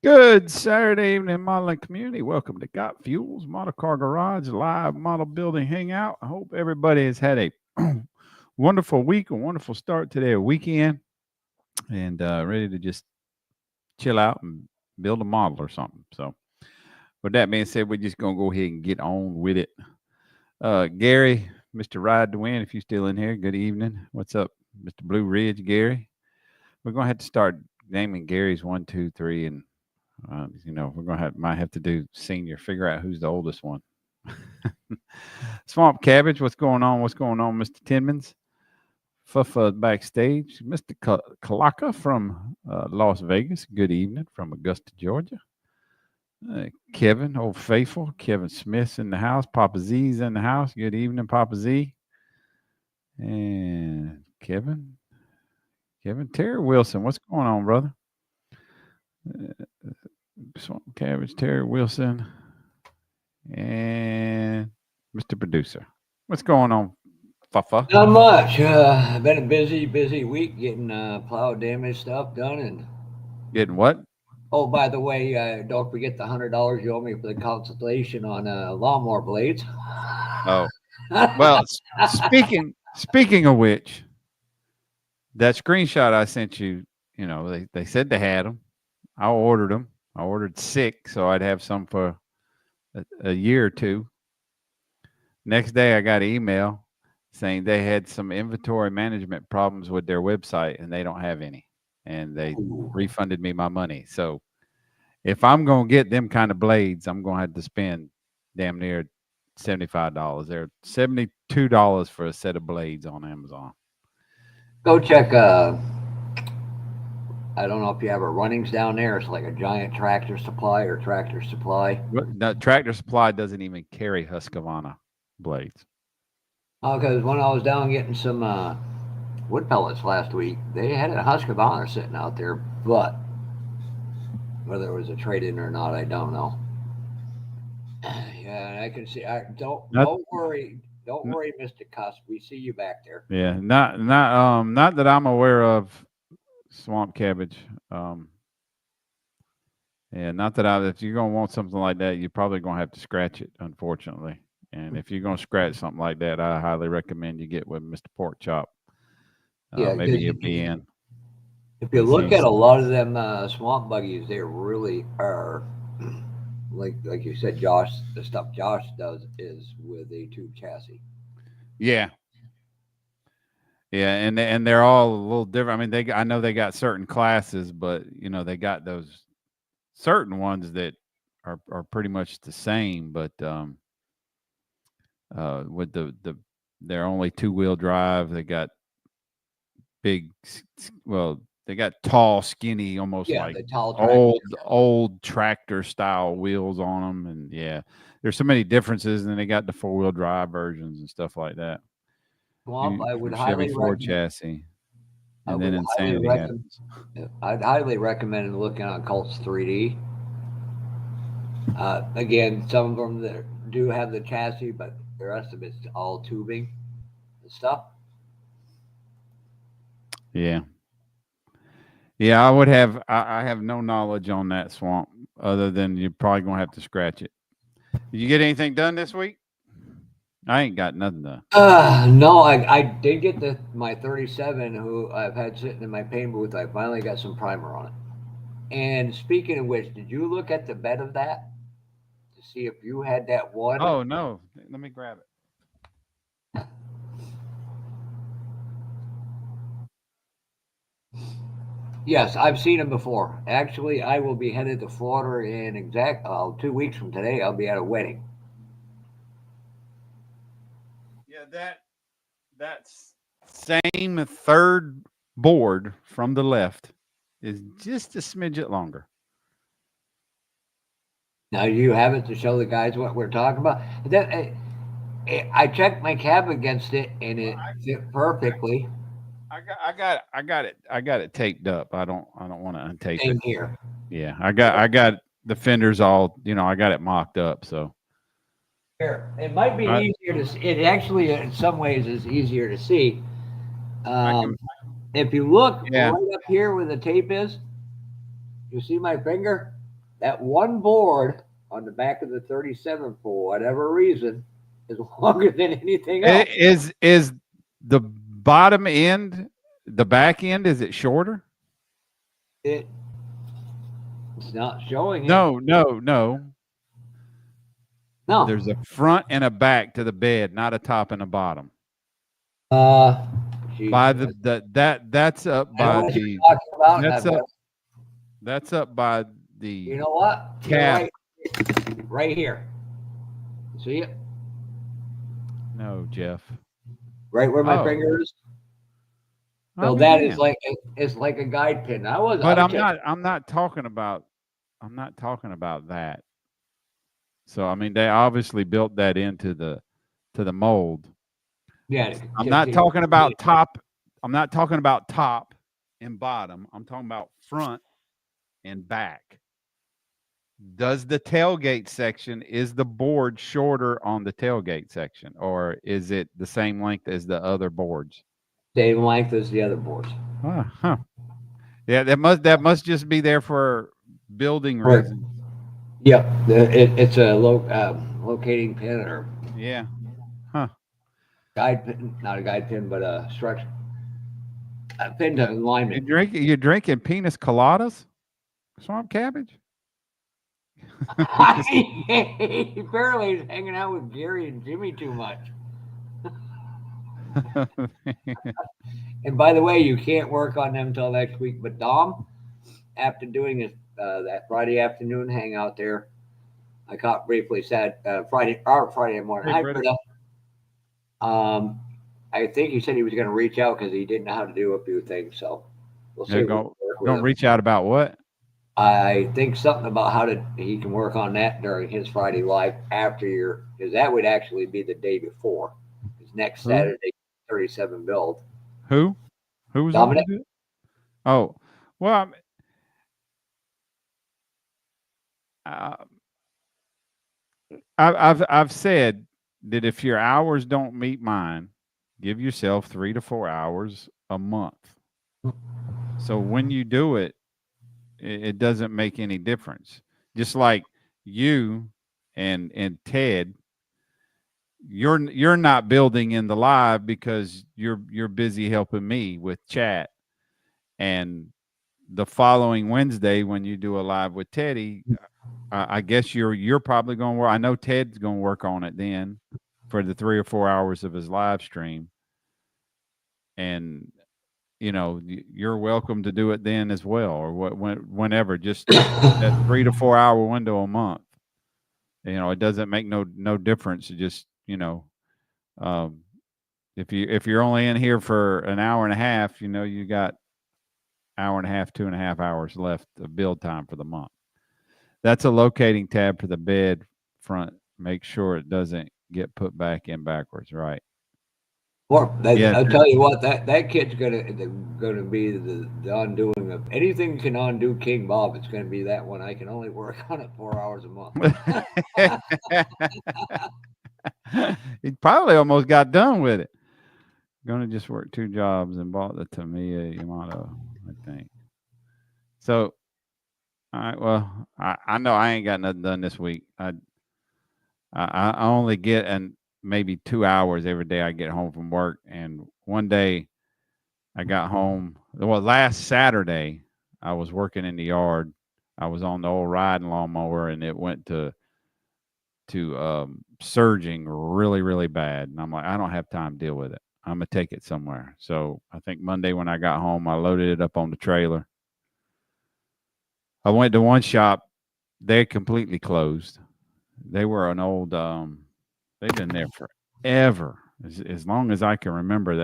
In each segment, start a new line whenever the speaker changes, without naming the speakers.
Good Saturday evening, modeling community. Welcome to Got Fuels Model Car Garage live model building hangout. I hope everybody has had a wonderful week, a wonderful start today, a weekend, and ready to just chill out and build a model or something. So, with that being said, we're just gonna go ahead and get on with it. Gary, Mr. Ride to Win, if you're still in here, good evening. What's up, Mr. Blue Ridge, Gary? We're gonna have to start naming Gary's 1, 2, 3, and we're gonna might have to do senior, figure out who's the oldest one. Swamp Cabbage, what's going on? What's going on, Mr. Tinmans? Fuffa backstage, Mr. Kalaka from Las Vegas. Good evening from Augusta, Georgia. Kevin, old faithful, Kevin Smith's in the house. Papa Z's in the house. Good evening, Papa Z. And Kevin Terry Wilson, what's going on, brother? Swamp Cabbage, Terry Wilson, and Mr. Producer. What's going on, Fuffa?
Not much. Been a busy week getting plow damage stuff done. And
Getting what?
oh, by the way, don't forget the $100 you owe me for the consultation on lawnmower blades.
Oh, well, speaking of which, that screenshot I sent you, they said they had them. I ordered them. I ordered 6, so I'd have some for a year or two. Next day, I got an email saying they had some inventory management problems with their website and they don't have any. And they refunded me my money. So if I'm going to get them kind of blades, I'm going to have to spend damn near $75. They're $72 for a set of blades on Amazon.
Go check. I don't know if you have a Runnings down there. It's like a giant Tractor Supply or Tractor Supply.
No, Tractor Supply doesn't even carry Husqvarna blades.
Oh, because when I was down getting some wood pellets last week, they had a Husqvarna sitting out there, but whether it was a trade-in or not, I don't know. Yeah, I can see. Don't worry, Mister Cuss. We see you back there.
Yeah, not that I'm aware of. Swamp Cabbage. Yeah, not that if you're gonna want something like that, you're probably gonna have to scratch it, unfortunately. And if you're gonna scratch something like that, I highly recommend you get with Mr. Pork Chop.
Yeah,
maybe he'll be in.
If you look at a lot of them swamp buggies, they really are like you said, Josh. The stuff Josh does is with a tube chassis.
Yeah. Yeah, and they're all a little different. I mean, I know they got certain classes, but they got those certain ones that are pretty much the same, but with they're only 2-wheel drive. They got big, they got tall, skinny, almost like old tractor style wheels on them, and yeah, there's so many differences. And then they got the 4-wheel drive versions and stuff like that.
Well, I would
Chevy
highly
Ford
recommend,
chassis, and then Insanity happens.
I'd highly recommend looking on Colts 3D. Again, some of them that do have the chassis, but the rest of it's all tubing and stuff.
Yeah. Yeah, I would have. I have no knowledge on that, Swamp, other than you're probably gonna have to scratch it. Did you get anything done this week? I ain't got nothing done.
No, I did get my 37, who I've had sitting in my paint booth. I finally got some primer on it. And speaking of which, did you look at the bed of that to see if you had that one?
Oh no, let me grab it.
Yes, I've seen them before. Actually, I will be headed to Florida in 2 weeks from today. I'll be at a wedding.
Yeah, that's same third board from the left is just a smidget longer.
Now you have it to show the guys what we're talking about. I checked my cab against it, and it fit perfectly.
I got it taped up. I don't want to untape
Same
it.
here.
Yeah, I got the fenders all. I got it mocked up. So
here, it might be easier to see. It actually, in some ways, is easier to see. If you look right up here where the tape is, you see my finger? That one board on the back of the 37 for whatever reason is longer than anything else.
Is the bottom end, the back end, is it shorter?
It it's not showing it.
No, no, no.
No.
There's a front and a back to the bed, not a top and a bottom.
Uh, geez,
By that's up
I know
by
what
the
you're talking about, and
that's
I've got.
up that's up by the
You know what? You're
calf.
right. Right here. See it?
No, Jeff.
Right where my
Oh,
finger is.
I
So
mean,
that is
yeah.
like it's like a guide pin. I
But
was checking.
I'm not talking about that. So I mean, they obviously built that into the mold.
Yeah,
I'm not
to
talking about top. I'm not talking about top and bottom. I'm talking about front and back. Does the tailgate section, is the board shorter on the tailgate section, or is it the same length as the other boards?
same length as the other boards.
Huh. Yeah, that must just be there for building
Right.
reasons.
Yep. It's a locating pin or
Yeah. Huh.
guide pin, not a guide pin, but a structure a pin to alignment.
You're drinking penis coladas? Swamp cabbage?
Apparently, he's hanging out with Gary and Jimmy too much. And by the way, you can't work on them till next week. But Dom, after doing his that Friday afternoon hangout there, I caught briefly said Friday morning.
Hey,
Hi,
Britta.
Britta. Um, I think he said he was going to reach out because he didn't know how to do a few things. So we'll see
They're
if we can work with
gonna
him.
reach out about what?
I think something about how to he can work on that during his Friday live after your because that would actually be the day before. Because next
Who?
Saturday, 37 build.
Who? Who was wanting to
Dominic,
do it? Oh, well, I, I've said that if your hours don't meet mine, give yourself 3 to 4 hours a month. So when you do it, it doesn't make any difference. Just like you and Ted, you're not building in the live because you're busy helping me with chat. And the following Wednesday, when you do a live with Teddy, I guess you're probably going to work. I know Ted's going to work on it then for the 3 or 4 hours of his live stream, and you're welcome to do it then as well, or whenever. Just that 3 to 4 hour window a month. It doesn't make no difference. It just um, if you're only in here for an hour and a half, you got hour and a half, 2.5 hours left of build time for the month. That's a locating tab for the bed front. Make sure it doesn't get put back in backwards, right?
or
Yeah.
I'll tell you what that kid's gonna be the undoing of anything that can undo King Bob. It's gonna be that one. I can only work on it 4 hours a month.
He probably almost got done with it. Gonna just work 2 jobs and bought the Tamiya Yamato, I think. So, all right. Well, I know I ain't got nothing done this week. I only get maybe 2 hours every day I get home from work. And one day I got home. Well, last Saturday I was working in the yard. I was on the old riding lawnmower, and it went to surging really, really bad. And I'm like, I don't have time to deal with it. I'm gonna take it somewhere. So I think Monday when I got home, I loaded it up on the trailer. I went to one shop. They completely closed. They were an old. They've been there forever, as long as I can remember.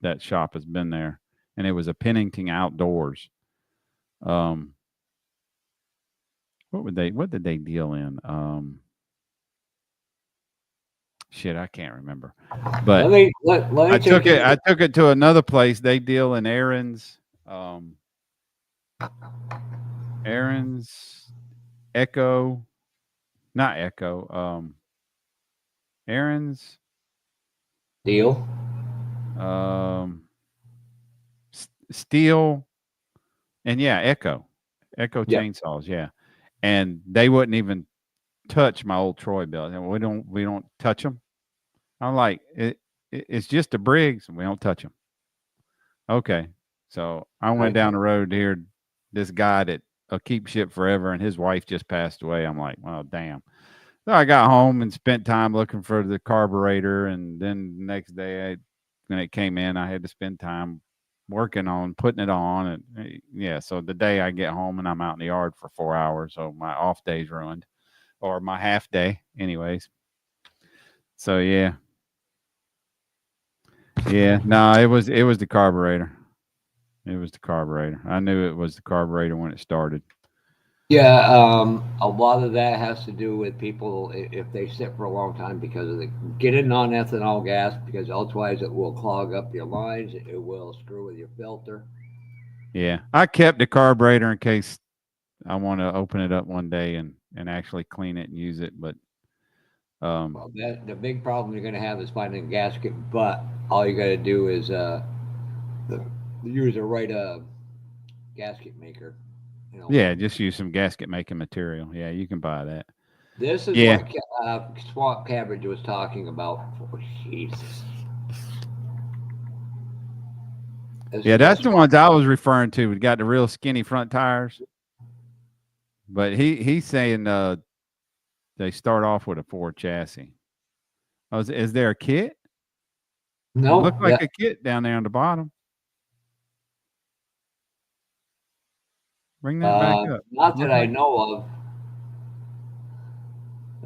That shop has been there, and it was a Pennington Outdoors. Um, what did they deal in? Shit, I can't remember. But
Let
I
me
took
take
it.
you.
I took it to another place. They deal in Aaron's Echo, not Echo. Aaron's
Deal.
um, Steel, and yeah, Echo
Yep.
chainsaws. Yeah, and they wouldn't even touch my old Troy belt. And we don't touch them. I'm like, it's just a Briggs, and we don't touch them. Okay, so I went
Right.
down the road here. This guy that keep ship forever, and his wife just passed away. I'm like, well, damn. So I got home and spent time looking for the carburetor, and then the next day, when it came in, I had to spend time working on putting it on, and yeah. So the day I get home and I'm out in the yard for 4 hours, so my off day's ruined, or my half day, anyways. So yeah, yeah. No, it was the carburetor. It was the carburetor. I knew it was the carburetor when it started.
Yeah, a lot of that has to do with people if they sit for a long time because of the get in on ethanol gas because otherwise it will clog up your lines. It will screw with your filter.
Yeah, I kept the carburetor in case I want to open it up one day and actually clean it and use it. But
Well, the big problem you're going to have is finding a gasket, but all you got to do is the, use the right gasket maker. You know,
yeah, just use some gasket making material. Yeah, you can buy that.
this is
Yeah,
what Swamp Cabbage was talking about. Oh, Jesus. This
yeah,
is what
that's the
Swamp.
ones I was referring to. We got the real skinny front tires. But he's saying they start off with a Ford chassis. Oh, is there a kit? It
No,
looked like
yeah,
a kit down there on the bottom. Bring that back up.
not that
Look
I
like
know of.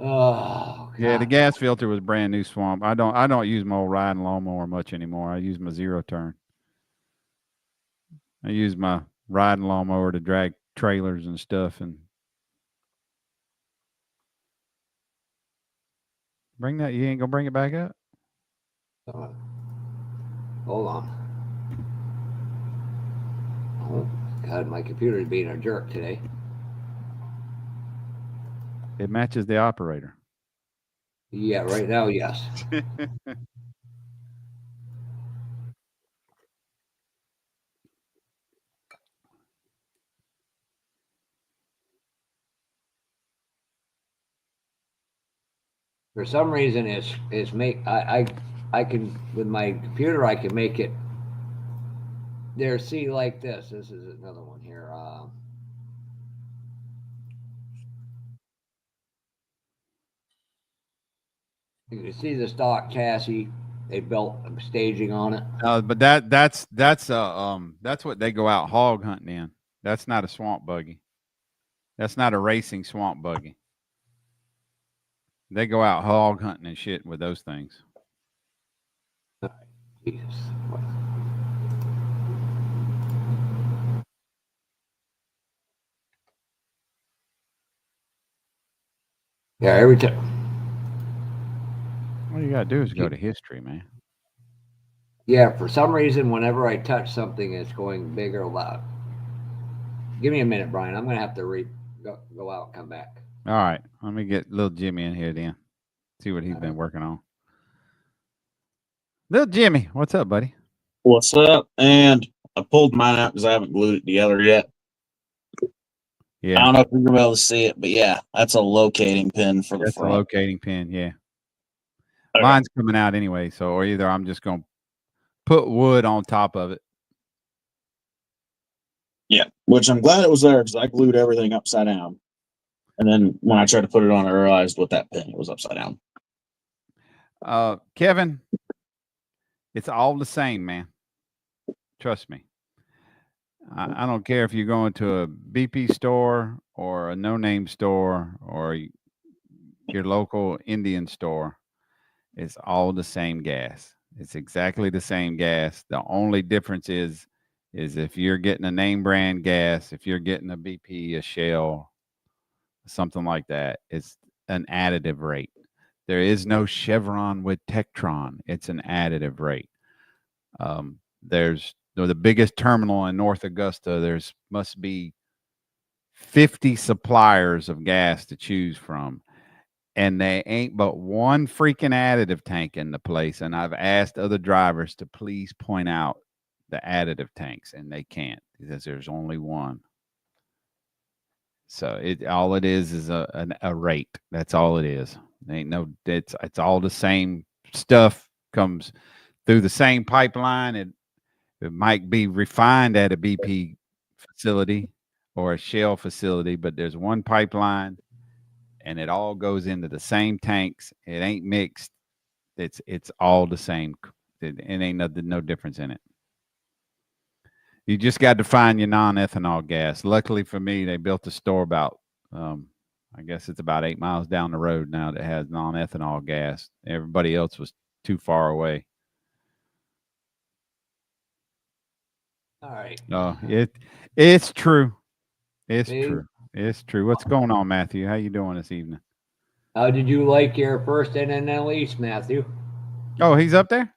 Oh
yeah, the
God.
gas filter was brand new swamp. I don't use my old riding lawnmower much anymore. I use my zero turn. I use my riding lawnmower to drag trailers and stuff and bring that you ain't gonna bring it back up?
Uh, hold on. Oh God, my computer is being a jerk today.
It matches the operator.
Yeah, right now, yes. For some reason, it's make I can with my computer I can make it there. See like this. This is another one here. You can see the stock chassis. They built staging on it.
But that's what they go out hog hunting in. That's not a swamp buggy. That's not a racing swamp buggy. They go out hog hunting and shit with those things.
Jesus. Yeah, every time.
All you gotta do is go to history, man.
Yeah, for some reason, whenever I touch something, it's going bigger, loud. Give me a minute, Brian. I'm gonna have to go out and come back.
All right, let me get little Jimmy in here then. See what he's
Uh,
been working on. Little Jimmy, what's up, buddy?
What's up? And I pulled mine out because I haven't glued it together yet. I
Yeah,
don't know if you're gonna be able to see it, but yeah, that's a locating pin for the
that's a
front.
locating pin. Yeah,
Okay.
mine's coming out anyway. So, or either I'm just gonna put wood on top of it.
Yeah, which I'm glad it was there because I glued everything upside down. And then when I tried to put it on, I realized with that pin, it was upside down.
Kevin, it's all the same, man. Trust me. I don't care if you're going to a BP store or a no-name store or your local Indian store. It's all the same gas. It's exactly the same gas. The only difference is if you're getting a name brand gas, if you're getting a BP, a Shell, something like that, it's an additive rate. There is no Chevron with Tectron. It's an additive rate. There's the biggest terminal in North Augusta. There's must be 50 suppliers of gas to choose from, and they ain't but one freaking additive tank in the place. And I've asked other drivers to please point out the additive tanks, and they can't because there's only one. So all it is a rate. That's all it is. Ain't no. It's all the same stuff comes through the same pipeline. It might be refined at a BP facility or a Shell facility, but there's one pipeline, and it all goes into the same tanks. It ain't mixed. It's all the same. It ain't no difference in it. You just got to find your non-ethanol gas. Luckily for me, they built a store about, I guess it's about 8 miles down the road now that has non-ethanol gas. Everybody else was too far away.
All right.
It's true. It's
See?
true. It's true. What's going on, Matthew? How you doing this evening?
How did you like your first NNL East, Matthew?
Oh, he's up there?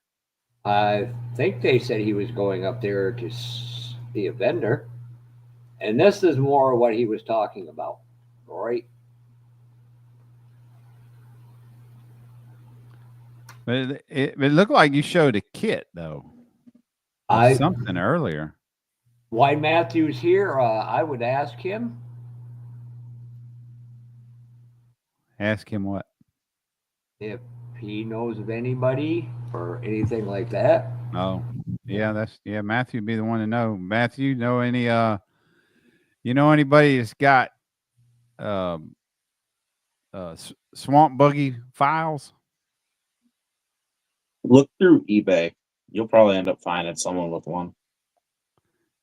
I think they said he was going up there to be a vendor. And this is more what he was talking about, right?
But it looked like you showed a kit, though. Something earlier.
Why Matthew's here, I would ask him.
Ask him what?
If he knows of anybody or anything like that.
Oh, yeah, Matthew would be the one to know. Matthew, know any you know anybody that's got swamp buggy files?
Look through eBay. You'll probably end up finding someone with one.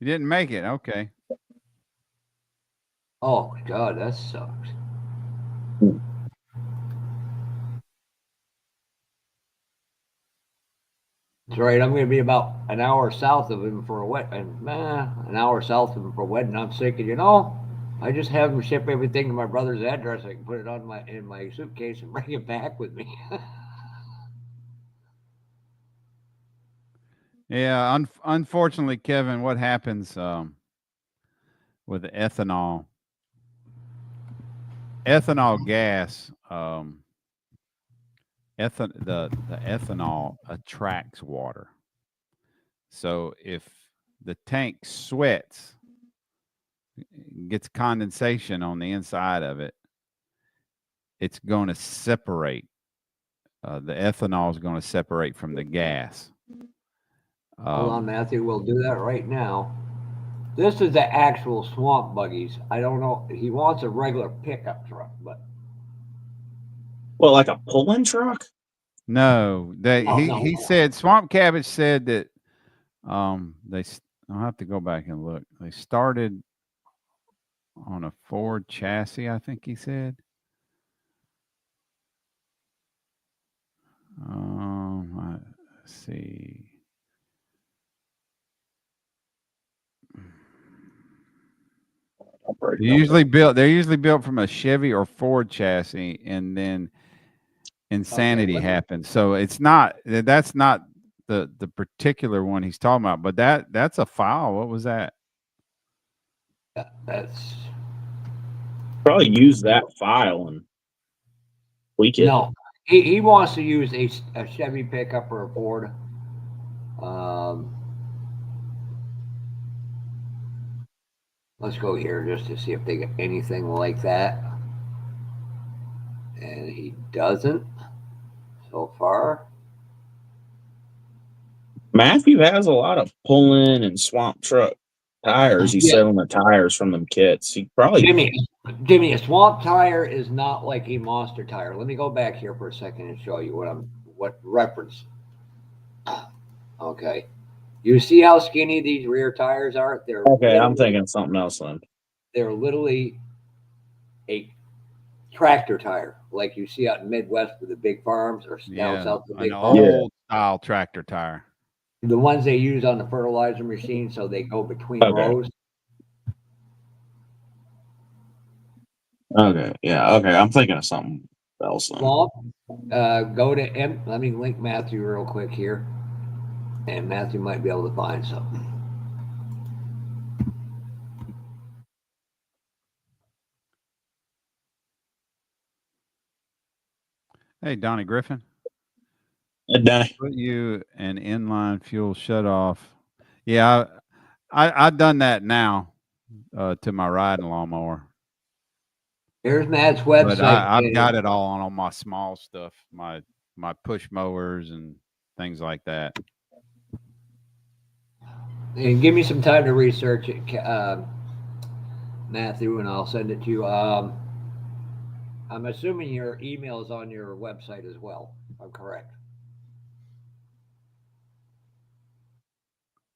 You didn't make it. Okay.
Oh my God, that sucks. That's right. I'm going to be about an hour south of him for a wedding. An hour south of him for a wedding. I'm thinking, I just have him ship everything to my brother's address. I can put it on in my suitcase and bring it back with me.
Yeah, unfortunately, Kevin, what happens with ethanol? Ethanol gas, the ethanol attracts water. So if the tank sweats, gets condensation on the inside of it, it's going to separate. The ethanol is going to separate from the gas.
Hold on, Matthew. We'll do that right now. This is the actual swamp buggies. I don't know. He wants a regular pickup truck, but.
Well, like a pulling truck?
No, he
No.
said Swamp Cabbage said that I'll have to go back and look. They started on a Ford chassis, I think he said. Let's see. They're usually built from a Chevy or Ford chassis, and then insanity happens. So that's not the particular one he's talking about, but that's a file. What was that?
That's
probably use that file and tweak it.
No, he wants to use a Chevy pickup or a Ford. Let's go here just to see if they get anything like that. And he doesn't so far.
Matthew has a lot of pulling and swamp truck tires. He's selling the tires from them kits. He probably
Jimmy, a swamp tire is not like a monster tire. Let me go back here for a second and show you what reference. Okay. You see how skinny these rear tires are? They're
I'm thinking something else then.
They're literally a tractor tire, like you see out in Midwest with the big farms or down south with the big farms.
Old style tractor tire.
The ones they use on the fertilizer machine, so they go between rows.
Okay, yeah, okay. I'm thinking of something else.
Go to M. Let me link Matthew real quick here, and Matthew might be able to find something.
Hey, Donnie Griffin.
Hey, Donnie.
Put you an inline fuel shut off. Yeah, I've done that now to my riding lawnmower.
Here's Matt's
But
website.
I've got it all on my small stuff, my push mowers and things like that.
And give me some time to research it, Matthew, and I'll send it to you. I'm assuming your email is on your website as well. I'm correct.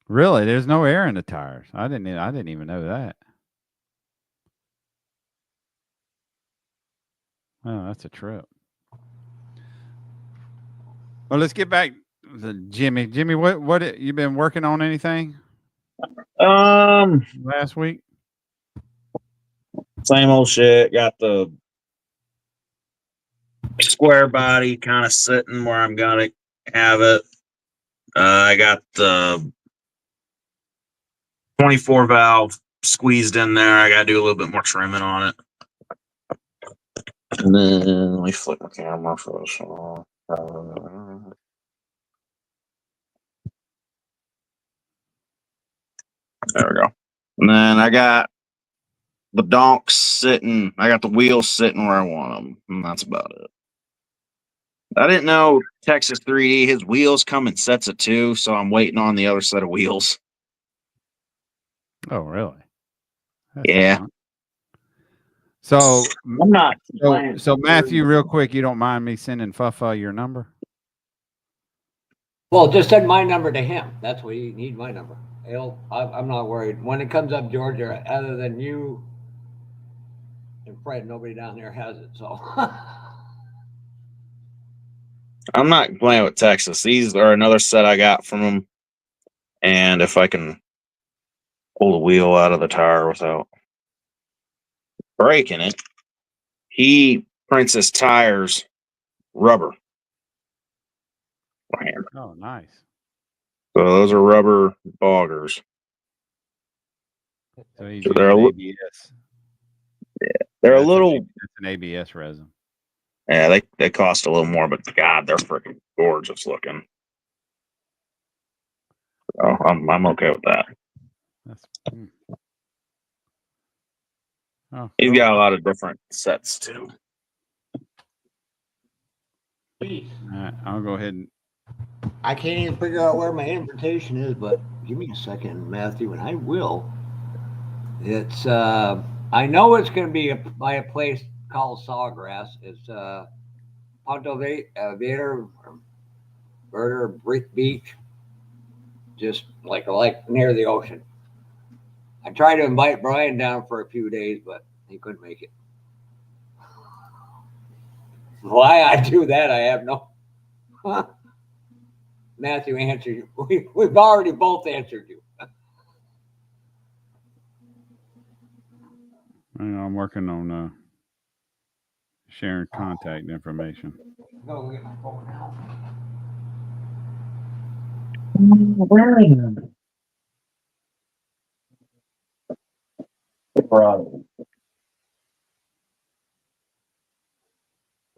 Really, there's no air in the tires. I didn't even know that. Oh, that's a trip. Well, let's get back to Jimmy. Jimmy, what you been working on anything last week?
Same old shit. Got the square body kind of sitting where I'm gonna have it. I got the 24 valve squeezed in there. I gotta do a little bit more trimming on it. And then let me flip the camera for this one. There we go. And then I got the donks sitting. I got the wheels sitting where I want them, and that's about it. I didn't know Texas 3D. His wheels come in sets of 2, so I'm waiting on the other set of wheels.
Oh, really? That's
Yeah.
fun. So
I'm not.
So Matthew, real quick, you don't mind me sending Fuffa your number?
Well, just send my number to him. That's what you need. My number. I'm not worried. When it comes up, Georgia, other than you and Fred, nobody down there has it. So.
I'm not playing with Texas. These are another set I got from him. And if I can pull the wheel out of the tire without breaking it, he prints his tires rubber.
Oh, nice.
So those are rubber boggers.
So he's
So
using ABS.
They're a little.
That's an ABS resin.
Yeah, they cost a little more, but God, they're freaking gorgeous looking. So I'm okay with that.
Oh,
He's
cool.
got a lot of different sets too.
All right, I'll go ahead and.
I can't even figure out where my invitation is, but give me a second, Matthew, and I will. It's I know it's going to be by a place called Sawgrass. It's Ponto Vader Brick Beach, just like near the ocean. I tried to invite Brian down for a few days, but he couldn't make it. Why I do that, I have no. Matthew answered you. We've already both answered you.
I'm working on sharing contact information.
Go get my phone now.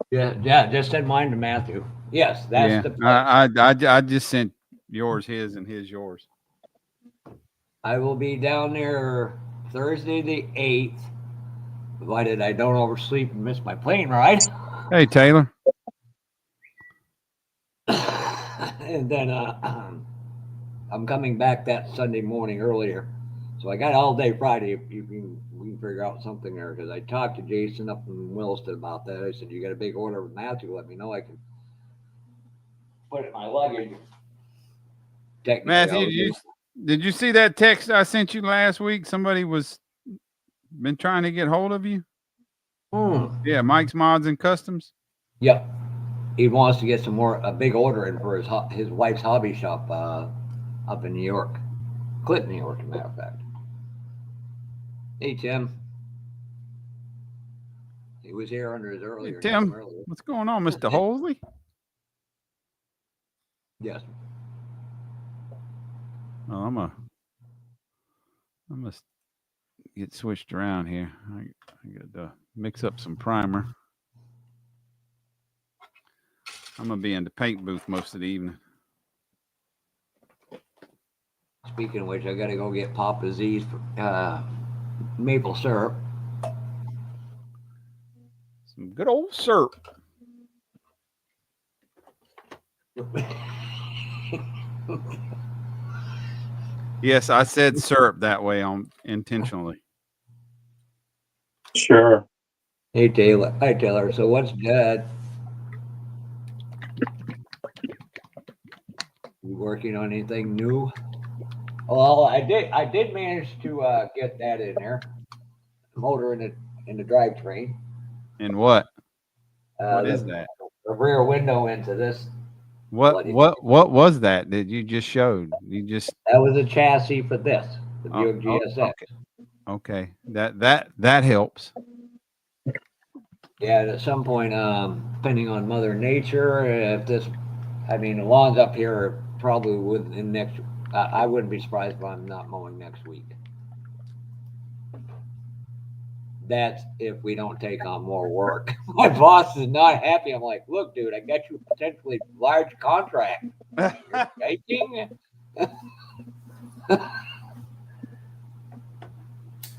Yeah, just send mine to Matthew. Yes, that's the place.
I just sent yours, his, and his, yours.
I will be down there Thursday the 8th, provided I don't oversleep and miss my plane ride.
Hey, Taylor.
And then I'm coming back that Sunday morning earlier. So I got all day Friday if we can figure out something there, because I talked to Jason up in Williston about that. I said, you got a big order with Matthew, let me know. I can put it in my luggage.
Matthew, did you see that text I sent you last week? Somebody was been trying to get hold of you. Yeah, Mike's Mods and Customs.
Yep, he wants to get a big order in for his wife's hobby shop up in New York, Clinton, New York, as a matter of fact. Hey, Tim. He was here under his earlier.
Hey, Tim, what's going on, Mr. Hosley?
Yes.
Oh, I'm gonna get switched around here. I got to mix up some primer. I'm gonna be in the paint booth most of the evening.
Speaking of which, I got to go get Papa Z's maple syrup.
Some good old syrup. Yes, I said syrup that way on intentionally.
Sure.
Hey Taylor. Hi Taylor. So what's good? You working on anything new? Well, I did manage to get that in there. Motor in the drivetrain.
And what?
Uh,
What is
the,
that?
the rear window into this.
What
bloody-
was that that you just showed? You just
That was a chassis for this, the
oh,
Buick
oh,
GSX.
okay. That helps.
Yeah, and at some point, depending on Mother Nature, if this, I mean, the lawns up here are probably within next. I wouldn't be surprised if I'm not mowing next week. That's if we don't take on more work. My boss is not happy. I'm like, look, dude, I got you a potentially large contract. You're taking.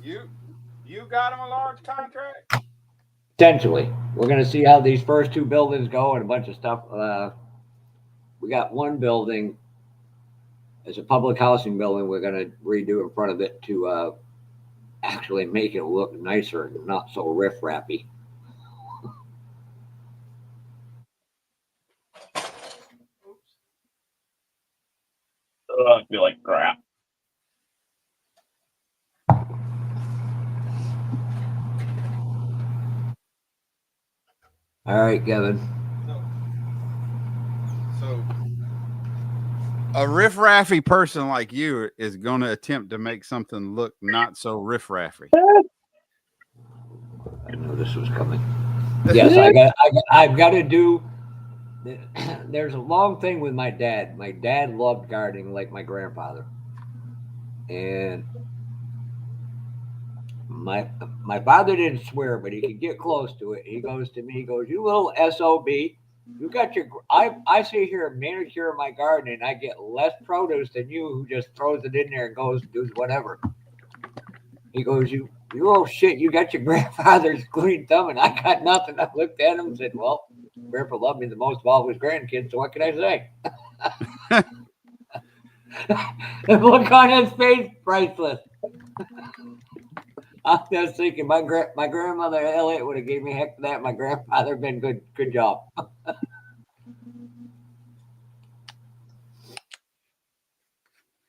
You got him a large contract?
Potentially, we're going to see how these first two buildings go and a bunch of stuff. We got one building as a public housing building. We're going to redo in front of it to actually make it look nicer and not so riff-rappy.
I feel like crap.
All right, Kevin.
So a riffraffy person like you is going to attempt to make something look not so riffraffy.
I knew this was coming. Yes, I've got to do. There's a long thing with my dad. My dad loved gardening like my grandfather, and my father didn't swear, but he could get close to it. He goes to me, he goes, "You little sob, you got your. I sit here and manicure my garden, and I get less produce than you, who just throws it in there and goes and does whatever." He goes, "You little shit, you got your grandfather's green thumb, and I got nothing." I looked at him and said, "Well, Grandpa loved me the most of all his grandkids, so what can I say?" The look on his face, priceless. I'm just thinking, my grandmother Elliot would have gave me heck for that. My grandfather been good job.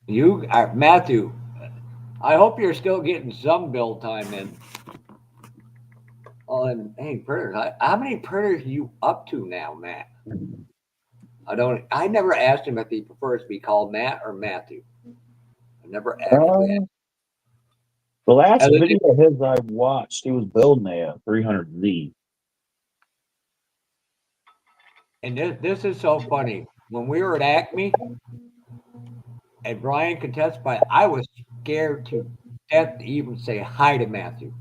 You are Matthew. I hope you're still getting some build time in. Oh, and hey, printers. How many printers are you up to now, Matt? I never asked him if he prefers to be called Matt or Matthew. I never actually asked.
The last
Other than-
video of his I watched, he was building a 300Z.
And this is so funny. When we were at Acme, and Brian could testify, I was scared to death to even say hi to Matthew.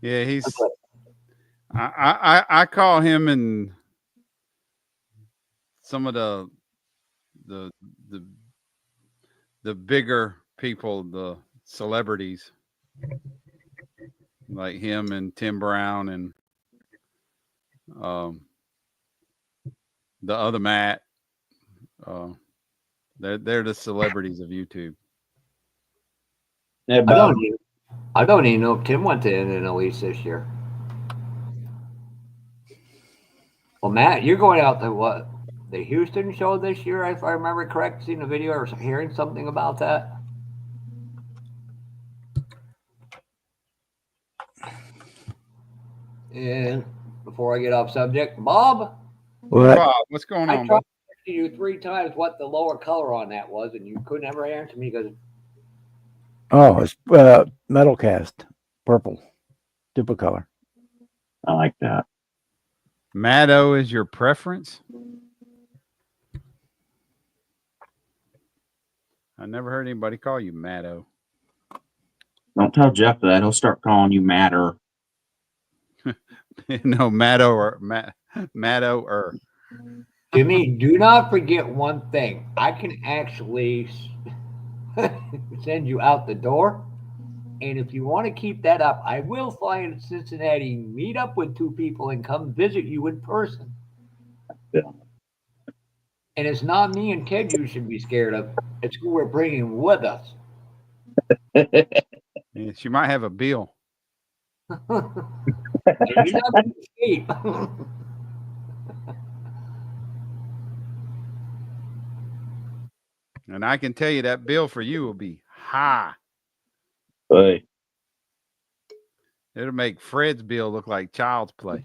Yeah, he's. I call him and some of the the bigger people, the celebrities, like him and Tim Brown and the other Matt. They're the celebrities of YouTube.
Yeah,
I don't even know if Tim went to Annalise this year. Well, Matt, you're going out to what? The Houston show this year, if I remember correct, seeing a video or hearing something about that. And before I get off subject, Bob.
What?
Bob, what's going
I
on,
tried
Bob?
to you 3 times what the lower color on that was, and you couldn't ever answer me because
Oh, it's metal cast, purple, dupa color.
I like that.
Maddo is your preference? I never heard anybody call you Maddo.
Don't tell Jeff that. He'll start calling you Matter.
No, Maddo or Maddo or.
Jimmy, do not forget one thing. I can actually send you out the door And if you want to keep that up, I will fly into Cincinnati, meet up with 2 people, and come visit you in person.
Yeah.
And it's not me and Ted you should be scared of. It's who we're bringing with us.
Yeah, she might have a bill.
He's not going to escape.
And I can tell you that bill for you will be high.
Hey,
It'll make Fred's bill look like child's play.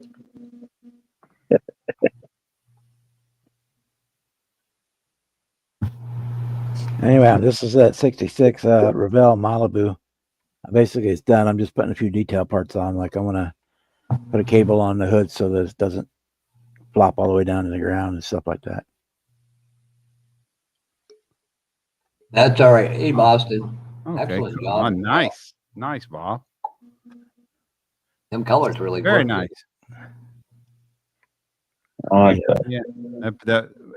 Anyway, this is that 66 Revell Malibu. Basically, it's done. I'm just putting a few detail parts on. Like I want to put a cable on the hood so that it doesn't flop all the way down to the ground and stuff like that.
That's all right. Hey, Boston.
Okay,
Excellent
cool.
job.
Oh, nice. Nice, Bob.
Them colors really
Very
work.
nice.
I like that.
Yeah.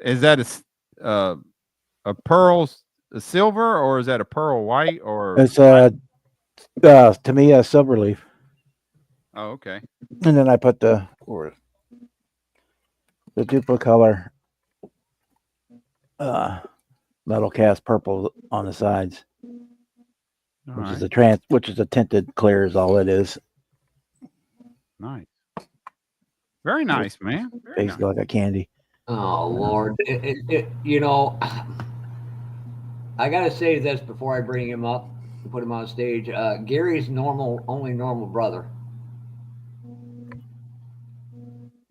Is that a pearl a silver, or is that a pearl white, or
It's to me a silver leaf,
oh, okay.
and then I put the duplo color metal cast purple on the sides,
All
which
right.
is which is a tinted clear is all it is.
Nice. Very nice, man. Very
Basically
nice.
like a candy.
Oh, Lord. You know, I got to say this before I bring him up and put him on stage. Gary's only normal brother.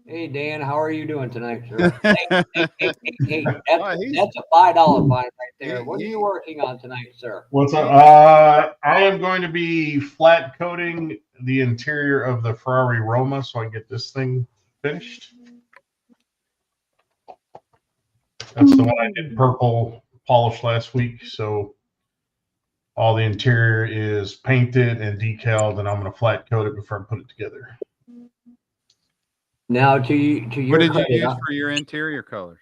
Hey, Dan, how are you doing tonight, sir? Hey,
Well,
that's a $5 fine right there.
he-
What are
he-
you working on tonight, sir?
What's up? I am going to be flat coating the interior of the Ferrari Roma so I get this thing finished. That's the one I did purple polish last week. So all the interior is painted and decaled, and I'm going to flat coat it before I put it together.
Now, to
what
your
did you
credit,
use for your interior colors?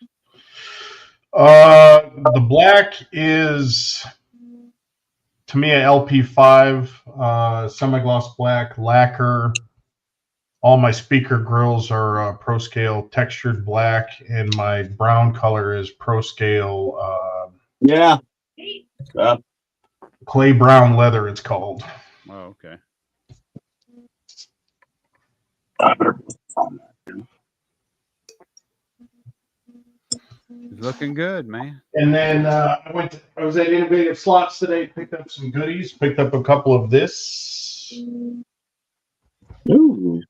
The black is, to me, a LP5, semi-gloss black lacquer. All my speaker grills are Pro Scale textured black, and my brown color is Pro Scale
Yeah.
clay brown leather, it's called.
Oh, okay.
I better
It's looking good, man.
And then I was at Innovative Slots today, picked up some goodies, picked up a couple of this.
Ooh.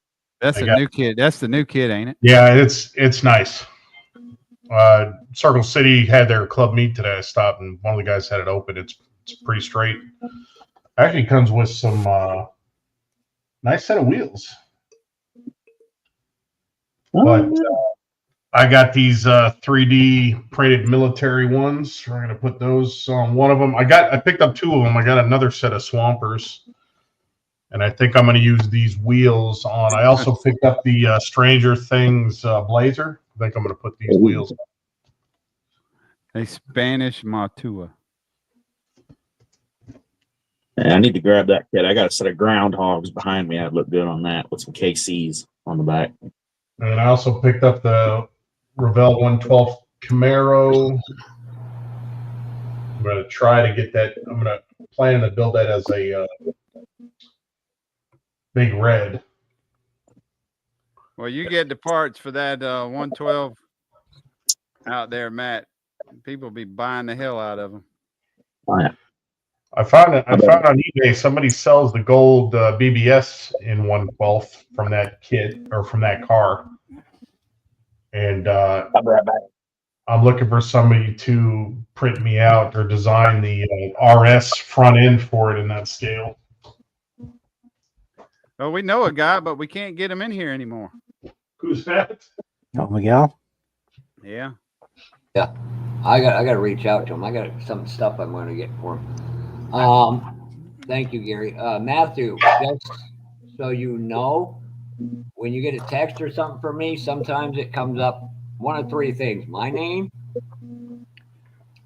That's a new kid. That's the new kid, ain't it?
Yeah, it's nice. Circle City had their club meet today. I stopped and one of the guys had it open. It's pretty straight. Actually comes with some nice set of wheels. But I got these 3D printed military ones. We're gonna put those on one of them. I picked up 2 of them. I got another set of Swampers, and I think I'm gonna use these wheels on. I also picked up the Stranger Things Blazer. I think I'm gonna put these wheels on.
A Spanish Matua.
Yeah, I need to grab that kit. I got a set of groundhogs behind me. I'd look good on that with some KCs on the back.
And I also picked up the Revell 112 Camaro. I'm gonna try to get that. I'm gonna plan to build that as a big red.
Well, you get the parts for that 112 out there, Matt. People be buying the hell out of them.
Oh, yeah.
I found on eBay somebody sells the gold BBS in 1/12 from that kit or from that car, and
I'll be right back.
I'm looking for somebody to print me out or design the RS front end for it in that scale.
Well, we know a guy, but we can't get him in here anymore.
Who's that?
Oh, Miguel.
Yeah.
I got to reach out to him. I got some stuff I'm going to get for him. Thank you, Gary. Matthew, just so you know, when you get a text or something from me, sometimes it comes up one of 3 things: my name,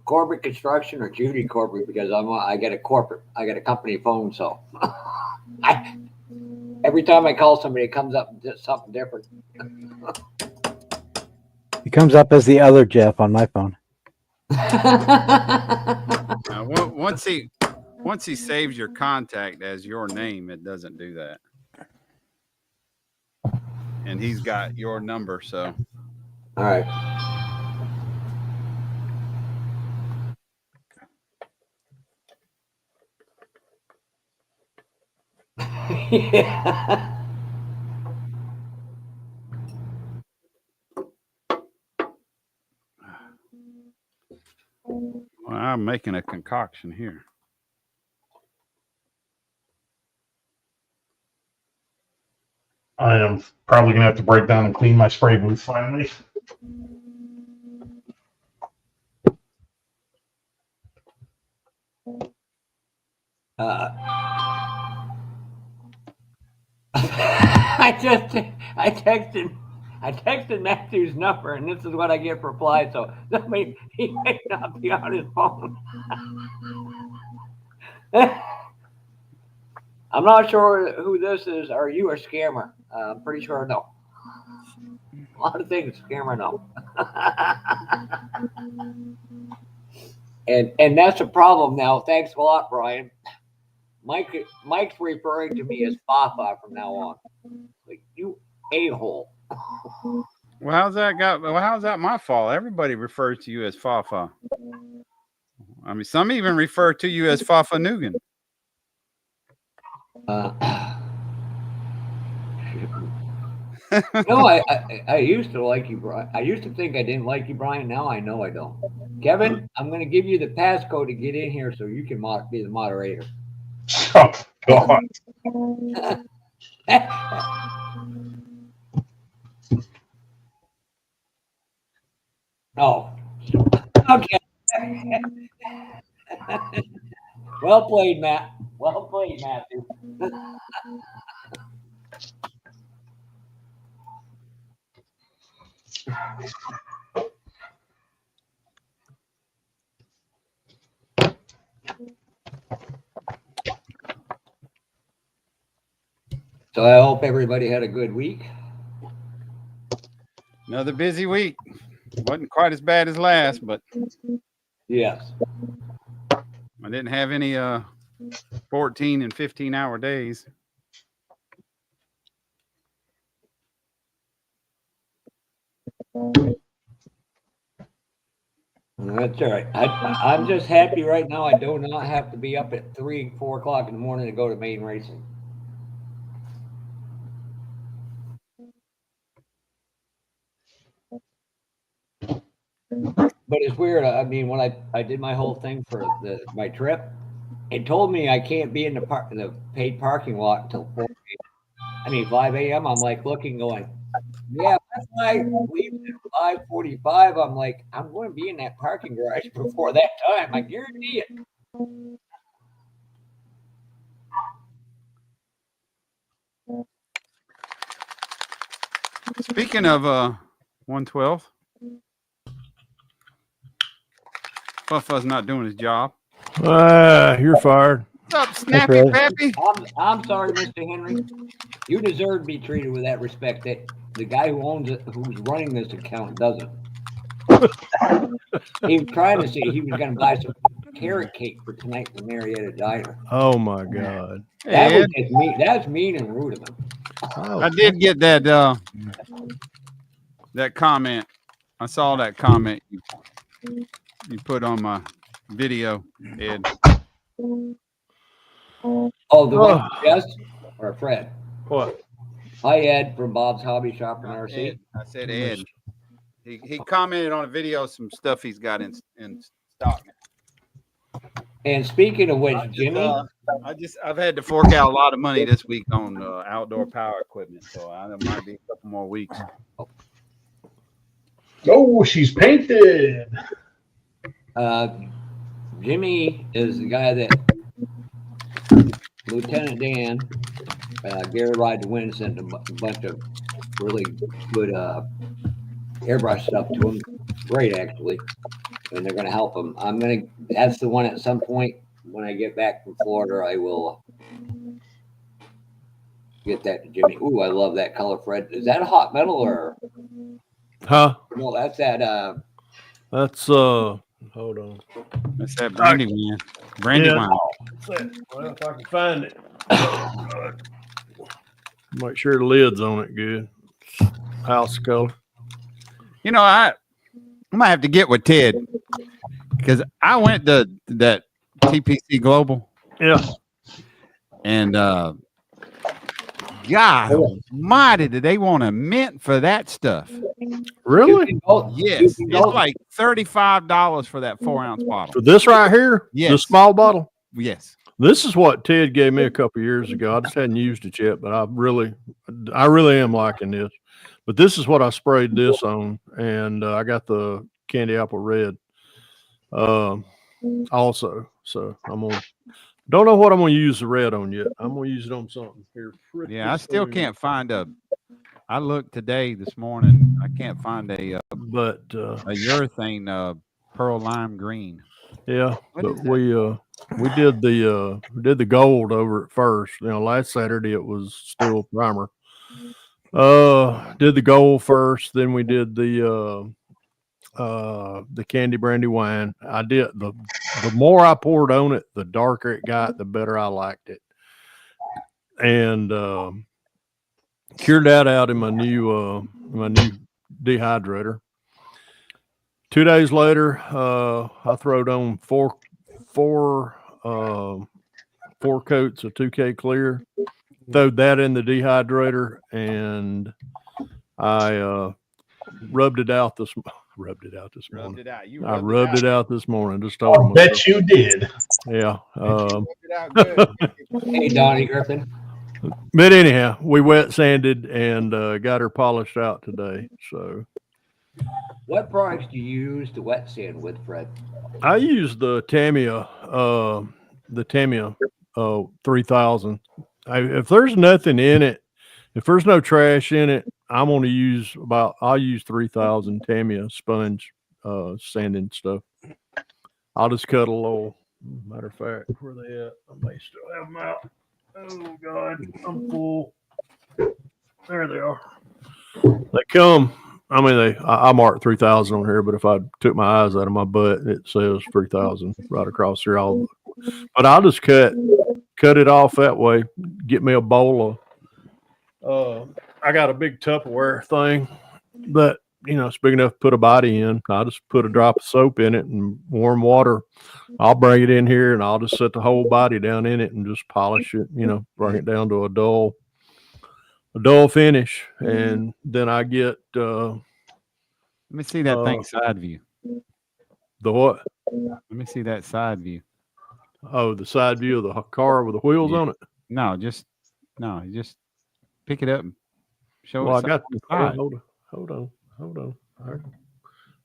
Corbett Construction, or Judy Corbett, because I get a company phone. So Every time I call somebody, it comes up something different.
It comes up as the other Jeff on my phone.
Once he saves your contact as your name, it doesn't do that. And he's got your number, so.
All right. Yeah.
Well, I'm making a concoction here.
I am probably gonna have to break down and clean my spray booth finally.
I texted Matthew's number, and this is what I get for reply. So that may he may not be on his phone. I'm not sure who this is. Are you a scammer? I'm pretty sure no. A lot of things scammer no. and that's a problem now. Thanks a lot, Brian. Mike's referring to me as Fafa from now on. Like, you a-hole.
Well, how's that my fault? Everybody refers to you as Fafa. I mean, some even refer to you as Fafa Nugan.
No, I used to like you, Brian. I used to think I didn't like you, Brian. Now I know I don't. Kevin, I'm going to give you the passcode to get in here so you can be the moderator.
Oh God.
Oh, okay. Well played, Matt. Well played, Matthew. So I hope everybody had a good week.
Another busy week. Wasn't quite as bad as last, but
yes,
I didn't have any 14 and 15-hour days.
That's all right. I'm just happy right now. I do not have to be up at 3, 4 o'clock in the morning to go to Maine Racing. But it's weird. I mean, when I did my whole thing for my trip, it told me I can't be in the paid parking lot until 5 a.m. I'm like looking, going, yeah, that's why I leave at 5:45. I'm like, I'm going to be in that parking garage before that time. I guarantee it.
Speaking of 112, Fafa's not doing his job.
You're fired.
What's up, Snappy
Fred.
Pappy?
I'm sorry, Mr. Henry. You deserve to be treated with that respect that the guy who owns it, who's running this account, doesn't. He was trying to say he was going to buy some carrot cake for tonight from Marietta Diner.
Oh my God.
That
Ed,
was just mean. That's mean and rude of him.
I did get that that comment. I saw that comment you put on my video, Ed.
Oh, the one, yes, or Fred.
What?
Hi, Ed from Bob's Hobby Shop in RC.
Ed. I said Ed. He commented on a video some stuff he's got in stock.
And speaking of which, Jimmy,
I've had to fork out a lot of money this week on outdoor power equipment, so there might be a couple more weeks.
Oh, she's painted.
Jimmy is the guy that Lieutenant Dan, Gary Ride to Win, sent a bunch of really good airbrush stuff to him. Great, actually. And they're going to help him. That's the one at some point when I get back from Florida, I will Get that to Jimmy. Ooh, I love that color, Fred. Is that a hot metal or
Huh?
no? That's that.
That's hold on.
That's that brandy wine. Brandy
Yeah.
wine.
Well, if I can find it. Make sure the lid's on it good. House color.
You know, I might have to get with Ted because I went to that TPC Global
Yeah.
and God almighty, did they want a mint for that stuff?
Really?
Yes. It's like $35 for that 4-ounce bottle.
For this right here?
Yes.
The small bottle?
Yes.
This is what Ted gave me a couple years ago. I just hadn't used it yet, but I really am liking this. But this is what I sprayed this on, and I got the candy apple red also. So I'm gonna don't know what I'm gonna use the red on yet. I'm gonna use it on something here.
Yeah, I still can't find a. I looked today this morning. I can't find a urethane pearl lime green.
Yeah, but we did the gold over at first. You know, last Saturday it was still primer. Did the gold first, then we did the candy brandy wine. I did the more I poured on it, the darker it got, the better I liked it. And cured that out in my new dehydrator. 2 days later, I throwed on four coats of 2K clear, throwed that in the dehydrator, and I rubbed it out this morning. I rubbed it out this morning. Just told
I bet you did.
Yeah.
Hey, Donnie Griffin.
But anyhow, we wet sanded and got her polished out today. So,
What products do you use to wet sand with, Fred?
I used the Tamiya 3000. If there's nothing in it, if there's no trash in it, I'll use 3000 Tamiya sponge sanding stuff. I'll just cut a little. Matter of fact, where they at? I may still have them out. Oh God, I'm full. There they are. They come. I mean, I marked 3000 on here, but if I took my eyes out of my butt, it says 3000 right across here. But I'll just cut it off that way. Get me a bowl of. I got a big Tupperware thing that it's big enough to put a body in. I'll just put a drop of soap in it and warm water. I'll bring it in here and I'll just set the whole body down in it and just polish it. Bring it down to a dull finish, and then I get.
Let me see that thing side view.
The what?
Let me see that side view.
Oh, the side view of the car with the wheels on it.
No, just pick it up and show
Well,
it.
I got the car. Hold on.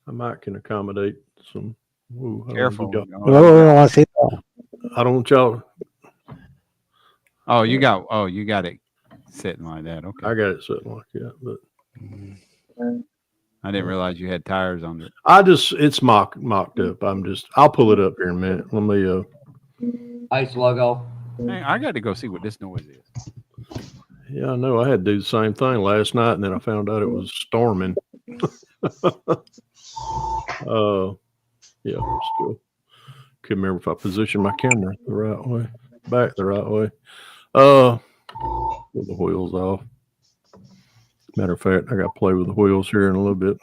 I might can accommodate some. Ooh,
Careful.
I see.
I don't want y'all.
Oh, you got it sitting like that. Okay.
I got it sitting like that, but
I didn't realize you had tires on it.
It's mocked up. I'll pull it up here in a minute. Let me
Ice logo.
Hey, I got to go see what this noise is.
Yeah, I know. I had to do the same thing last night, and then I found out it was storming. Yeah, still couldn't remember if I positioned my camera the right way, back the right way. With the wheels off. Matter of fact, I got to play with the wheels here in a little bit,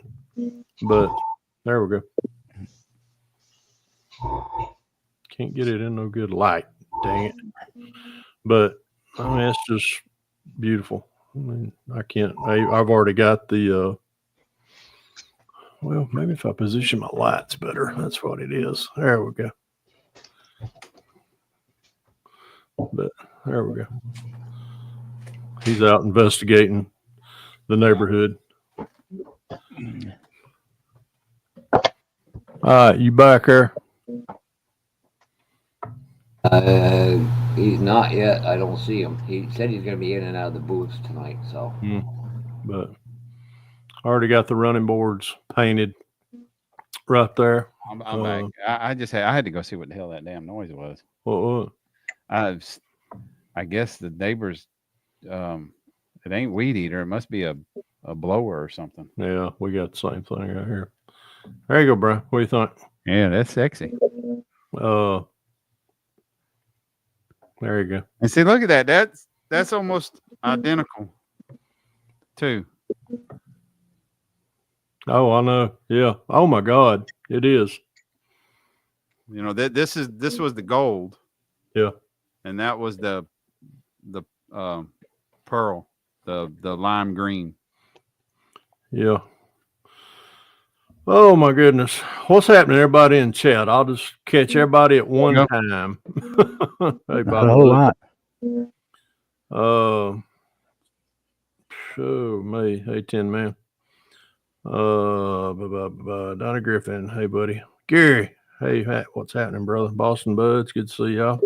but there we go. Can't get it in no good light. Dang it! But I mean, it's just beautiful. I mean, I've already got the. Well, maybe if I position my lights better, that's what it is. There we go. But there we go. He's out investigating the neighborhood. All right, you back there?
He's not yet. I don't see him. He said he's going to be in and out of the booths tonight. So,
But I already got the running boards painted right there.
I'm back. I had to go see what the hell that damn noise was.
What?
I guess the neighbors it ain't weed eater. It must be a blower or something.
Yeah, we got the same thing right here. There you go, bro. What do you think?
Yeah, that's sexy.
There you go.
And see, look at that. That's almost identical too.
Oh, I know. Yeah. Oh my God, it is.
You know, this was the gold.
Yeah.
And that was the pearl, the lime green.
Yeah. Oh my goodness. What's happening, everybody in chat? I'll just catch everybody at one time. Hey,
Not a whole lot.
Show me. Hey, 10 man. Donna Griffin. Hey, buddy. Gary. Hey, what's happening, brother? Boston Buds. Good to see y'all.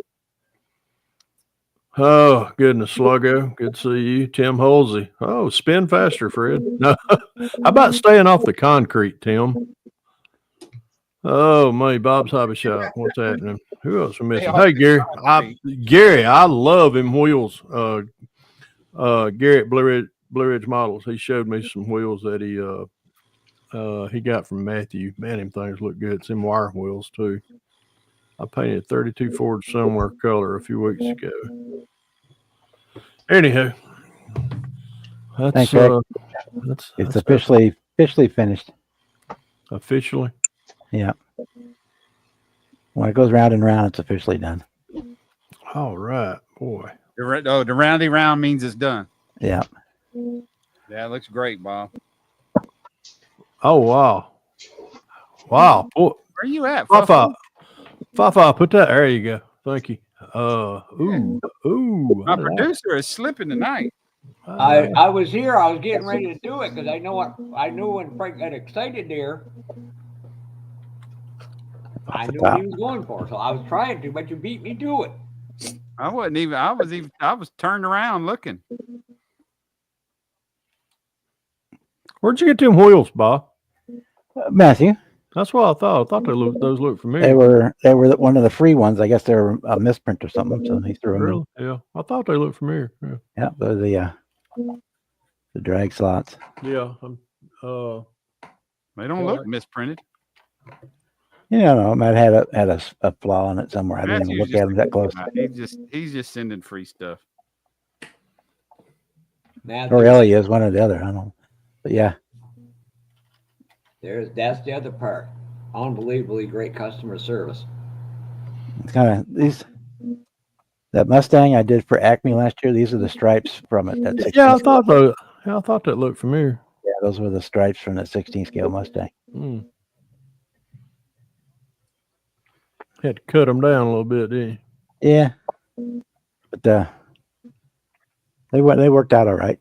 Oh, goodness, Sluggo. Good to see you. Tim Halsey. Oh, spin faster, Fred. No. How about staying off the concrete, Tim? Oh, my Bob's Hobby Shop. What's happening? Who else are missing? Hey, Gary. Gary, I love him wheels. Gary at Blue Ridge Models. He showed me some wheels that he got from Matthew. Man, them things look good. It's them wire wheels too. I painted 32 Ford somewhere color a few weeks ago. Anyhow,
Thanks, Rick. It's officially finished.
Officially?
Yeah. When it goes round and round, it's officially done.
All right, boy.
The roundy round means it's done.
Yeah.
Yeah, it looks great, Bob.
Oh, wow. Wow. Boy.
Where are you at?
Fafa, put that. There you go. Thank you. Ooh.
My producer is slipping tonight.
I was here. I was getting ready to do it because I knew when Frank got excited there. I knew what he was going for, so I was trying to, but you beat me to it.
I was turned around looking.
Where'd you get them wheels, Bob?
Matthew.
That's what I thought. I thought those looked familiar.
They were one of the free ones. I guess they were a misprint or something. So he threw them
really? In. Yeah, I thought they looked familiar.
Yeah, those are the drag slots.
Yeah.
They don't look misprinted.
Yeah, no, it might have had a flaw in it somewhere. I didn't even look at them that close.
He's just sending free stuff.
Or Ellie is one or the other. I don't know. But yeah.
That's the other part. Unbelievably great customer service.
It's kind of that Mustang I did for Acme last year. These are the stripes from it.
Yeah, I thought that looked familiar.
Yeah, those were the stripes from that 16 scale Mustang.
Had to cut them down a little bit, didn't you?
Yeah, but they worked out all right.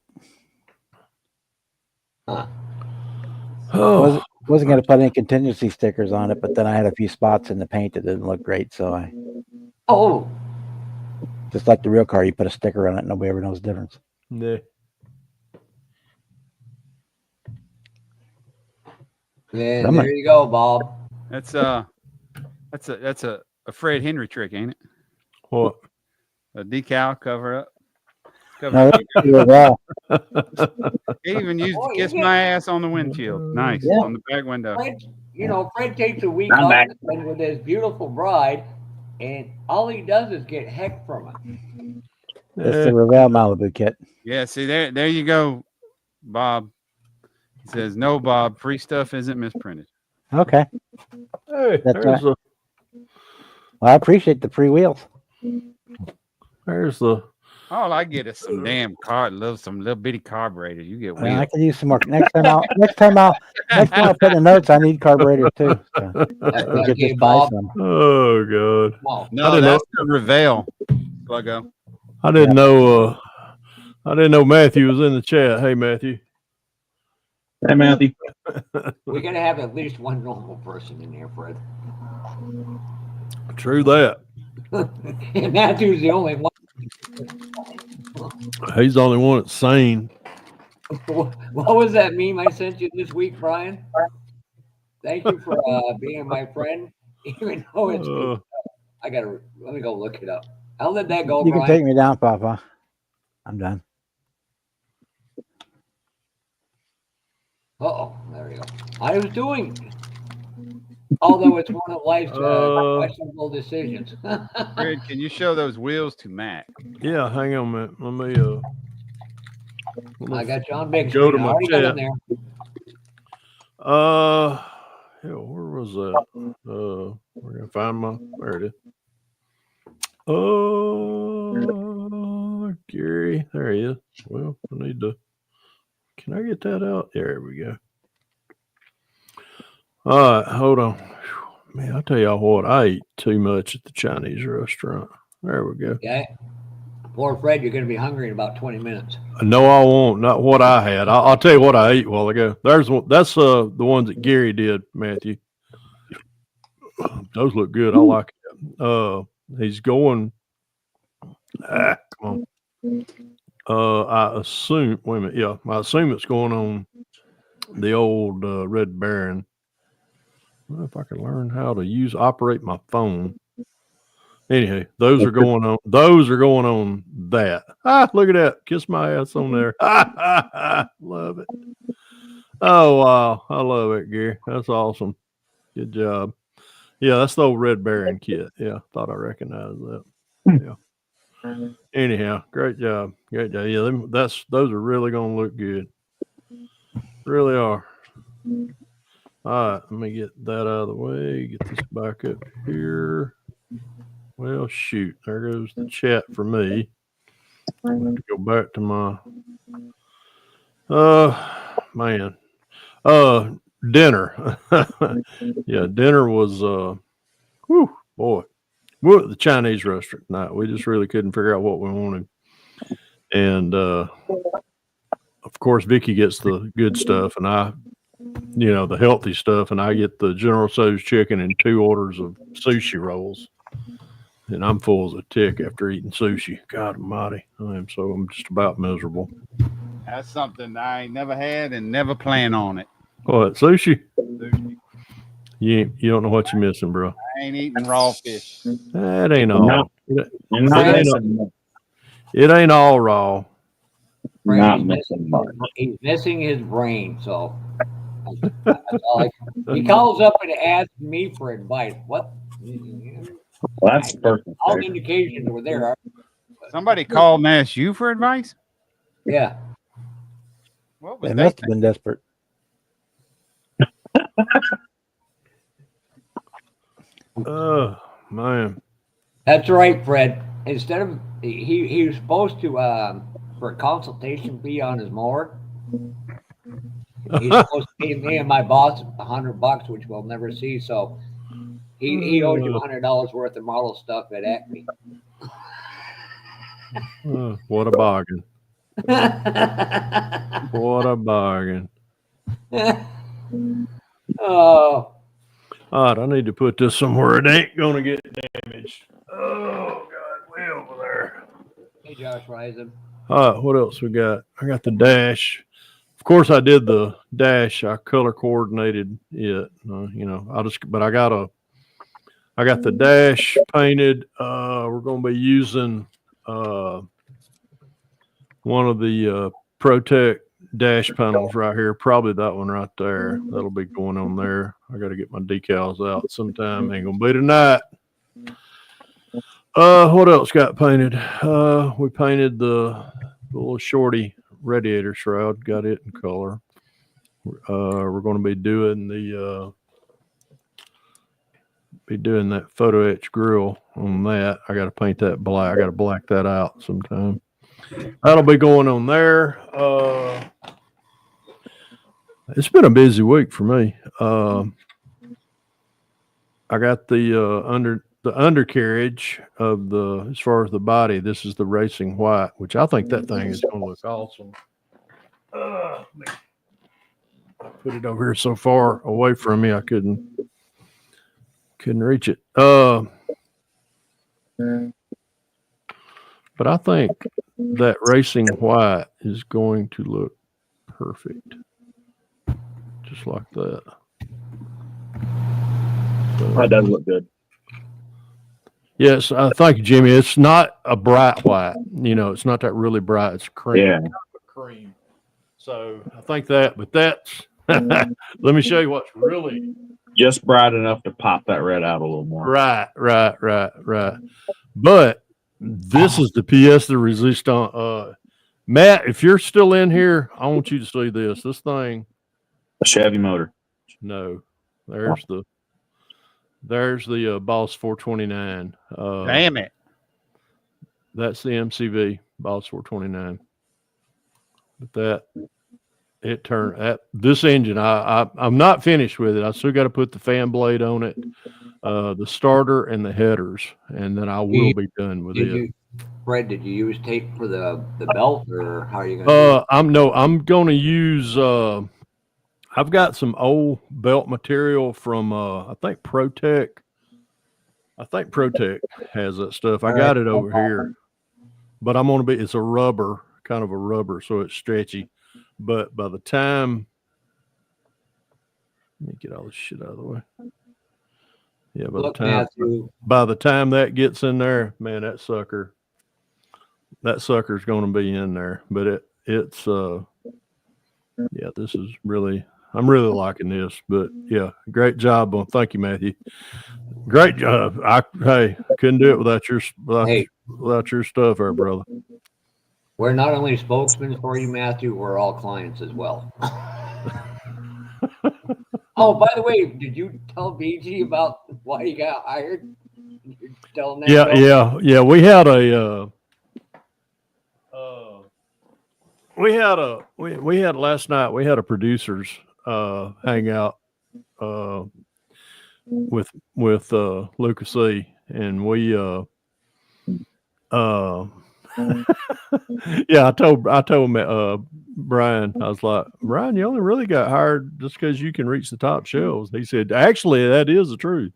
Oh.
Wasn't going to put any contingency stickers on it, but then I had a few spots in the paint that didn't look great, so I.
Oh.
Just like the real car, you put a sticker on it, nobody ever knows the difference.
Yeah.
Yeah, there you go, Bob.
That's a Fred Henry trick, ain't it?
What?
A decal cover up.
No,
He even used to kiss my ass on the windshield. Nice.
Yeah.
On the back window.
Fred takes a week off with his beautiful bride, and all he does is get heck from it.
It's the Revell Malibu kit.
Yeah, see there you go, Bob. He says, no, Bob, free stuff isn't misprinted.
Okay.
Hey,
that's right. Well, I appreciate the free wheels.
There's the.
All I get is some damn some little bitty carburetors. You get wheels.
I could use some more. Next time I'll put in the notes. I need carburetors too. So we'll get this buy some.
Oh God!
No, that's the Revell logo.
I didn't know. I didn't know Matthew was in the chat. Hey, Matthew.
Hey, Matthew.
We gotta have at least one normal person in here, Fred.
True that.
And Matthew's the only one.
He's the only one that's sane.
What was that meme I sent you this week, Brian? Thank you for being my friend. Even though it's let me go look it up. How did that go,
You
Brian?
can take me down, Papa. I'm done.
Uh-oh, there you go. I was doing, although it's one of life's questionable decisions.
Fred, can you show those wheels to Mac?
Yeah, hang on a minute. Let me
I got you on big
go
screen.
to
I
my
already got
chat.
in there.
Hell, where was that? We're gonna find my. There it is. Gary, there he is. Well, I need to. Can I get that out? There we go. All right, hold on. Man, I tell y'all what, I ate too much at the Chinese restaurant. There we go.
Yeah. Poor Fred, you're going to be hungry in about 20 minutes.
No, I won't. Not what I had. I'll tell you what I ate a while ago. There's one. That's the ones that Gary did, Matthew. Those look good. I like it. He's going. Come on. I assume. Wait a minute. Yeah, I assume it's going on the old Red Baron. I don't know if I can learn how to operate my phone. Anyhow, those are going on. Those are going on that. Look at that. Kiss my ass on there. Love it. Oh, wow. I love it, Gary. That's awesome. Good job. Yeah, that's the old Red Baron kit. Yeah, thought I recognized that. Yeah. Anyhow, great job. Great job. Yeah, those are really going to look good. Really are. All right, let me get that out of the way. Get this back up here. Well, shoot. There goes the chat for me. I have to go back to my man. Dinner. Yeah, dinner was whew, boy. We were at the Chinese restaurant tonight. We just really couldn't figure out what we wanted. And of course Vicky gets the good stuff and I the healthy stuff, and I get the General Tso's chicken and 2 orders of sushi rolls. And I'm full as a tick after eating sushi. God almighty. I'm just about miserable.
That's something I ain't never had and never plan on it.
What, sushi?
Sushi.
You don't know what you're missing, bro.
I ain't eating raw fish.
That ain't all.
No.
It ain't all raw.
Fred, he's missing his brain, so that's all he calls up and asks me for advice. What?
Well, that's perfect.
All the indications were there.
Somebody called and asked you for advice?
Yeah.
What was
They
they
must have been desperate.
Oh, man.
That's right, Fred. Instead of he was supposed to for a consultation fee on his mower. He's supposed to pay me and my boss $100, which we'll never see. So he owes you $100 worth of model stuff at Acme.
What a bargain. What a bargain.
Oh.
All right, I need to put this somewhere it ain't going to get damaged. Oh, God, way over there.
Hey, Josh Risen.
All right, what else we got? I got the dash. Of course, I did the dash. I color coordinated it. But I got the dash painted. We're going to be using one of the Protect dash panels right here. Probably that one right there. That'll be going on there. I got to get my decals out sometime. Ain't gonna be tonight. What else got painted? We painted the little shorty radiator shroud. Got it in color. We're going to be doing that photo etch grill on that. I got to paint that black. I got to black that out sometime. That'll be going on there. It's been a busy week for me. I got the undercarriage of as far as the body. This is the racing white, which I think that thing is going to look awesome. I put it over here so far away from me, I couldn't reach it. But I think that racing white is going to look perfect. Just like that.
That does look good.
Yes, thank you, Jimmy. It's not a bright white. It's not that really bright. It's cream.
Yeah.
Cream. So I think that, but that's Let me show you what's really
Just bright enough to pop that red out a little more.
right. But this is the pièce de résistance. Matt, if you're still in here, I want you to see this. This thing.
A Chevy motor.
No, there's the Boss 429.
Damn it.
That's the MCV Boss 429. But it turned this engine. I'm not finished with it. I still got to put the fan blade on it, the starter and the headers, and then I will be done with it.
Fred, did you use tape for the belt, or how are you going to
I'm going to use. I've got some old belt material from I think Protec. I think Protec has that stuff. I got it over here, but I'm going to be. It's a rubber, kind of a rubber, so it's stretchy. But by the time, let me get all this shit out of the way. Yeah, by the time that gets in there, man, that sucker's going to be in there. But it's yeah, this is really. I'm really liking this, but yeah, great job on. Thank you, Matthew. Great job. Hey, couldn't do it without your stuff, there, brother.
We're not only spokesmen for you, Matthew. We're all clients as well. Oh, by the way, did you tell BG about why you got hired? You're telling that
yeah. We had a. We had last night. We had a producers hangout with Lucas E, and we yeah, I told Brian, I was like, Brian, you only really got hired just because you can reach the top shelves. He said, actually, that is the truth.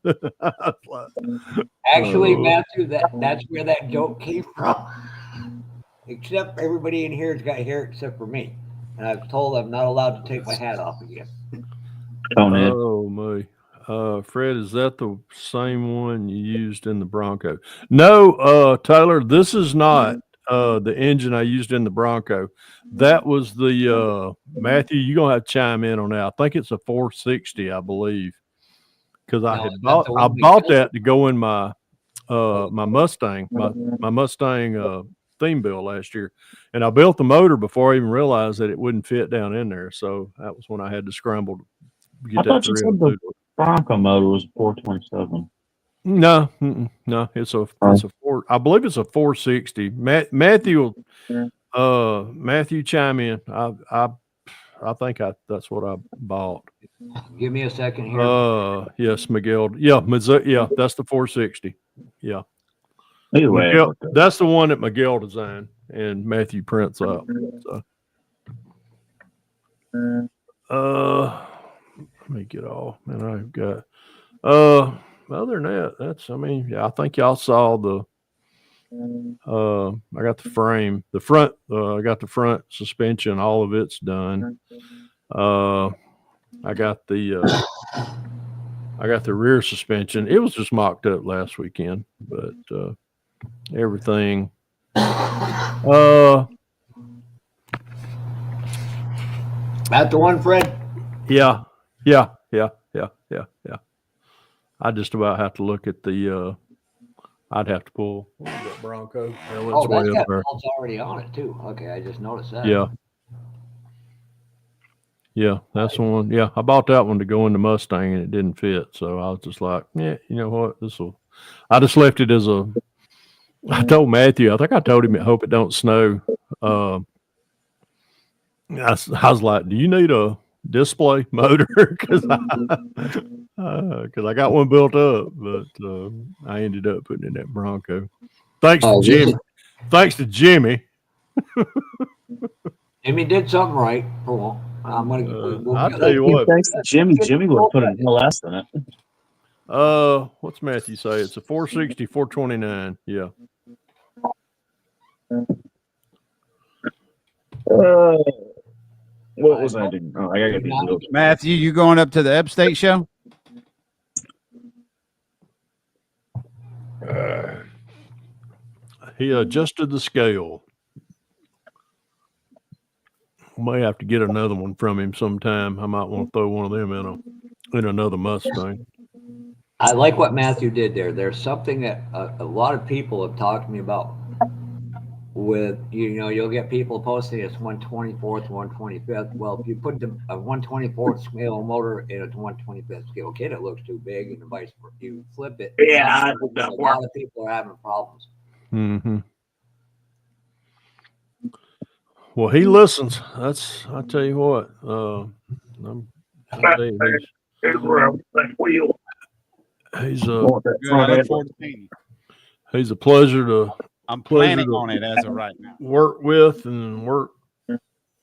Actually, Matthew, that's where that joke came from. Except everybody in here's got hair except for me. And I've told I'm not allowed to take my hat off again.
Oh my. Fred, is that the same one you used in the Bronco? No, Taylor, this is not the engine I used in the Bronco. That was the Matthew, you're gonna have to chime in on that. I think it's a 460, I believe. Because I bought that to go in my my Mustang, my Mustang theme build last year, and I built the motor before I even realized that it wouldn't fit down in there. So that was when I had to scramble to get that through.
The Bronco motor was 427.
No, it's a four. I believe it's a 460. Matthew, chime in. I think that's what I bought.
Give me a second here.
Yes, Miguel. Yeah, that's the 460. Yeah.
Either way,
Miguel, that's the one that Miguel designed and Matthew prints up. So. Let me get off. And I've got other than that, I think y'all saw the I got the frame, the front, I got the front suspension, all of it's done. I got the rear suspension. It was just mocked up last weekend, but everything.
That the one, Fred?
Yeah. I just about have to look at the. I'd have to pull that Bronco.
Oh, that's got belts already on it too. Okay, I just noticed that.
Yeah, that's the one. Yeah, I bought that one to go in the Mustang and it didn't fit, so I was just like, yeah, you know what? I just left it as a. I told Matthew. I think I told him. I hope it don't snow. I was like, do you need a display motor? Because I got one built up, but I ended up putting in that Bronco. Thanks to Jimmy.
Jimmy did something right for one. I'm gonna.
I'll tell you what.
Thanks to Jimmy. Jimmy would have put an LS in it.
What's Matthew say? It's a 460, 429. Yeah.
What was I doing? Oh, I gotta get these.
Matthew, you going up to the Upstate show?
He adjusted the scale. may have to get another one from him sometime. I might want to throw one of them in another Mustang.
I like what Matthew did there. There's something that a lot of people have talked to me about. With you'll get people posting it's 124th, 125th. Well, if you put a 124th scale motor in a 125th scale kit, it looks too big, and vice versa. You flip it.
Yeah,
A lot of people are having problems.
Mm-hmm. Well, he listens. I tell you what. I tell you, he's
Good. I look forward to seeing you.
he's a pleasure to.
I'm planning on it as of right now.
Work with and work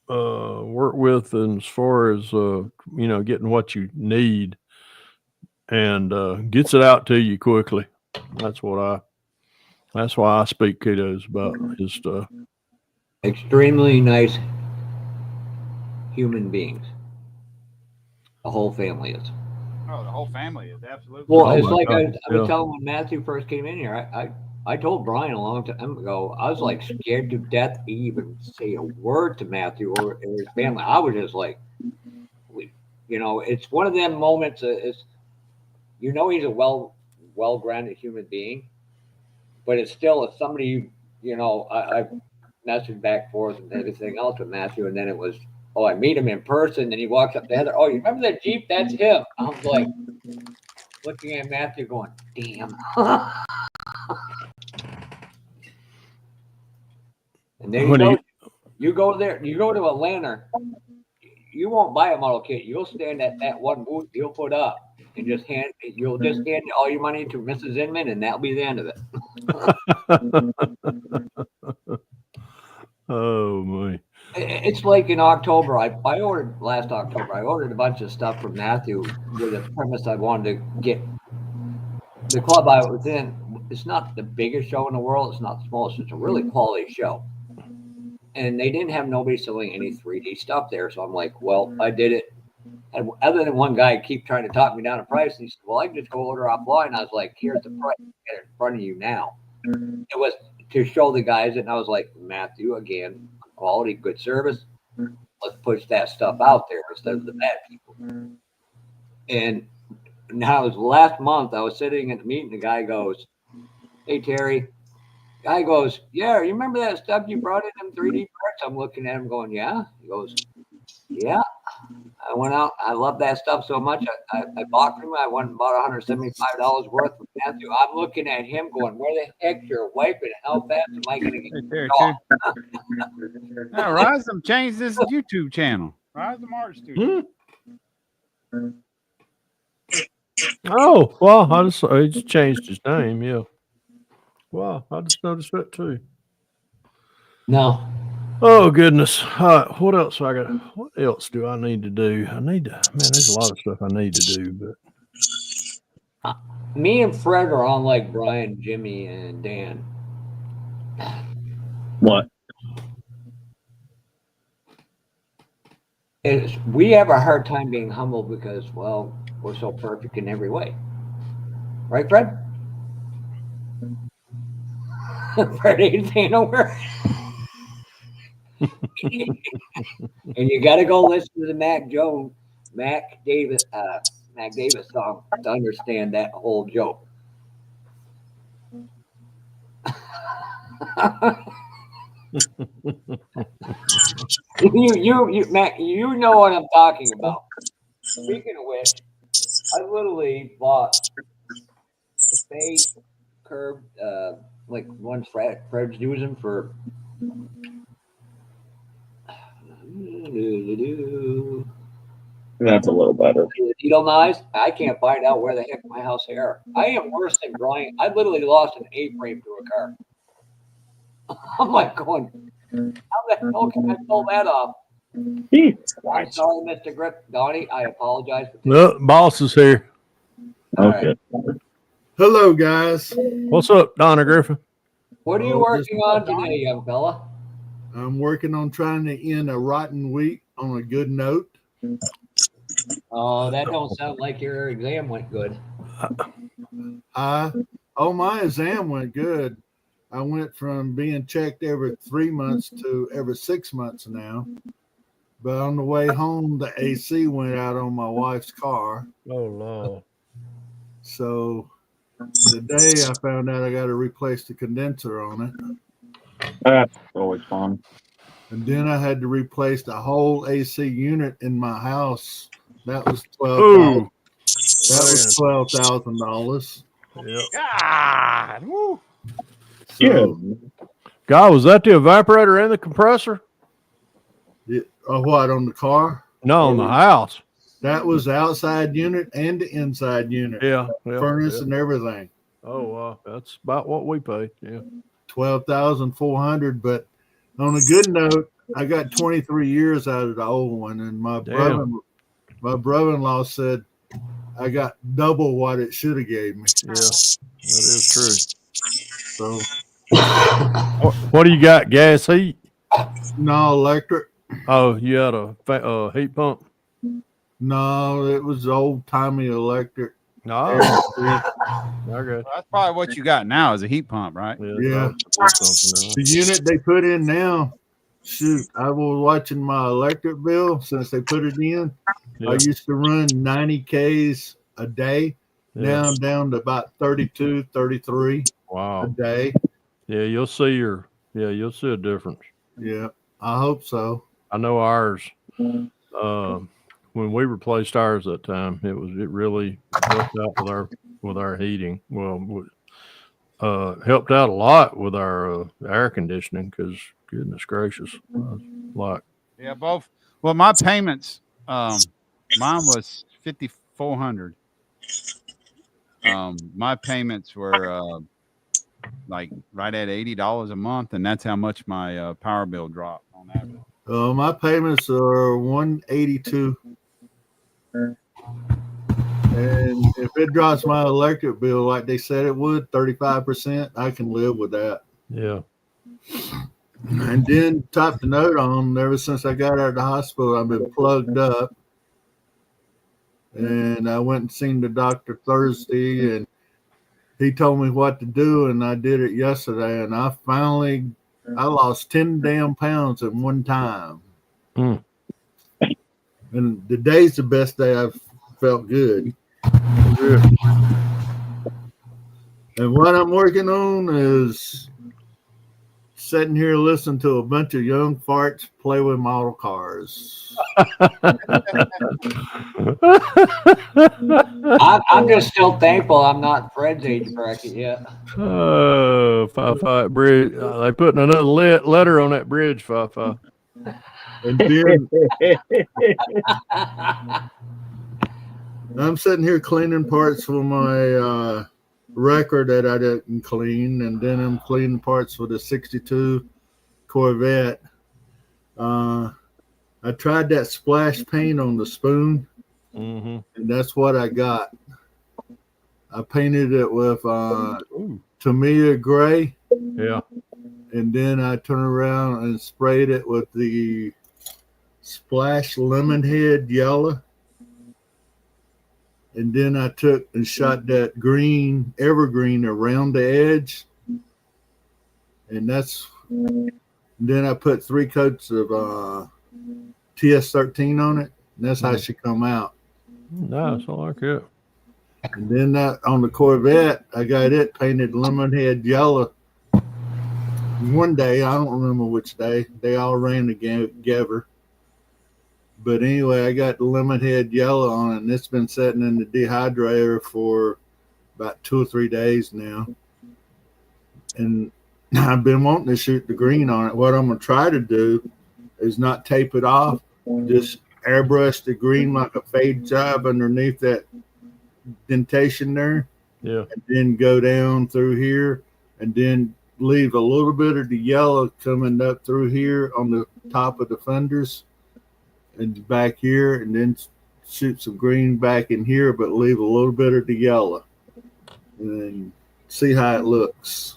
with, and as far as getting what you need, and gets it out to you quickly. That's why I speak kudos about his stuff.
Extremely nice human beings. The whole family is.
Oh, the whole family is absolutely.
Well,
Oh
it's
my
like
God.
I was telling when Matthew first came in here. I told Brian a long time ago. I was like scared to death to even say a word to Matthew or his family. I was just like, it's one of them moments. He's a well-grounded human being, but it's still if somebody I messaged back and forth and everything else with Matthew, and then it was I meet him in person, and he walks up to Heather. Oh, you remember that Jeep? That's him. I was like looking at Matthew, going, "Damn." And then you go there, you go to Atlanta, you won't buy a model kit. You'll stand at that one booth you'll put up and you'll just hand all your money to Mrs. Inman, and that'll be the end of it.
Oh my!
It's like in October. I ordered last October. I ordered a bunch of stuff from Matthew with a premise I wanted to get. The club I was in, it's not the biggest show in the world. It's not the smallest. It's a really quality show. And they didn't have nobody selling any 3D stuff there. So I'm like, well, I did it. And other than one guy keep trying to talk me down a price, and he said, well, I can just go order offline. I was like, here's the price. Get it in front of you now. It was to show the guys, and I was like, Matthew, again, quality, good service. Let's push that stuff out there instead of the bad people. And now it was last month. I was sitting at the meeting. The guy goes, hey, Terry. Guy goes, yeah, you remember that stuff you brought in them 3D parts? I'm looking at him going, yeah. He goes, yeah. I went out. I love that stuff so much. I bought from him. I went and bought $175 worth from Matthew. I'm looking at him going, where the heck your wife and how fast am I going to get
Terry, too. Now, Risem changed this YouTube channel. Risem Arts Studio.
Oh, well, he just changed his name. Yeah. Wow, I just noticed that too.
No.
Oh goodness! All right, what else I got? What else do I need to do? There's a lot of stuff I need to do, but
Me and Fred are on like Brian, Jimmy, and Dan.
What?
We have a hard time being humble because, well, we're so perfect in every way. Right, Fred? Fred ain't saying no word. And you got to go listen to the Mac Davis song to understand that whole joke. you Mac, you know what I'm talking about. Speaking of which, I literally bought the fake curved, like one Fred's using for.
That's a little better.
Needle knives. I can't find out where the heck my house are. I am worse than Brian. I literally lost an A-frame to a car. I'm like going, how the hell can I pull that off? I'm sorry, Mr. Grip. Donnie, I apologize.
no, boss is here.
Okay.
Right.
Hello, guys.
What's up, Donna Griffin?
What are you working on today, young fella?
I'm working on trying to end a rotten week on a good note.
Oh, that don't sound like your exam went good.
My exam went good. I went from being checked every 3 months to every 6 months now. But on the way home, the AC went out on my wife's car.
Oh Lord.
So today I found out I got to replace the condenser on it.
That's always fun.
And then I had to replace the whole AC unit in my house. That was
Ooh.
$12,000.
Yep.
God. Woo.
So
God, was that the evaporator and the compressor?
what on the car?
No, in the house.
That was the outside unit and the inside unit.
Yeah.
Furnace and everything.
Oh wow, that's about what we pay. Yeah.
12,400. But on a good note, I got 23 years out of the old one, and my brother-in-law said I got double what it should have gave me.
Yeah, that is true.
So
What do you got? Gas heat?
no electric.
Oh, you had a heat pump?
No, it was old timey electric.
No.
Yeah.
Okay.
That's probably what you got now is a heat pump, right?
Yeah. The unit they put in now, shoot, I was watching my electric bill since they put it in.
Yeah.
I used to run 90 Ks a day.
Yeah.
Now I'm down to about 32, 33 a
Wow.
day.
Yeah, you'll see a difference.
Yeah, I hope so.
I know ours. When we replaced ours that time, it really helped out with our heating. Well, helped out a lot with our air conditioning because goodness gracious,
Yeah, both. Well, my payments, mine was 5,400. My payments were like right at $80 a month, and that's how much my power bill dropped on average.
My payments are 182. And if it drops my electric bill like they said it would, 35%, I can live with that.
Yeah.
And then top the note on, ever since I got out of the hospital, I've been plugged up. And I went and seen the doctor Thursday, and he told me what to do, and I did it yesterday, and I lost 10 damn pounds in one time.
Mm.
And today's the best day I've felt good.
Yeah.
And what I'm working on is sitting here listening to a bunch of young farts play with model cars.
I'm just still thankful I'm not Fred's age bracket yet.
Oh, Five Bridge. They putting another letter on that bridge, Five.
And then I'm sitting here cleaning parts for my record that I didn't clean, and then I'm cleaning parts for the 62 Corvette. I tried that splash paint on the spoon, and that's what I got. I painted it with Tamiya gray.
Yeah.
And then I turned around and sprayed it with the Splash Lemonhead yellow. And then I took and shot that green evergreen around the edge. And then I put 3 coats of TS13 on it. And that's how she come out.
Nice, I like it.
And then on the Corvette, I got it painted Lemonhead yellow. One day, I don't remember which day, they all ran together. But anyway, I got the Lemonhead yellow on it, and it's been sitting in the dehydrator for about 2 or 3 days now. And I've been wanting to shoot the green on it. What I'm going to try to do is not tape it off, just airbrush the green like a fade job underneath that dentation there.
Yeah.
And then go down through here, and then leave a little bit of the yellow coming up through here on the top of the fenders and back here, and then shoot some green back in here, but leave a little bit of the yellow, and then see how it looks.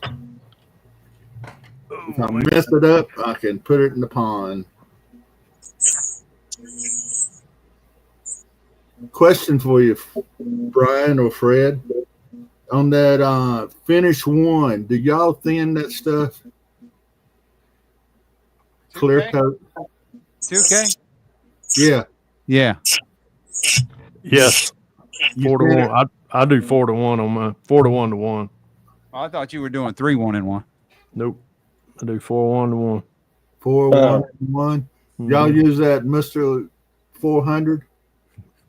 If I mess it up, I can put it in the pond. Question for you, Brian or Fred. On that finish one, do y'all thin that stuff? Clear coat?
2K?
Yeah.
Yeah.
Yes,
You
4 to
spent
1. I do 4 to 1 on my 4 to 1 to 1.
Oh, I thought you were doing 3 1 and 1.
Nope, I do 4 1 to 1.
4 1 1. Y'all
Mhm.
use that Mr. 400?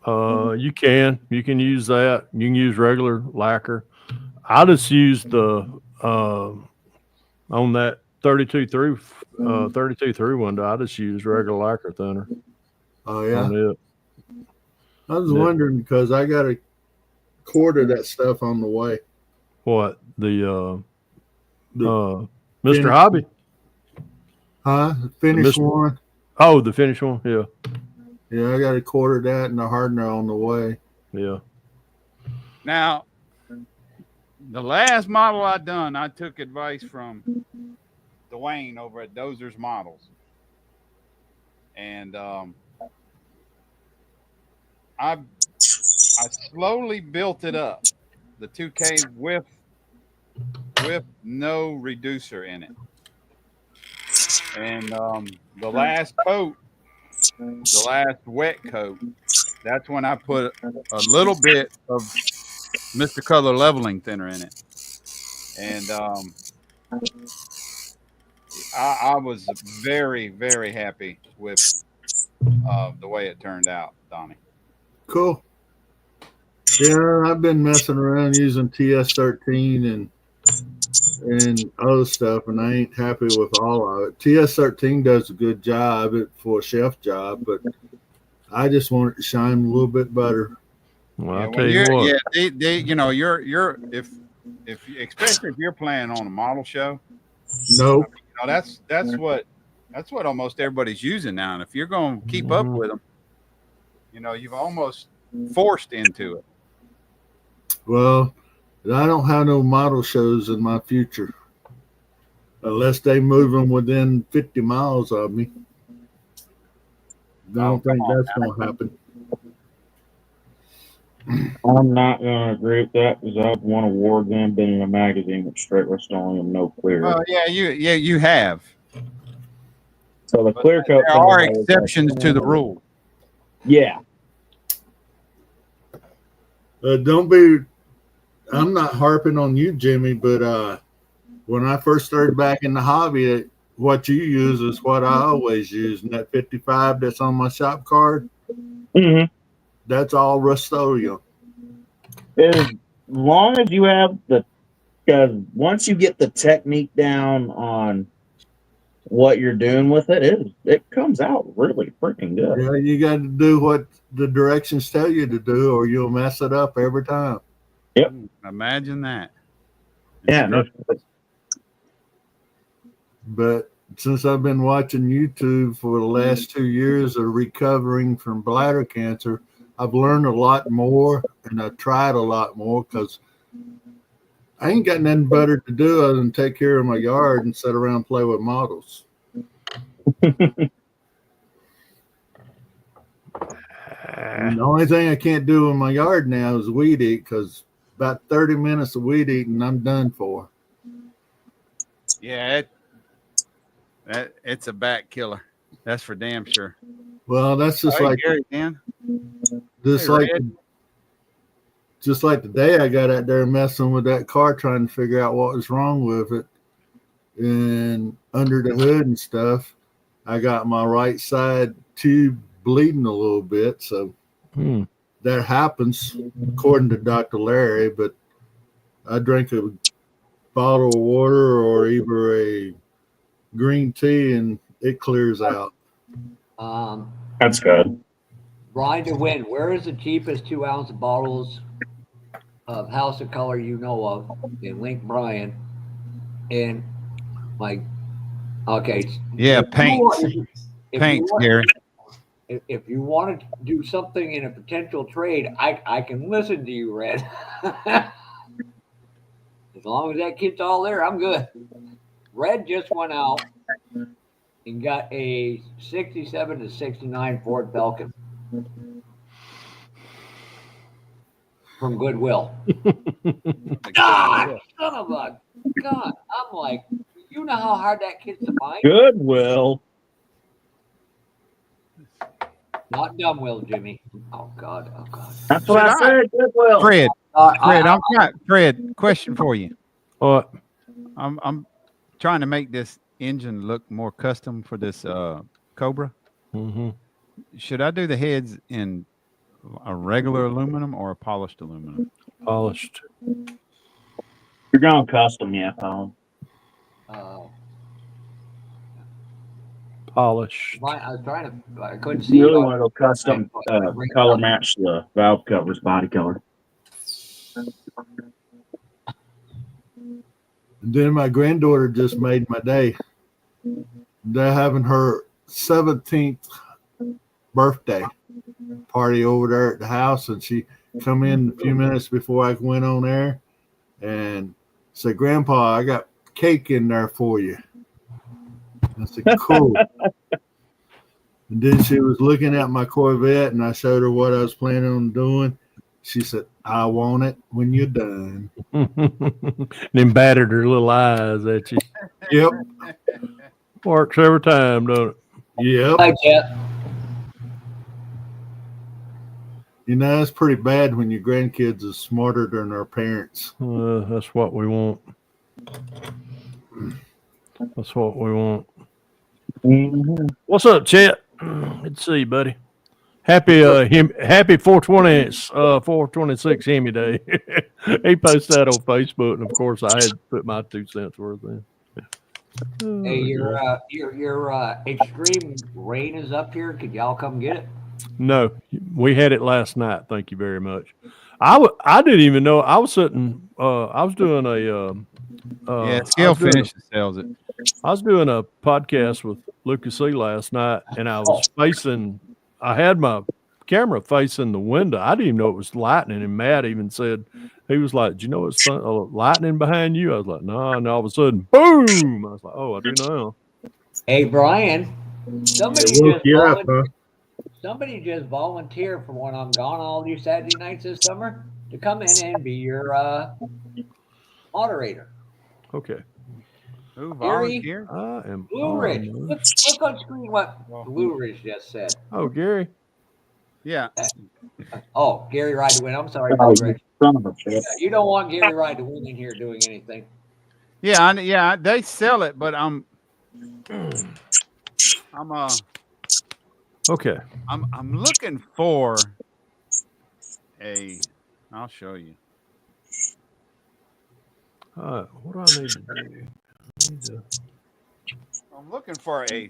You can use that. You can use regular lacquer. I just use the on that 32 through 32 window. I just use regular lacquer thinner
Oh, yeah.
on it.
I was
Yeah.
wondering because I got a quart of that stuff on the way.
What the
The
Mr.
finish-
Hobby?
Finish
Mr.
one.
Oh, the finish one. Yeah,
Yeah, I got a quart of that and a hardener on the way.
yeah.
Now, the last model I done, I took advice from Dwayne over at Dozer's Models, and I slowly built it up, the 2K with no reducer in it, and the last coat, the last wet coat, that's when I put a little bit of Mr. Color leveling thinner in it, and I was very, very happy with the way it turned out, Donnie.
Cool. Yeah, I've been messing around using TS13 and other stuff, and I ain't happy with all of it. TS13 does a good job for a chef job, but I just want it to shine a little bit better.
Well,
Yeah,
I'll
when
tell you
you're,
what.
yeah, they, you know, you're if especially if you're playing on a model show,
Nope.
you know, that's what almost everybody's using now. And if you're going to keep up
Mhm.
with them, you know, you've almost forced into it.
Well, I don't have no model shows in my future unless they move them within 50 miles of me. I don't
come
think
on
that's going to happen.
I'm not going to agree with that because I've won awards and been in a magazine with straight Rust-Oleum, no clear.
Well, you have.
So the
But
clear coat
there
thing
are
is always
exceptions
like,
to the rule.
yeah.
Don't be. I'm not harping on you, Jimmy, but when I first started back in the hobby, what you use is what I always use. And that 55 that's on my shop card,
Mm-hmm.
that's all Rust-Oleum.
As long as you have because once you get the technique down on what you're doing with it, it comes out really freaking good.
Yeah, you got to do what the directions tell you to do, or you'll mess it up every time.
Yep.
Imagine that.
Yeah. No,
But since I've been watching YouTube for the last 2 years of recovering from bladder cancer, I've learned a lot more and I've tried a lot more because I ain't got nothing better to do other than take care of my yard and sit around and play with models. And the only thing I can't do in my yard now is weed eat because about 30 minutes of weed eating, I'm done for.
Yeah, it's a back killer. That's for damn sure.
Well, that's just
Hey,
like
Gary, Dan.
just
Hey,
like
Red.
just like the day I got out there messing with that car trying to figure out what was wrong with it. And under the hood and stuff, I got my right side tube bleeding a little bit. So that happens according to Dr. Larry, but I drink a bottle of water or either a green tea and it clears out.
that's good.
Brian to win. Where is the cheapest 2-ounce bottles of House of Color you know of? And link Brian. And like, okay.
Yeah, paints. Paints, Gary.
If you want to do something in a potential trade, I can listen to you, Red. As long as that kit's all there, I'm good. Red just went out and got a 67 to 69 Ford Falcon from Goodwill. God, son of a God. I'm like, you know how hard that kit's to find?
Goodwill.
Not Dumbwill, Jimmy. Oh God. Oh God.
That's what
Should
I
I-
said. Goodwill.
Fred,
I-
Fred, question for you.
What?
I'm trying to make this engine look more custom for this Cobra.
Mm-hmm.
Should I do the heads in a regular aluminum or a polished aluminum?
Polished.
You're going custom, yeah, Colin.
Polished.
I was trying to. I couldn't
You
see.
really
it.
want to go custom color match the valve covers body color.
And then my granddaughter just made my day. They're having her 17th birthday party over there at the house, and she come in a few minutes before I went on there and said, "Grandpa, I got cake in there for you." I said, "Cool." And then she was looking at my Corvette, and I showed her what I was planning on doing. She said, "I want it when you're done."
Then battered her little eyes at you.
Yep.
Works every time, don't it?
Yep.
Hi, Jet.
You know, it's pretty bad when your grandkids are smarter than their parents.
That's what we want. That's what we want.
Mm-hmm.
What's up, Chet? Good to see you, buddy. Happy happy 426 Hemi Day. He posted that on Facebook, and of course I had to put my 2 cents worth in.
Hey, your extreme rain is up here. Could y'all come get it?
No, we had it last night. Thank you very much. I didn't even know. I was sitting. I was doing a.
Yeah, Scale Finishes sells it.
I was doing a podcast with Lucas C last night, and I was facing. I had my camera facing the window. I didn't even know it was lightning, and Matt even said he was like, "Do you know it's lightning behind you?" I was like, "No," and all of a sudden, boom! I was like, "Oh, I do now."
Hey, Brian. Somebody
Woke you up, huh?
Somebody just volunteered for when I'm gone all these Saturday nights this summer to come in and be your moderator.
Okay.
Who
Gary?
volunteered?
I am.
Blue Ridge. Look on screen what Blue Ridge just said.
Oh, Gary.
Yeah.
Oh, Gary Ride to Win. I'm sorry,
Oh,
Blue Ridge.
son of a bitch.
Yeah, you don't want Gary Ride to Win in here doing anything.
Yeah, they sell it, but
Okay.
I'm looking for a. I'll show you.
What do I need to do?
I'm looking for a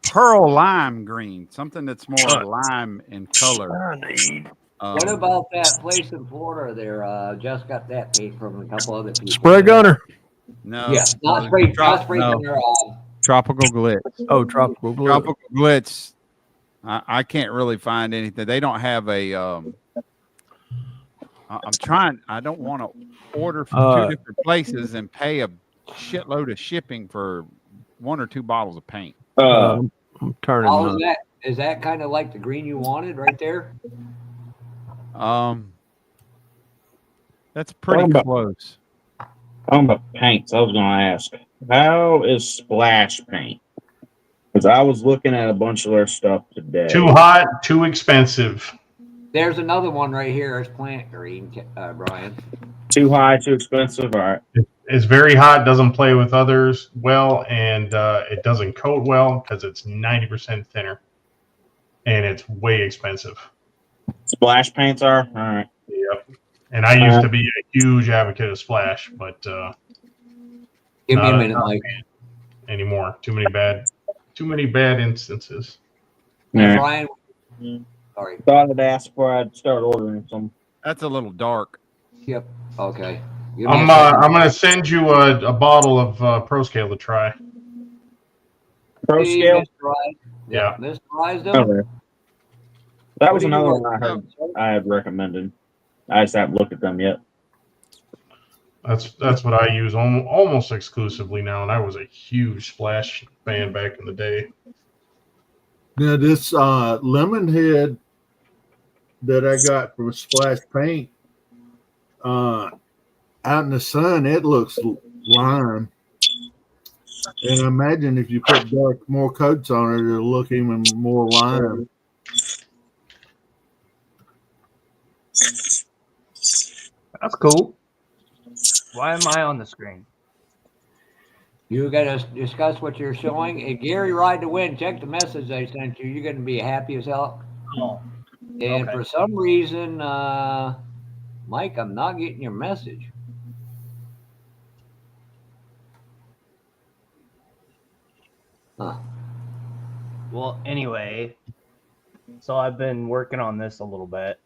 pearl lime green, something that's more lime in color.
I need
What about that place in Florida there? Just got that paid from a couple other people.
spray gunner.
No,
Yeah, not spray gunner.
Tropical Glitz.
Oh, tropical glue.
Tropical Glitz. I can't really find anything. They don't have a. I'm trying. I don't want to order from 2 different places and pay a shitload of shipping for 1 or 2 bottles of paint.
I'm turning.
How is that? Is that kind of like the green you wanted right there?
That's pretty close.
Talking about paints, I was going to ask, how is splash paint? Because I was looking at a bunch of their stuff today.
Too hot, too expensive.
There's another one right here. It's plant green, Brian.
Too high, too expensive. All right.
It's very hot, doesn't play with others well, and it doesn't coat well because it's 90% thinner, and it's way expensive.
Splash paints are? All right.
Yep. And I used to be a huge advocate of Splash, but
Give me a minute, Mike.
Anymore. Too many bad instances.
Yeah.
Brian, sorry.
Thought I'd ask before I'd start ordering some.
That's a little dark.
Yep. Okay.
I'm going to send you a bottle of ProScale to try.
Pro scale?
Yeah.
Mr. Rysdale?
Okay. That was
What do you
another
want?
one I heard I had recommended. I just haven't looked at them yet.
That's what I use almost exclusively now, and I was a huge Splash fan back in the day.
Now this lemon head that I got from Splash Paint, out in the sun, it looks lime. And I imagine if you put more coats on it, it'll look even more lime.
That's cool. Why am I on the screen?
You got to discuss what you're showing. And Gary, ride to win. Check the message I sent you. You're going to be happy as hell.
Oh,
And
okay.
for some reason, Mike, I'm not getting your message. Huh.
Well, anyway, so I've been working on this a little bit.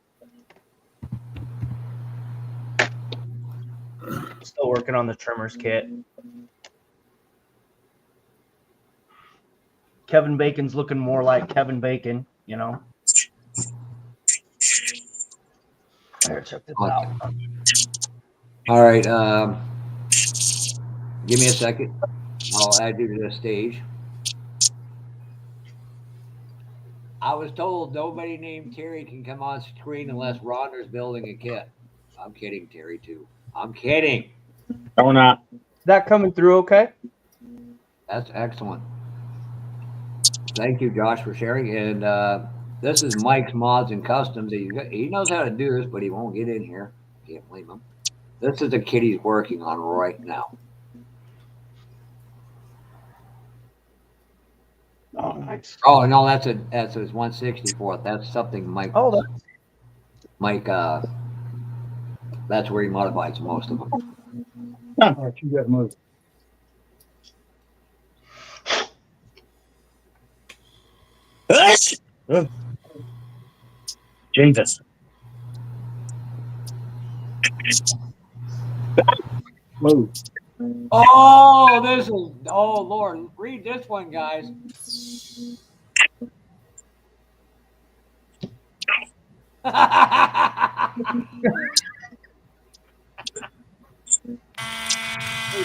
Still working on the trimmers kit. Kevin Bacon's looking more like Kevin Bacon, you know. Here, check this out.
All right. Give me a second. I'll add you to the stage. I was told nobody named Terry can come on screen unless Ronder's building a kit. I'm kidding, Terry, too. I'm kidding.
No, we're not.
That coming through okay?
That's excellent. Thank you, Josh, for sharing. And this is Mike's Mods and Customs. He knows how to do this, but he won't get in here. Can't blame him. This is the kit he's working on right now.
Oh, nice.
Oh no, that's his 164th. That's something Mike.
Oh,
Mike. That's where he modifies most of them.
all right, you got move.
Jesus.
Move.
Oh, this is. Oh Lord, read this one, guys. Hey,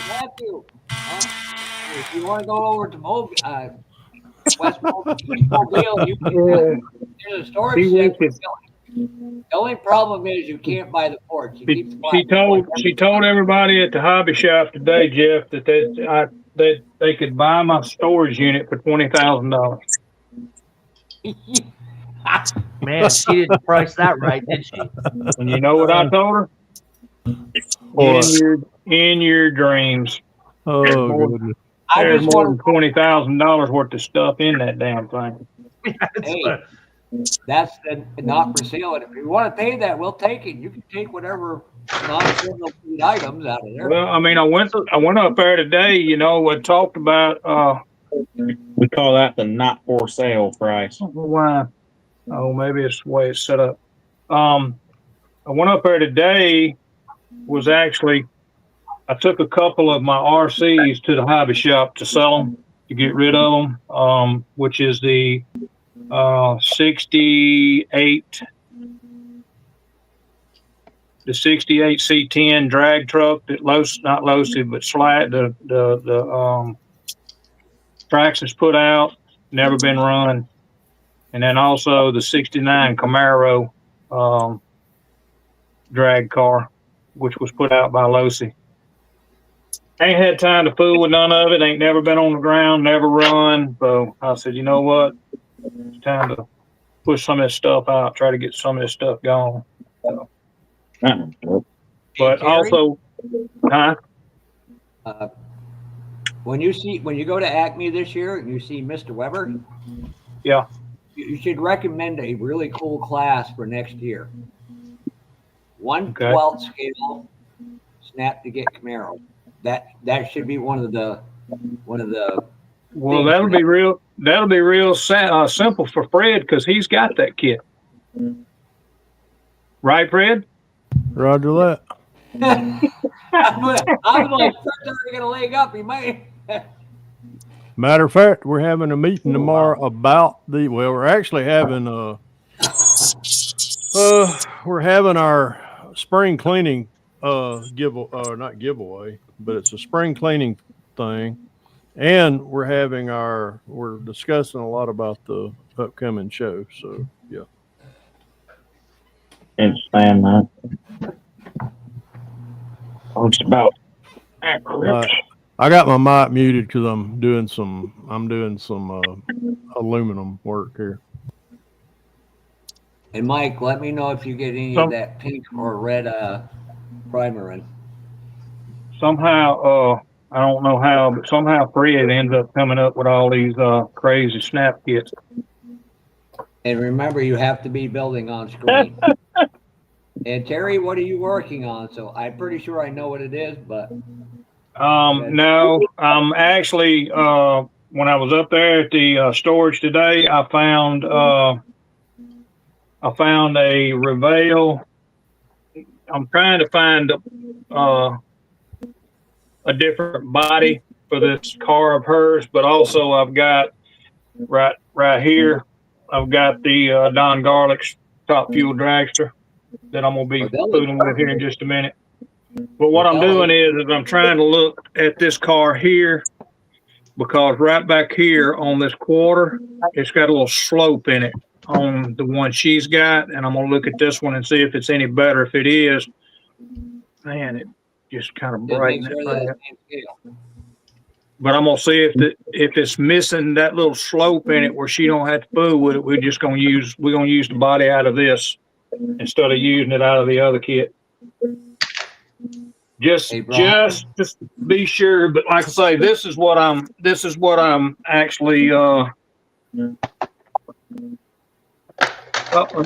Matthew, if you want to go over to West Mobile, you can. There's a storage section. The only problem is you can't buy the porch.
She told everybody at the hobby shop today, Jeff, that they could buy my storage unit for $20,000.
Man, she didn't price that right, did she?
And you know what I told her? In your dreams.
Oh, goodness.
There's more than $20,000 worth of stuff in that damn thing.
Hey, that's not for sale. And if you want to pay that, we'll take it. You can take whatever non-criminal items out of there.
Well, I mean, I went up there today. You know, we talked about.
We call that the not for sale price.
Why? Oh, maybe it's the way it's set up. I went up there today. Was actually, I took a couple of my RCs to the hobby shop to sell them, to get rid of them, which is the 68 C10 drag truck that not loaded, but slide the tractions put out, never been run, and then also the 69 Camaro drag car, which was put out by Losi. Ain't had time to fool with none of it. Ain't never been on the ground, never run. So I said, you know what? It's time to push some of this stuff out, try to get some of this stuff going. So. But also,
when you go to Acme this year and you see Mr. Weber,
yeah,
you should recommend a really cool class for next year. 1/12 scale snap to get Camaro. That should be one of the. Well,
that'll be real simple for Fred because he's got that kit. Right, Fred?
Roger that.
I'm like, Fred's already gonna leg up. He might.
Matter of fact, we're having a meeting tomorrow about we're actually having we're having our spring cleaning not giveaway, but it's a spring cleaning thing. And we're discussing a lot about the upcoming show. So yeah.
Understand that. Oh, it's about
I got my mic muted because I'm doing some aluminum work here.
And Mike, let me know if you get any of that pink or red primer in.
Somehow, I don't know how, but somehow Fred ends up coming up with all these crazy snap kits.
And remember, you have to be building on screen. And Terry, what are you working on? So I'm pretty sure I know what it is, but
No, I'm actually when I was up there at the storage today, I found a Reveal. I'm trying to find a different body for this car of hers, but also I've got right here, I've got the Don Garlick's Top Fuel Dragster that I'm gonna be fooling with here in just a minute. But what I'm doing is I'm trying to look at this car here, because right back here on this quarter, it's got a little slope in it on the one she's got, and I'm gonna look at this one and see if it's any better. If it is, man, it just kind of brightened it right up. But I'm gonna see if it's missing that little slope in it where she don't have to fool with it. We're gonna use the body out of this instead of using it out of the other kit. Just be sure. But like I say, this is what I'm actually let's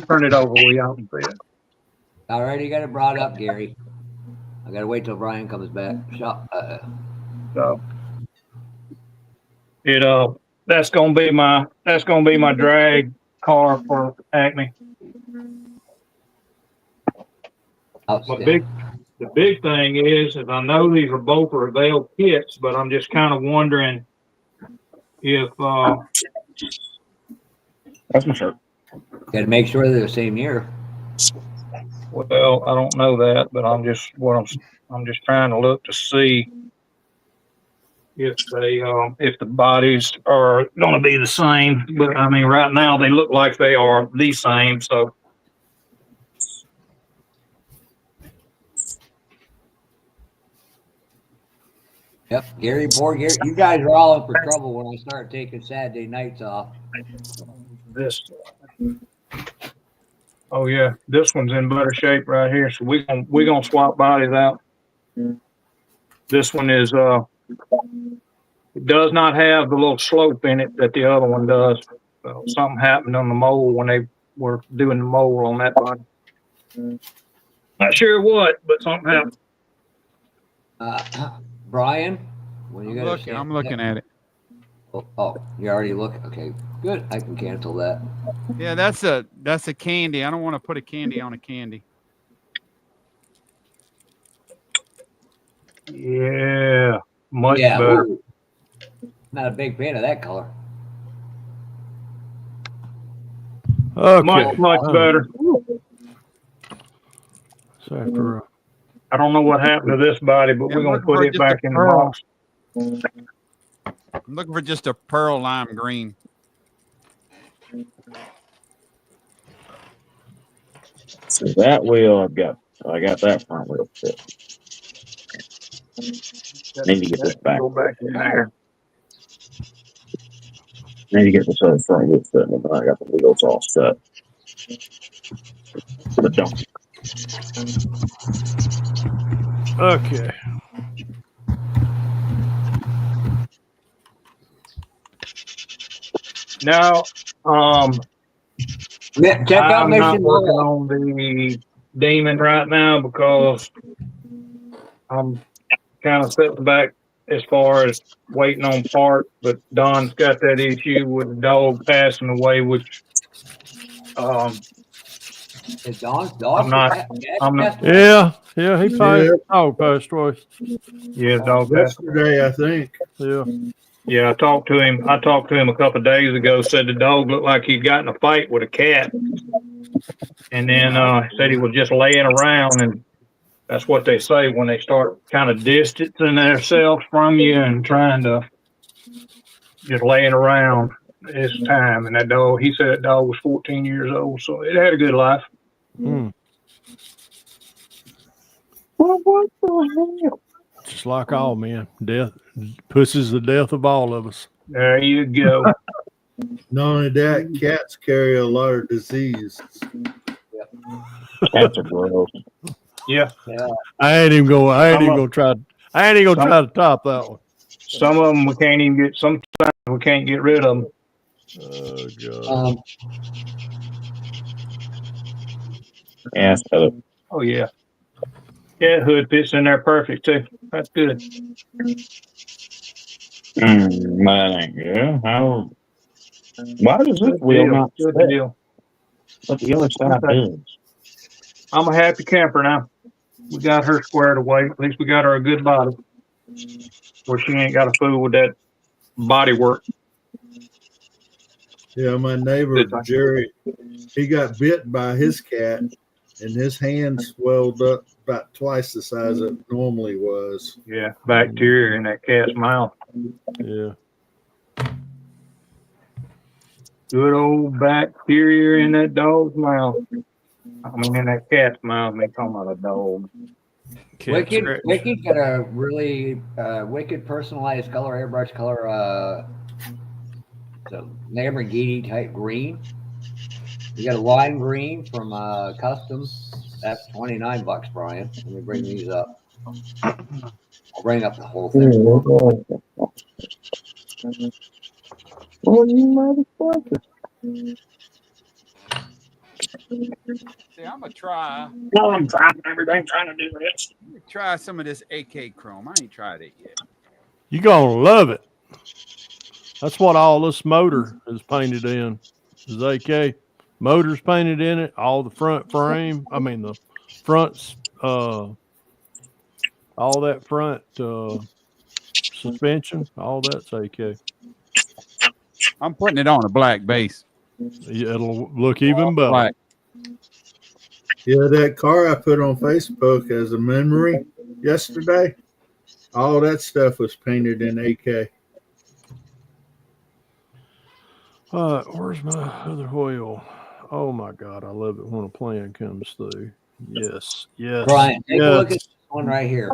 turn it over where y'all can see it.
I already got it brought up, Gary. I gotta wait till Brian comes back.
So that's gonna be my drag car for Acme. But the big thing is I know these are both Reveal kits, but I'm just kind of wondering if
that's my shirt.
Got to make sure they're the same year.
Well, I don't know that, but I'm just trying to look to see if the bodies are going to be the same. But I mean, right now they look like they are the same. So.
Yep, Gary, you guys are all in for trouble when I start taking Saturday nights off.
Oh yeah, this one's in better shape right here. So we're gonna swap bodies out. This one is it does not have the little slope in it that the other one does. So something happened on the mold when they were doing the mold on that body. Not sure what, but something happened.
Brian, when you
I'm looking at it.
Oh, you already look. Okay, good. I can cancel that.
Yeah, that's a candy. I don't want to put a candy on a candy.
Yeah, much better.
Ooh. Not a big fan of that color.
Okay,
much better.
So after,
I don't know what happened to this body, but we're gonna put it back in the box.
I'm looking for just a pearl lime green.
So that wheel I got that front wheel fit. Need to get this back.
Go back in there.
Need to get this other front wheel fit, and I got the wheels all set. But don't.
okay.
Now,
check out
I'm
Mission
not working on the Demon right now because I'm kind of sitting back as far as waiting on parts. But Don's got that issue with the dog passing away, which
Is Don's
I'm not.
Yeah, he passed away.
Yeah, dog passed
yesterday, I think.
Yeah.
Yeah, I talked to him a couple of days ago. Said the dog looked like he'd gotten a fight with a cat, and then said he was just laying around. And that's what they say when they start kind of distancing themselves from you and trying to just laying around. It's time. And that dog, he said that dog was 14 years old, so it had a good life.
What the hell?
Just like all men, death pushes the death of all of us.
There you go.
Not only that, cats carry a lot of disease.
Cats are gross.
Yeah.
I ain't even
Some
gonna try. I ain't even gonna try to top that one.
Some of them we can't even get. Sometimes we can't get rid of them.
Oh god.
Yeah, so
Oh yeah. Cat hood fits in there perfect too. That's good.
that ain't good. How? Why does this
Good
wheel
deal.
not
Good
fit?
deal.
But the other side
Okay.
does.
I'm a happy camper now. We got her squared away. At least we got her a good body where she ain't got to fool with that body work.
Yeah, my neighbor
Good thing.
Jerry, he got bit by his cat, and his hand swelled up about twice the size it normally was.
Yeah, bacteria in that cat's mouth.
Yeah.
Good old bacteria in that dog's mouth. I mean, in that cat's mouth. They talking about a dog.
Wicked got a really wicked personalized color, airbrush color, the Lamborghini type green. You got a lime green from Custom. That's $29, Brian. Let me bring these up. I'll bring up the whole thing.
Well, you motherfucker.
See, I'm gonna try.
No, I'm trying everything, trying to do this.
Try some of this AK Chrome. I ain't tried it yet.
You gonna love it. That's what all this motor is painted in. Is AK. Motor's painted in it. All the front frame. I mean the fronts. All that front suspension. All that's AK.
I'm putting it on a black base.
It'll look even better.
Black.
Yeah, that car I put on Facebook as a memory yesterday, all that stuff was painted in AK.
Where's my other wheel? Oh my God, I love it when a plan comes through. Yes, yes.
Brian, take a look at
yes.
this one right here.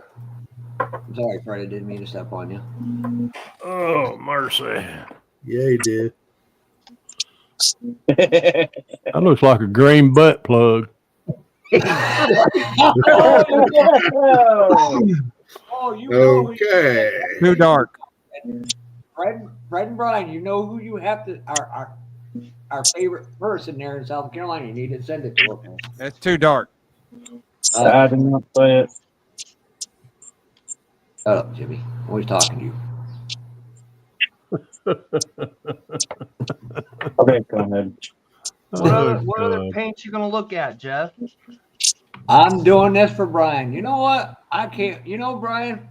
I'm sorry, Fred, I didn't mean to step on you.
Oh mercy.
Yeah, he did.
That looks like a green butt plug.
Oh, you know.
Okay.
Too dark.
Fred and Brian, you know who you have to our favorite person there in South Carolina. You need to send it to us.
That's too dark.
I did not say it.
Shut up, Jimmy. Always talking to you.
Okay, go ahead.
What other paints you gonna look at, Jeff?
I'm doing this for Brian. You know what? I can't. You know, Brian,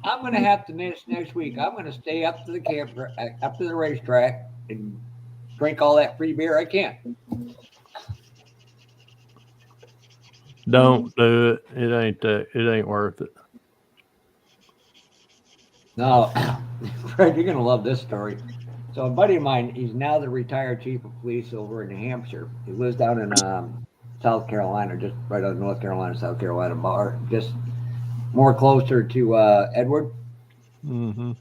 I'm going to have to miss next week. I'm going to stay up to the camp, up to the racetrack, and drink all that free beer I can.
Don't do it. It ain't worth it.
No, Fred, you're going to love this story. So a buddy of mine, he's now the retired chief of police over in New Hampshire. He lives down in South Carolina, just right on North Carolina, South Carolina bar, just more closer to Edward.
Mm-hmm.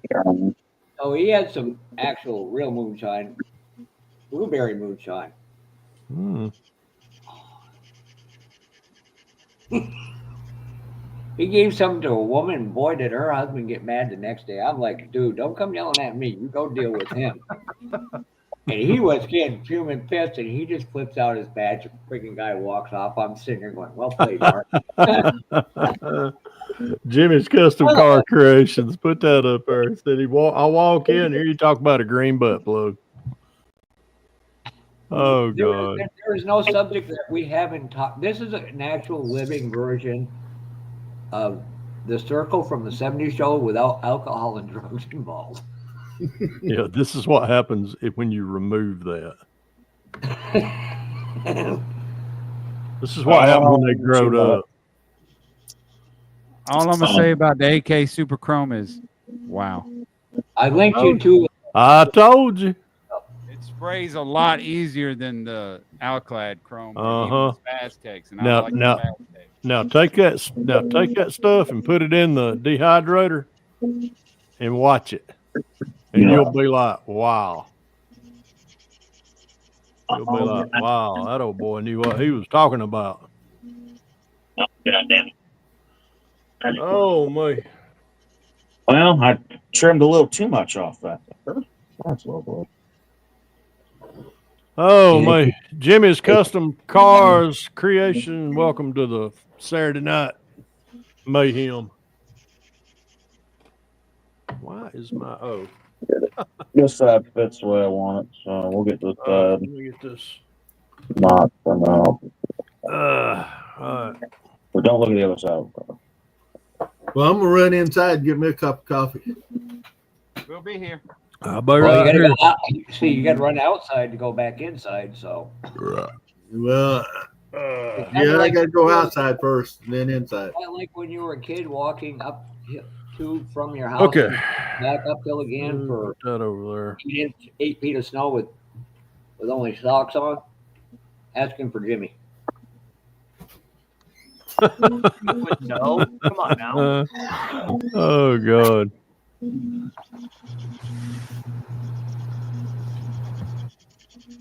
So he had some actual real moonshine, blueberry moonshine.
Mm.
He gave some to a woman. Boy, did her husband get mad the next day. I'm like, dude, don't come yelling at me. You go deal with him. And he was getting fuming pissed, and he just flips out his badge. The freaking guy walks off. I'm sitting there going, well played, Mark.
Jimmy's Custom Car Creations. Put that up there. Said I walk in here. You talk about a green butt plug. Oh God!
There is no subject that we haven't talked. This is an actual living version of the Circle from the '70s show without alcohol and drugs involved.
Yeah, this is what happens when you remove that. This is what happens when they grow up.
All I'm gonna say about the AK Super Chrome is, wow.
I linked you to.
I told you.
It sprays a lot easier than the Alclad Chrome. Aztecs, and
Now take that stuff and put it in the dehydrator and watch it, and you'll be like, wow. He'll be like, wow, that old boy knew what he was talking about.
Oh, God damn it.
Oh, my.
Well, I trimmed a little too much off that. That's lovely.
Oh, my. Jimmy's Custom Cars Creation. Welcome to the Saturday night mayhem. Why is my
This side fits the way I want it, so we'll get this
let
side
me get this.
knocked from out.
All right.
But don't look at the other side.
Well, I'm gonna run inside and get me a cup of coffee.
We'll be here.
I'll be
Well,
right
you gotta
here.
go out. See, you gotta run outside to go back inside. So
Well,
it's kinda
yeah, I
like
gotta go outside first, and then inside.
kinda like when you were a kid walking up to from your house
Okay.
and back uphill again for
Put that over
8 feet of snow with only socks on. Asking for Jimmy.
No, come on now.
there. Oh, God.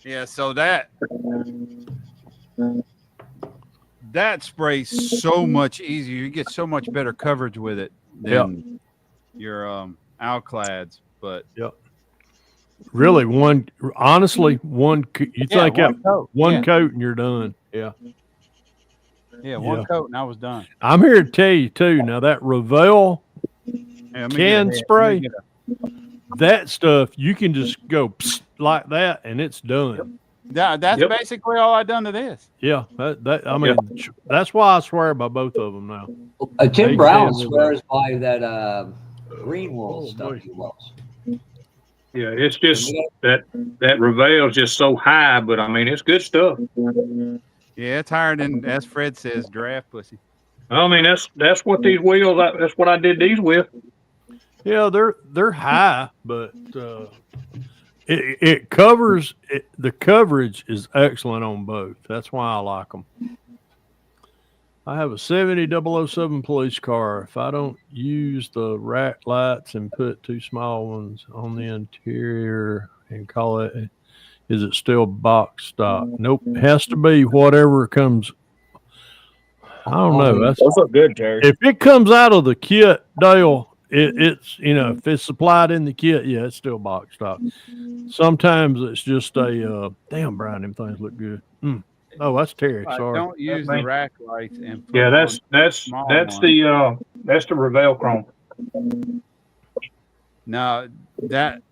Yeah, so that sprays so much easier. You get so much better coverage with it than your Alclads. But
Really, honestly, one, you think
one coat.
one coat and you're done. Yeah.
One coat and I was done.
I'm here to tell you, too. Now, that Revell
Let me
can
get a-
spray,
let me get
that stuff, you can just go psst, like that, and it's done.
that's
Yep.
basically all I done to this.
Yeah. I mean, that's why I swear by both of them now.
Tim
They
Brown
say-
swears by that green wool
Oh,
stuff
boy.
he loves.
Yeah, it's just that Reveal's just so high, but I mean, it's good stuff.
Yeah, it's higher than, as Fred says, draft pussy.
I mean, that's what these wheels. That's what I did these with.
Yeah, they're high, but it covers the coverage is excellent on both. That's why I like them. I have a 70-007 police car. If I don't use the rack lights and put two small ones on the interior and call it, is it still box stock? Nope. It has to be whatever comes. I don't know. That's
Those look good, Terry.
if it comes out of the kit, Dale, it's if it's supplied in the kit, yeah, it's still box stock. Sometimes it's just a damn, Brian, them things look good. Oh, that's Terry. Sorry.
Don't use the rack lights and put
Yeah,
on
that's
small
that's
ones.
the Revell chrome.
No, that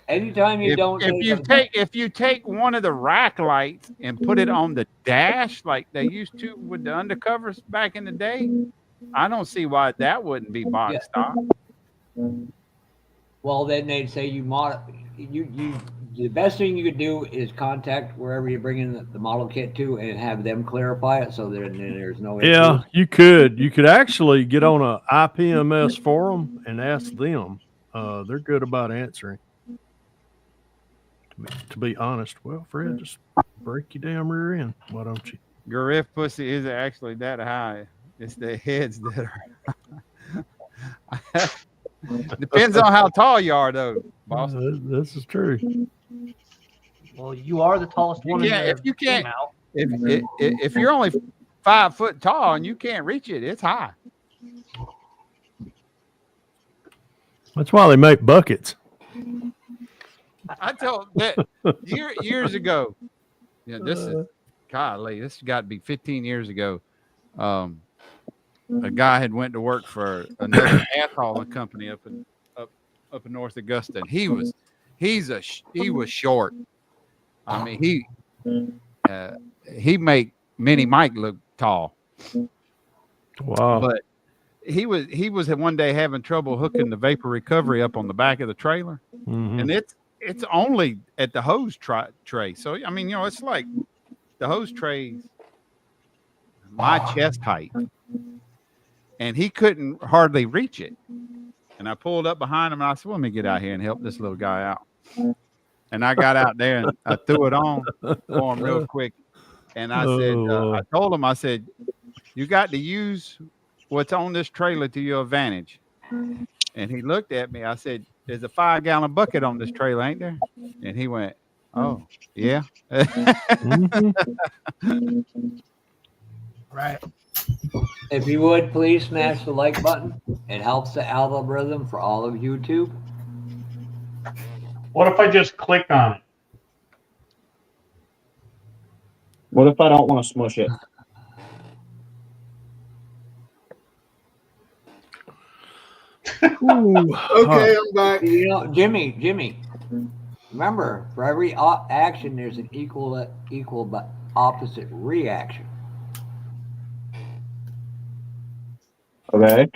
Anytime you don't
if you take one of the rack lights and put it on the dash like they used to with the undercovers back in the day, I don't see why that wouldn't be box stock.
well, then they'd say you the best thing you could do is contact wherever you bring in the model kit to and have them clarify it so that there's no issues.
Yeah, you could actually get on a IPMS forum and ask them. They're good about answering. To be honest, well, Fred, just break your damn rear end. Why don't you?
Griff pussy isn't actually that high. It's the heads that are. Depends on how tall you are, though, boss.
This is true.
Well, you are the tallest one.
Yeah,
in
if you can't-
now.
If you're only 5 foot tall and you can't reach it, it's high.
That's why they make buckets.
I told that years ago. Yeah, this is golly. This has got to be 15 years ago. A guy had went to work for another ass hauling company up in North Augusta, and he was short. I mean, he make Mini Mike look tall.
Wow.
But he was one day having trouble hooking the vapor recovery up on the back of the trailer,
Mhm.
and it's only at the hose tray. So I mean, it's like the hose tray's my chest height, and he couldn't hardly reach it. And I pulled up behind him and I said, "Let me get out here and help this little guy out." And I got out there and I threw it on for him real quick. And I said, I told him, I said, "You got to use what's on this trailer to your advantage." And he looked at me. I said, "There's a 5-gallon bucket on this trailer, ain't there?" And he went, Oh, yeah.
Mhm.
Right.
If you would please smash the like button, it helps the algorithm for all of YouTube.
What if I just click on it?
What if I don't want to smush it?
Ooh,
Okay, I'm back.
You know, Jimmy, remember, for every action, there's an equal but opposite reaction.
Okay.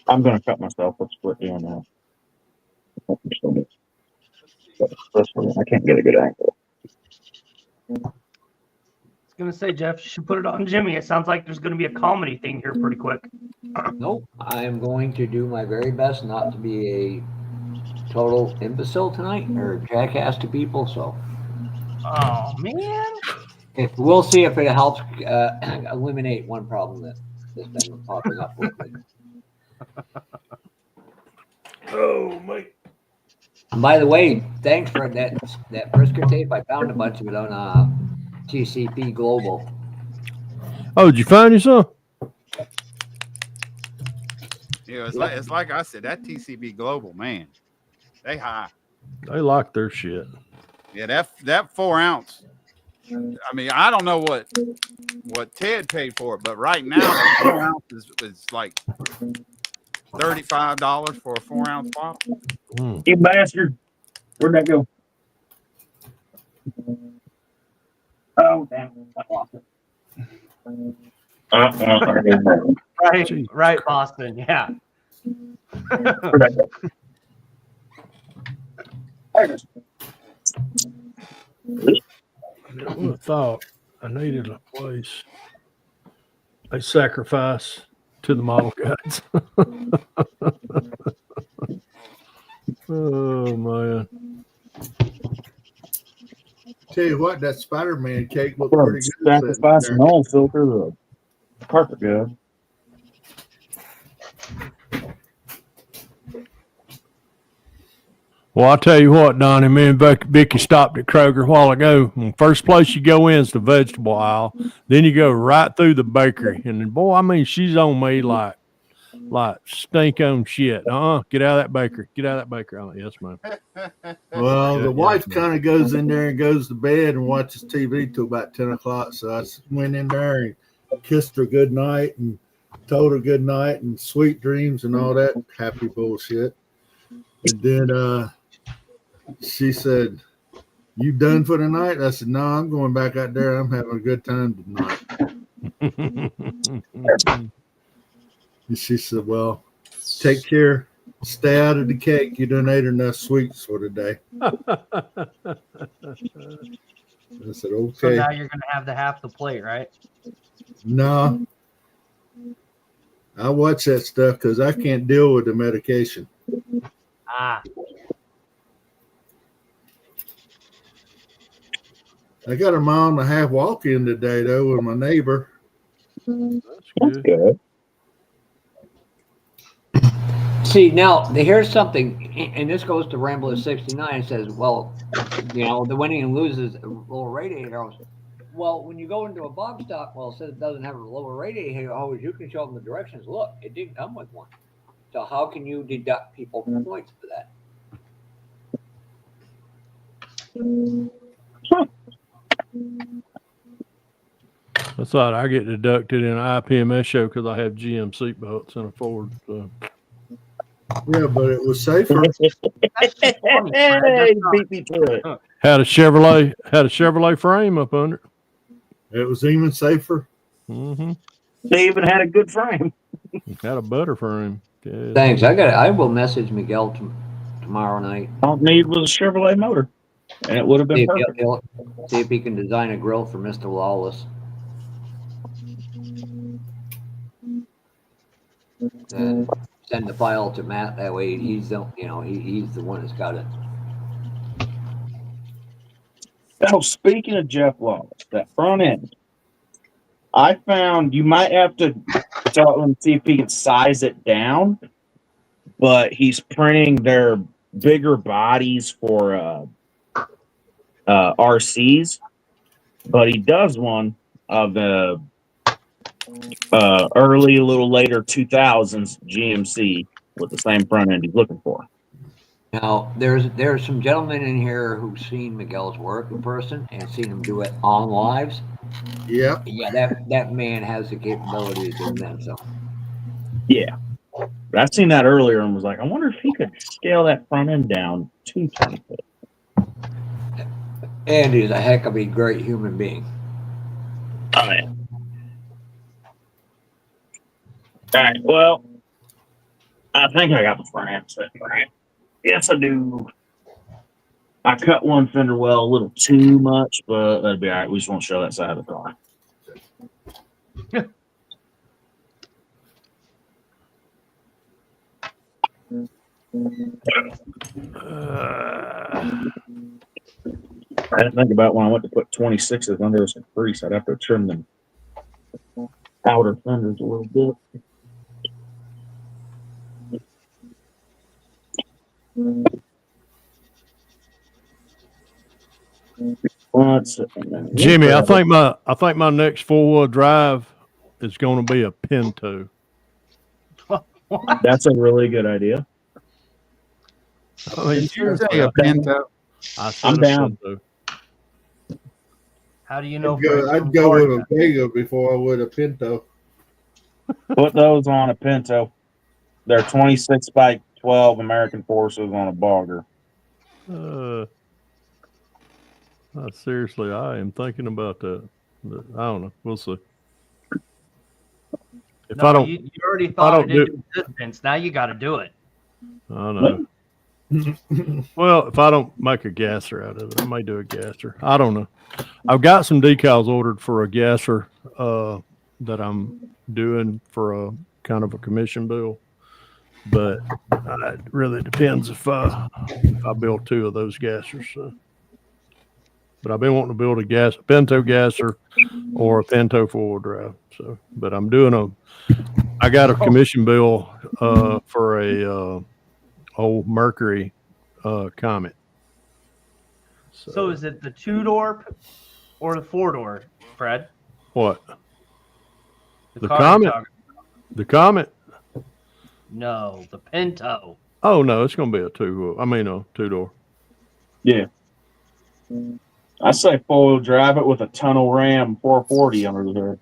I'm gonna cut myself. Let's quit doing that. I can't get a good angle.
I was gonna say, Jeff, you should put it on Jimmy. It sounds like there's gonna be a comedy thing here pretty quick.
Nope, I am going to do my very best not to be a total imbecile tonight or jackass to people. So
Oh man.
we'll see if it helps eliminate one problem that has been popping up lately.
oh my.
And by the way, thanks for that Brisker tape. I found a bunch of it on TCP Global.
Oh, did you find you some?
Yeah, it's like I said, that TCB Global, man, they high.
They like their shit.
Yeah, that 4 ounce. I mean, I don't know what Ted paid for it, but right now the 4 ounce is like $35 for a 4 ounce bottle.
Mm.
You bastard! Where'd that go? Oh damn! I lost it.
Right,
Jesus
right, Boston. Yeah.
Where'd that go? There it is.
I would have thought I needed a place. A sacrifice to the model guys. Oh man.
Tell you what, that Spider-Man cake looked
Well,
pretty good. sitting
sacrificing
there.
all filter the carpet guy.
Well, I'll tell you what, Donnie, me and Vicky stopped at Kroger a while ago. And first place you go in is the vegetable aisle. Then you go right through the bakery. And boy, I mean, she's on me like stink on shit. Get out of that bakery. Get out of that bakery. Oh, yes, ma'am.
Well,
Yeah,
the wife
yes,
kind of goes in there and goes to bed and watches TV till about 10 o'clock. So I went in there and kissed her good night and told her good night and sweet dreams and all that happy bullshit. And then she said, "You done for the night?" I said, "No, I'm going back out there. I'm having a good time tonight." And she said, "Well, take care. Stay out of the cake. You done ate enough sweets for today." I said,
So
"Okay."
now you're gonna have the half the plate, right?
No, I watch that stuff because I can't deal with the medication.
Ah,
I got a 1.5 mile walk in today, though, with my neighbor.
That's good.
Good.
See, now here's something, and this goes to Rambler 69. It says, well, you know, the winning and loses lower radiator hose. Well, when you go into a box stock, well, it says it doesn't have a lower radiator hose, you can show them the directions. Look, it didn't come with one. So how can you deduct people points for that?
I thought I get deducted in an IPMS show because I have GM seatbelts and a Ford. So.
Yeah, but it was safer.
that's just funny, Fred.
Hey,
That's not-
beat me to it.
Had a Chevrolet frame up under it.
It was even safer.
Mm-hmm.
They even had a good frame.
Had a butter frame. Yeah.
Thanks. I will message Miguel tomorrow night.
All it needed was a Chevrolet motor, and it would have
See
been
if,
perfect.
see if he can design a grill for Mr. Lawless. And send the file to Matt. That way he's the he's the one that's got it.
Now, speaking of Jeff Wallace, that front end, I found you might have to tell him see if he can size it down, but he's printing their
bigger bodies for RCs, but he does one of the early, a little later 2000s GMC with the same front end he's looking for.
Now, there's some gentlemen in here who've seen Miguel's work in person and seen him do it on lives.
Yep.
Yeah, that man has the capability of doing that. So
Yeah. I've seen that earlier and was like, I wonder if he could scale that front end down to 20 foot.
and he's a heck of a great human being.
Oh, yeah. All right. Well, I think I got the front end set right. Yes, I do. I cut one fender well a little too much, but that'd be all right. We just won't show that side of the car. I didn't think about when I went to put 26s under some grease. I'd have to trim them outer fenders a little bit.
Jimmy, I think my next 4-wheel drive is going to be a Pinto.
That's a really good idea.
I mean,
Did you say a Pinto?
I'm down.
Pinto.
How do you know?
I'd go with a Vega before I would a Pinto.
Put those on a Pinto. They're 26 by 12 American Forces on a bogger.
Seriously, I am thinking about that. But I don't know. We'll see. If
No,
I don't,
you already thought
don't
it into existence. Now you got to do it.
I know. Well, if I don't make a gasser out of it, I may do a gasser. I don't know. I've got some decals ordered for a gasser that I'm doing for a kind of a commission bill, but it really depends if I build 2 of those gassers. So. But I've been wanting to build a Pinto gasser or a Pinto 4-wheel drive. So, but I'm doing I got a commission bill for a old Mercury Comet.
So is it the 2-door or the 4-door, Fred?
What? The
car
Comet? The Comet?
No, the Pinto.
Oh no, it's going to be a 2-door. Yeah.
I say 4-wheel drive it with a tunnel Ram 440 under there.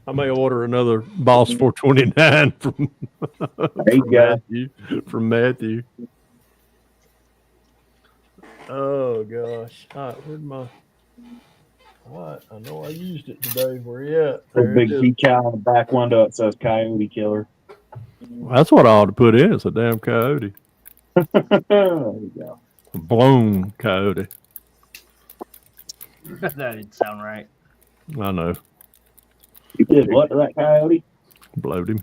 I may order another Boss 429 from Matthew. Oh gosh! All right, where'd my? What? I know I used it today. Where you at?
A big decal on the back window that says Coyote Killer.
That's what I ought to put in. It's a damn coyote.
There you go.
A blown coyote.
That didn't sound right.
I know.
You did what to that coyote?
Blowed him.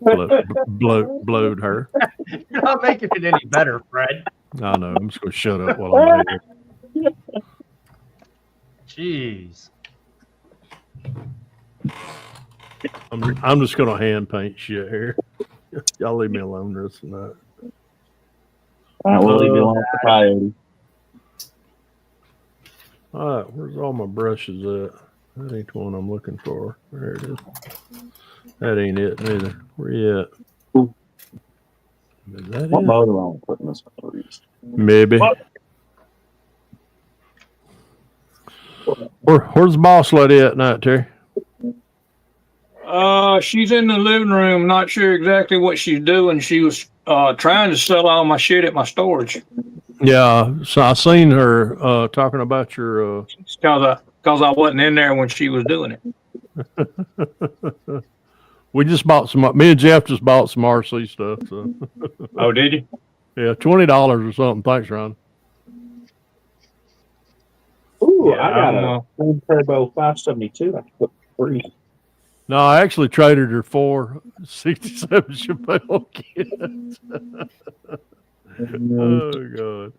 Blowed her.
You're not making it any better, Fred.
I know. I'm just going to shut up while I'm here.
Jeez.
I'm just going to hand paint shit here. Y'all leave me alone this night.
All right, we'll leave you alone with the coyote.
All right, where's all my brushes at? That ain't the one I'm looking for. There it is. That ain't it neither. Where you at? Is that
What
it?
motor am I putting this on?
Maybe. Where's the boss lady at night, Terry?
She's in the living room. Not sure exactly what she's doing. She was trying to sell all my shit at my storage.
Yeah, so I seen her talking about your.
Because I wasn't in there when she was doing it.
We just bought some. Me and Jeff just bought some RC stuff. So.
Oh, did you?
Yeah, $20 or something. Thanks, Ron.
Ooh,
Yeah,
I got a Turbo 572. I put free.
No, I actually traded her for 67 Chappelle kits. Oh God.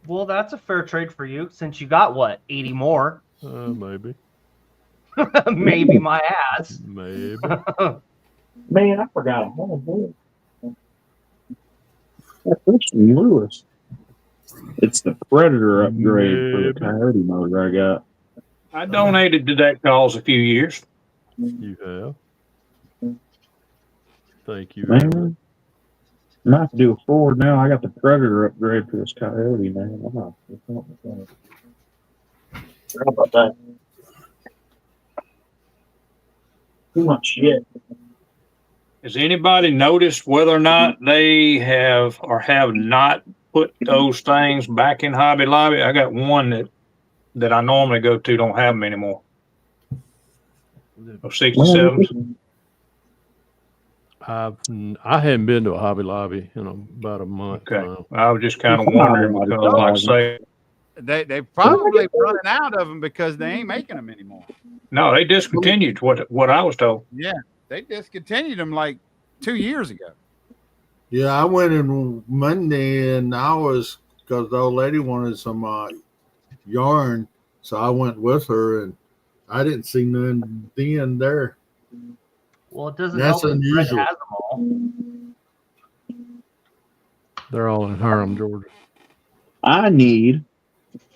Well, that's a fair trade for you since you got what, 80 more?
Maybe.
Maybe my ass.
Maybe.
Man, I forgot a whole book. That's from Lewis. It's the Predator upgrade for the
Maybe.
Coyote motor I got.
I donated to that cause a few years.
You have. Thank you. very much.
Man, I'm not to do a Ford now. I got the Predator upgrade for this Coyote, man. I'm not. How about that? Too much shit.
Has anybody noticed whether or not they have or have not put those things back in Hobby Lobby? I got one that I normally go to, don't have them anymore. Of 67s.
I haven't been to a Hobby Lobby in about a month.
Okay.
Now.
I was just kind of wondering because, like I say,
They probably running out of them because they ain't making them anymore.
no, they discontinued what I was told.
Yeah, they discontinued them like 2 years ago.
Yeah, I went in Monday and I was, because the old lady wanted some yarn, so I went with her and I didn't see none then there.
Well, it doesn't
That's
help that Fred
unusual.
has them all.
They're all in Hiram, Georgia.
I need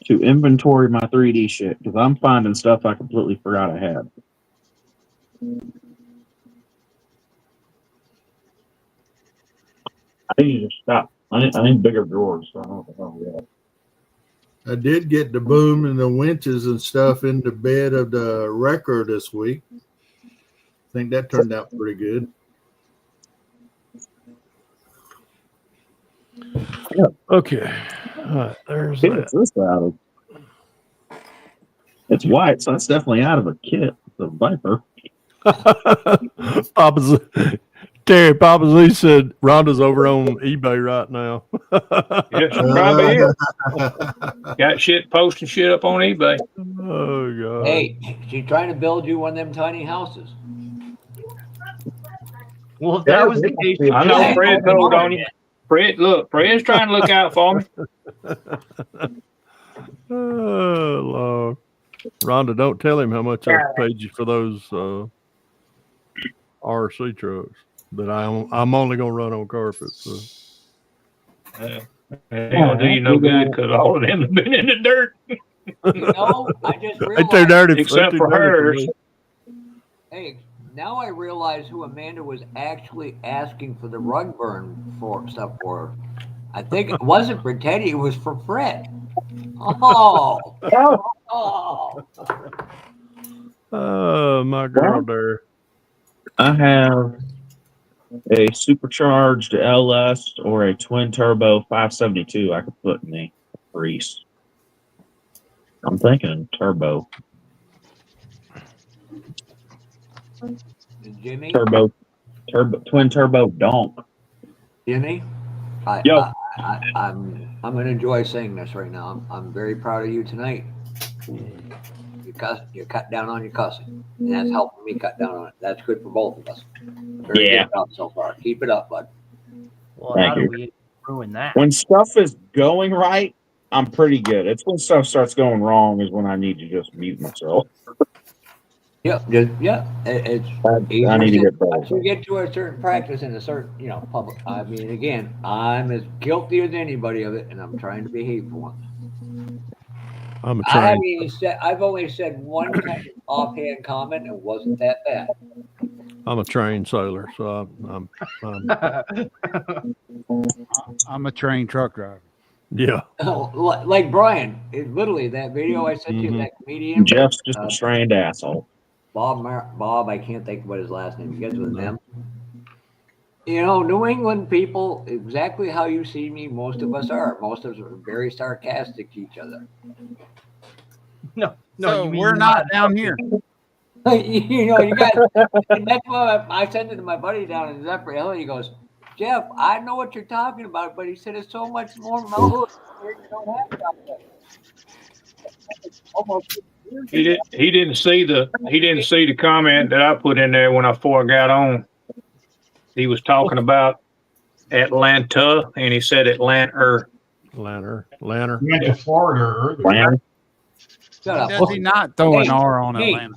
to inventory my 3D shit because I'm finding stuff I completely forgot I had. I need to stop. I need bigger drawers. So I don't know what the hell we have.
I did get the boom and the winches and stuff in the bed of the wrecker this week. I think that turned out pretty good.
Okay. All right, there's
Kit,
that.
this out of? It's white, so that's definitely out of a kit. The Viper.
Papa Z said Rhonda's over on eBay right now.
Yes, probably is. Got shit posting shit up on eBay.
Oh God.
Hey, she's trying to build you one of them tiny houses.
Well, if that was the case,
I know
Hey,
Fred told on you. Fred's trying to look out for me.
Oh Lord. Rhonda, don't tell him how much I paid you for those RC trucks that I'm only gonna run on carpet. So.
Ain't gonna do you no good because all of them have been in the dirt.
You know, I just
They
realized.
too dirty.
Except
they too
for
dirty
hers.
me.
Hey, now I realize who Amanda was actually asking for the rug burn for stuff for. I think it wasn't for Teddy; it was for Fred. Oh,
Oh, my girl there.
I have a supercharged LS or a twin turbo 572 I could put in the Reese. I'm thinking turbo.
Jimmy.
Twin turbo donk.
Jimmy, I'm gonna enjoy saying this right now. I'm very proud of you tonight. You cut down on your cussing, and that's helping me cut down on it. That's good for both of us. Very good job so far. Keep it up, bud.
well,
Thank
how do
you.
we ruin that?
When stuff is going right, I'm pretty good. It's when stuff starts going wrong is when I need to just mute myself.
It's
I need to get better.
once you get to a certain practice in a certain, public. I mean, again, I'm as guilty as anybody of it, and I'm trying to behave for once.
I'm a
I
train.
haven't even said. I've only said one kind of offhand comment, and it wasn't that bad.
I'm a trained sailor, so
I'm a trained truck driver.
yeah.
Like Brian, literally that video I sent you, that comedian.
Jeff's just a trained asshole.
Bob, I can't think of what his last name begins with an M. New England people, exactly how you see me, most of us are. Most of us are very sarcastic to each other.
No,
So
you mean
we're not down here.
You guys, and that's why I sent it to my buddy down in Zephyr Hill. He goes, Jeff, I know what you're talking about, but he said it's so much more mellow here. You don't have almost.
He didn't see the comment that I put in there before I got on. He was talking about Atlanta, and he said Atlanta.
Lanner.
You went to Florida earlier.
Shut up.
Does he not throw an R on
Hey,
Atlanta?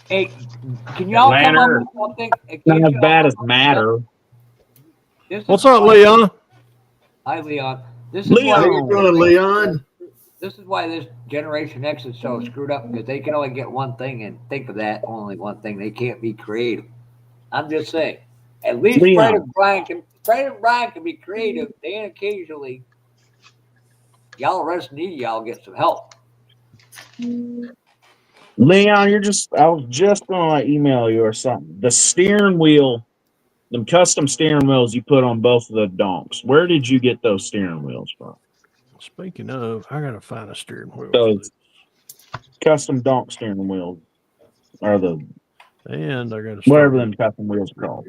Hey, can y'all come up
Atlanta.
with something?
Not as bad as Matter.
What's up, Leon?
Hi, Leon. This is
Leon.
How
why
you doing, Leon?
this is why this Generation X is so screwed up because they can only get one thing and think of that only one thing. They can't be creative. I'm just saying. At least Fred and Brian can be creative. They occasionally y'all rest need y'all get some help.
Leon, I was just gonna email you or something. The steering wheel, them custom steering wheels you put on both of the donks. Where did you get those steering wheels from?
Speaking of, I gotta find a steering wheel.
Those custom donk steering wheels are
And I gotta
whatever them custom wheels are called.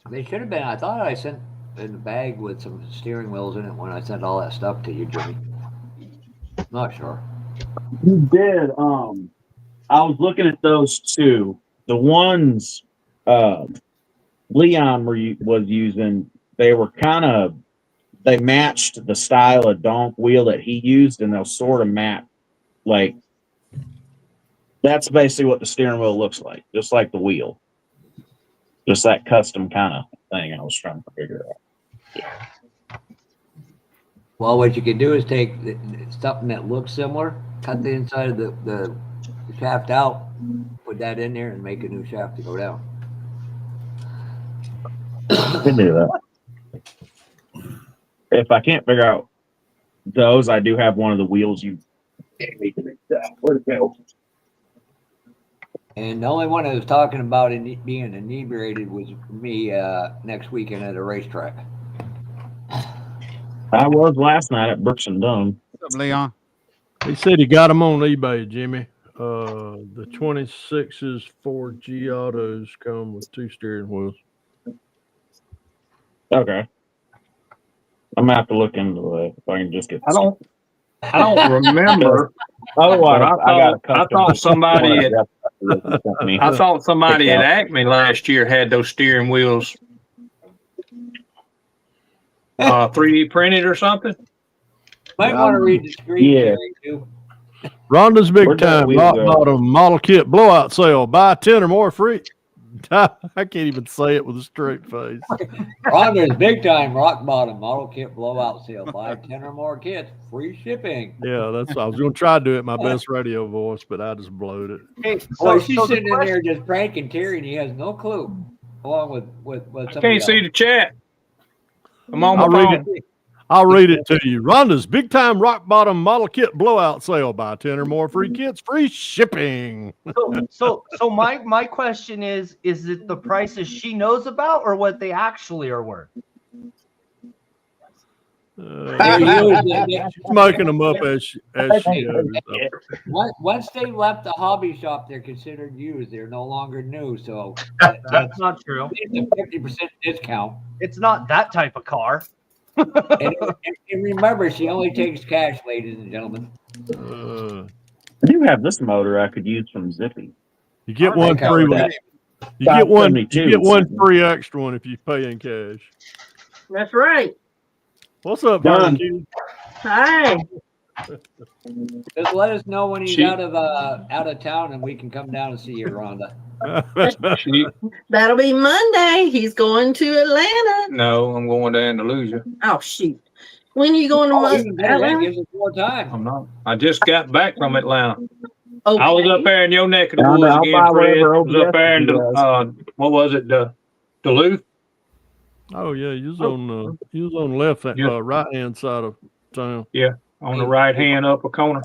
They should have been. I thought I sent in a bag with some steering wheels in it when I sent all that stuff to you, Jimmy. Not sure.
You did. I was looking at those two. The ones Leon was using, they matched the style of donk wheel that he used, and they'll sort of match. Like, that's basically what the steering wheel looks like, just like the wheel. Just that custom kind of thing I was trying to figure out.
Well, what you can do is take something that looks similar, cut the inside of the shaft out, put that in there, and make a new shaft to go down.
I can do that. If I can't figure out those, I do have one of the wheels you gave me. Where'd it go?
And the only one that was talking about being inebriated was me next weekend at a racetrack.
I was last night at Brooks and Dunn.
What's up, Leon?
He said he got them on eBay, Jimmy. The 26s Ford G Autos come with 2 steering wheels.
Okay. I'm gonna have to look into it if I can just get.
I don't remember.
Otherwise,
I thought somebody at Acme last year had those steering wheels 3D printed or something.
Might want to read the screen, Jerry, too.
Rhonda's big time rock bottom model kit blowout sale. Buy 10 or more free. I can't even say it with a straight face.
Rhonda's big time rock bottom model kit blowout sale. Buy 10 or more kits, free shipping.
Yeah, I was going to try to do it my best radio voice, but I just blowed it.
Hey, boy, she's sitting in there just pranking Terry, and he has no clue. Along with
I can't see the chat. I'm on my phone.
I'll read it to you. Rhonda's big time rock bottom model kit blowout sale. Buy 10 or more free kits, free shipping.
So my question is it the prices she knows about or what they actually are worth?
She's making them up as she goes.
Once they left the hobby shop, they're considered used. They're no longer new. So
that's not true.
It's a 50% discount.
It's not that type of car.
and remember, she only takes cash, ladies and gentlemen.
I do have this motor I could use from Zippy.
You get one free one. You get one free extra one if you pay in cash.
That's right.
What's up,
Done.
Kid?
Hi.
Just let us know when he's out of town, and we can come down and see you, Rhonda.
That'll be Monday. He's going to Atlanta.
No, I'm going to Andalusia.
Oh shoot! When are you going to
That gives us more time.
I'm not. I just got back from Atlanta.
Okay.
I was up there in your neck of the woods again, Fred. I was up there in what was it, Duluth?
Oh yeah, you was on left right hand side of town.
Yeah, on the right hand upper corner.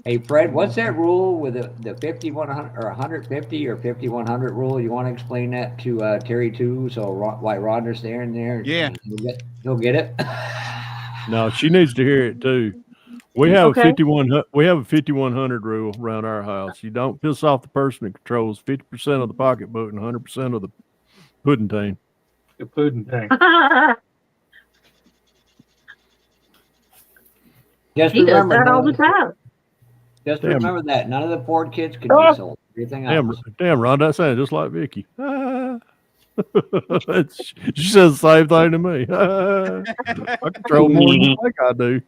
Hey Fred, what's that rule with the 5100 or 150 or 5100 rule? You want to explain that to Terry too? So why Rhonda's there and there?
Yeah,
he'll get it.
No, she needs to hear it too. We have a 5100 rule around our house. You don't piss off the person that controls 50% of the pocketbook and 100% of the pudding tank.
The pudding tank.
Just
he
remember
does that all the time.
Just remember that none of the Ford kits can be sold. Everything else.
Damn, Ron, that sounds just like Vicky. She says the same thing to me. I control more than you think I do.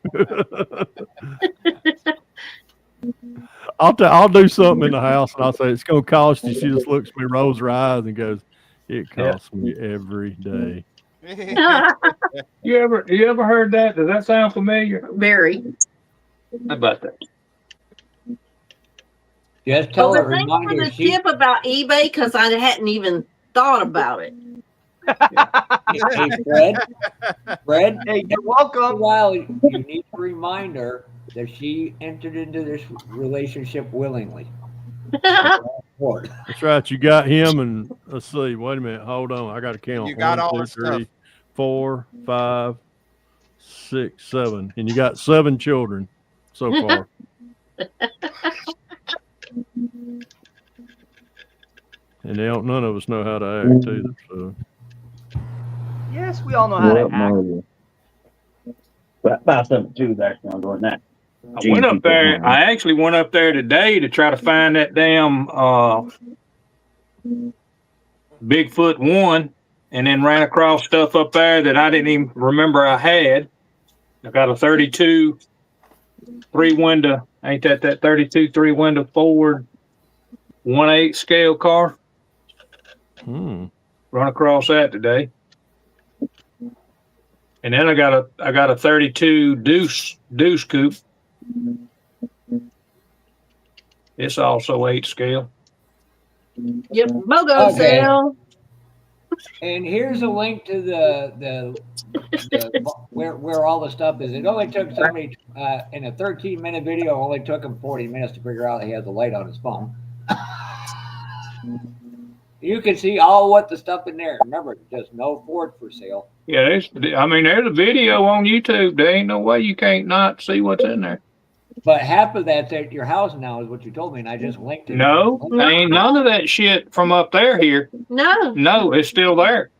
I'll do something in the house and I'll say it's gonna cost you. She just looks at me, rolls her eyes, and goes, "It costs me every day."
You ever heard that? Does that sound familiar?
Very.
How about that?
Just tell
Well,
her,
but thanks for
reminder,
the
she,
tip about eBay because I hadn't even thought about it.
hey, Fred,
Hey, you're welcome.
while you need to remind her that she entered into this relationship willingly. Lord.
That's right. You got him, and let's see. Wait a minute. Hold on. I got to count.
You got
1,
all
2,
the
3,
stuff.
4, 5, 6, 7, and you got 7 children so far. And none of us know how to act either. So
Yes, we all know how to act.
About 72 actually I'm doing that.
I went up there. I actually went up there today to try to find that damn Bigfoot one, and then ran across stuff up there that I didn't even remember I had. I got a 32 3-window. Ain't that 32 3-window Ford 1/8 scale car? Run across that today. And then I got a 32 deuce coupe. It's also 8 scale.
Yep, BOGO
Okay.
sale.
And here's a link to the where all the stuff is. It only took somebody in a 13-minute video. Only took him 40 minutes to figure out he had the light on his phone. You can see all what the stuff in there. Remember, just no Ford for sale.
Yeah, there's a video on YouTube. There ain't no way you can't not see what's in there.
But half of that's at your house now, is what you told me, and I just linked it.
No, ain't none of that shit from up there here.
No,
it's still there.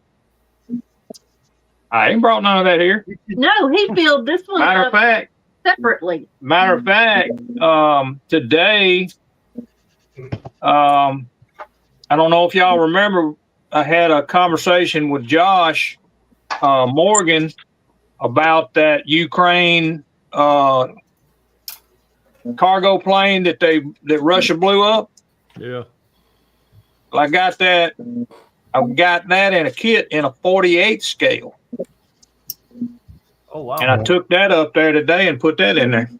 I ain't brought none of that here.
no, he filled this one
Matter of
up
fact,
separately.
Today, I don't know if y'all remember, I had a conversation with Josh Morgan about that Ukraine cargo plane that Russia blew up.
yeah.
I got that in a kit in a 48 scale.
Oh wow!
And I took that up there today and put that in there.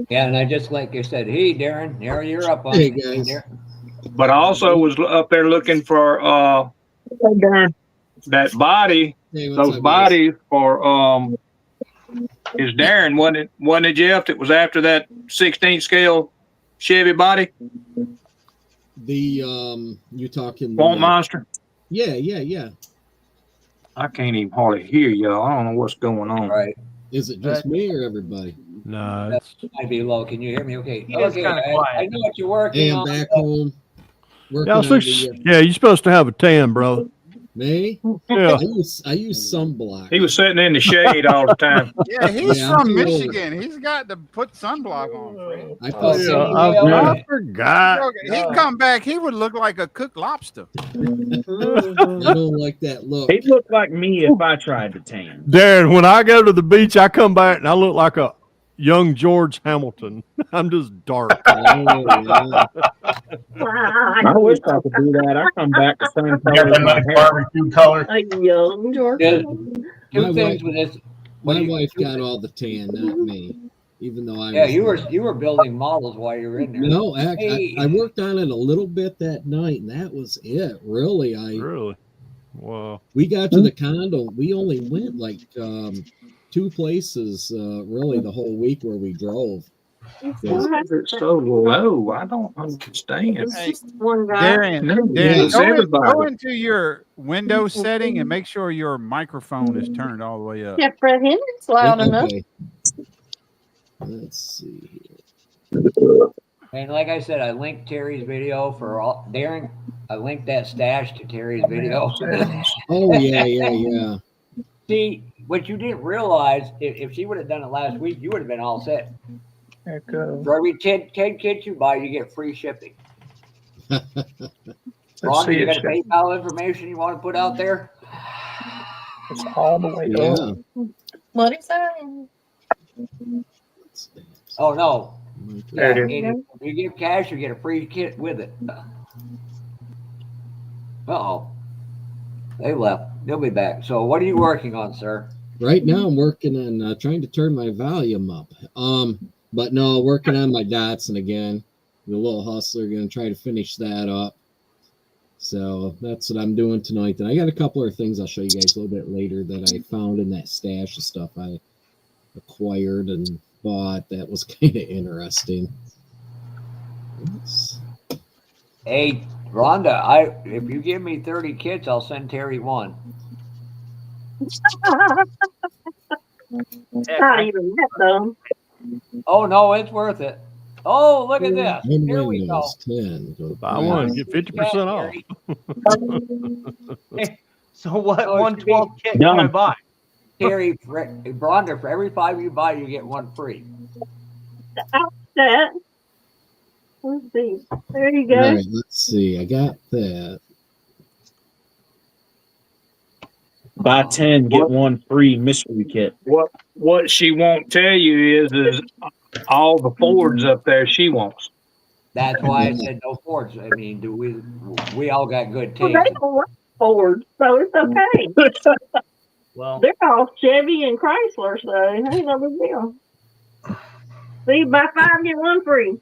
Yeah, and I just like I said, hey Darren, there you're up on.
Hey guys.
But I also was up there looking for that body,
Hey, what's
those
up, guys?
bodies for is Darren, wasn't it Jeff that was after that 16 scale Chevy body?
The you talking
Swamp Monster?
Yeah.
I can't even hardly hear y'all. I don't know what's going on.
Right.
Is it just me or everybody?
No,
That might be low. Can you hear me? Okay.
He is
Okay.
kinda
I
quiet.
know what you're working
Hey, I'm
on.
back home. Working
Yeah,
on
you're supposed to have a tan, brother.
me.
Yeah.
I use sunblock.
He was sitting in the shade all the time.
Yeah, he's
Yeah, I'm
from
too old.
Michigan. He's got to put sunblock on, Fred.
I put
Oh,
sunblock.
I forgot.
He'd come back. He would look like a cooked lobster.
I don't like that look.
He looked like me if I tried to tan.
Darren, when I go to the beach, I come back and I look like a young George Hamilton. I'm just dark.
Oh,
I wish I could do that. I come back the same
You
color
got
as
that
my
nice
hair.
barbecue color.
A young George.
Yeah.
My
Two things with this.
My wife got all the tan, not me. Even though I
Yeah,
was
you were building models while you were in there.
No,
Hey.
I worked on it a little bit that night, and that was it. Really,
Really? Wow.
we got to the condo. We only went like 2 places really the whole week where we drove.
It's so low. I don't understand.
It's just one guy.
Darren,
It's
go
everybody.
into your Windows setting and make sure your microphone is turned all the way up.
Yeah, Fred Henry's loud enough.
Okay. Let's see here.
And like I said, I linked Terry's video for all Darren. I linked that stash to Terry's video.
Oh yeah.
See, what you didn't realize, if she would have done it last week, you would have been all set. For every 10 kits you buy, you get free shipping. Ron, you got a PayPal information you want to put out there?
It's all the way
Yeah.
What is that?
Oh no.
There it
And if you give cash, you get a free kit with it. Uh-oh. They left. They'll be back. So what are you working on, sir?
Right now, I'm working on trying to turn my volume up. But no, working on my Datsun again. The little hustler, going to try to finish that up. So that's what I'm doing tonight. And I got a couple of things I'll show you guys a little bit later that I found in that stash of stuff I acquired and bought. That was kind of interesting. Oops.
Hey, Rhonda, if you give me 30 kits, I'll send Terry one.
Not even that though.
Oh no, it's worth it. Oh, look at this.
In
Here we go.
Windows 10. Go
Buy one, get 50% off.
So what
So
112 kit can I buy?
Terry, Rhonda, for every 5 you buy, you get one free.
That. Let's see. There you go.
All right, let's see. I got that.
Buy 10, get one free mystery kit.
What she won't tell you is all the Fords up there she wants.
That's why I said no Fords. I mean, we all got good
Well,
taste.
they don't want Ford, so it's okay.
Well,
They're all Chevy and Chrysler, so it ain't no big deal. See, buy 5, get one free.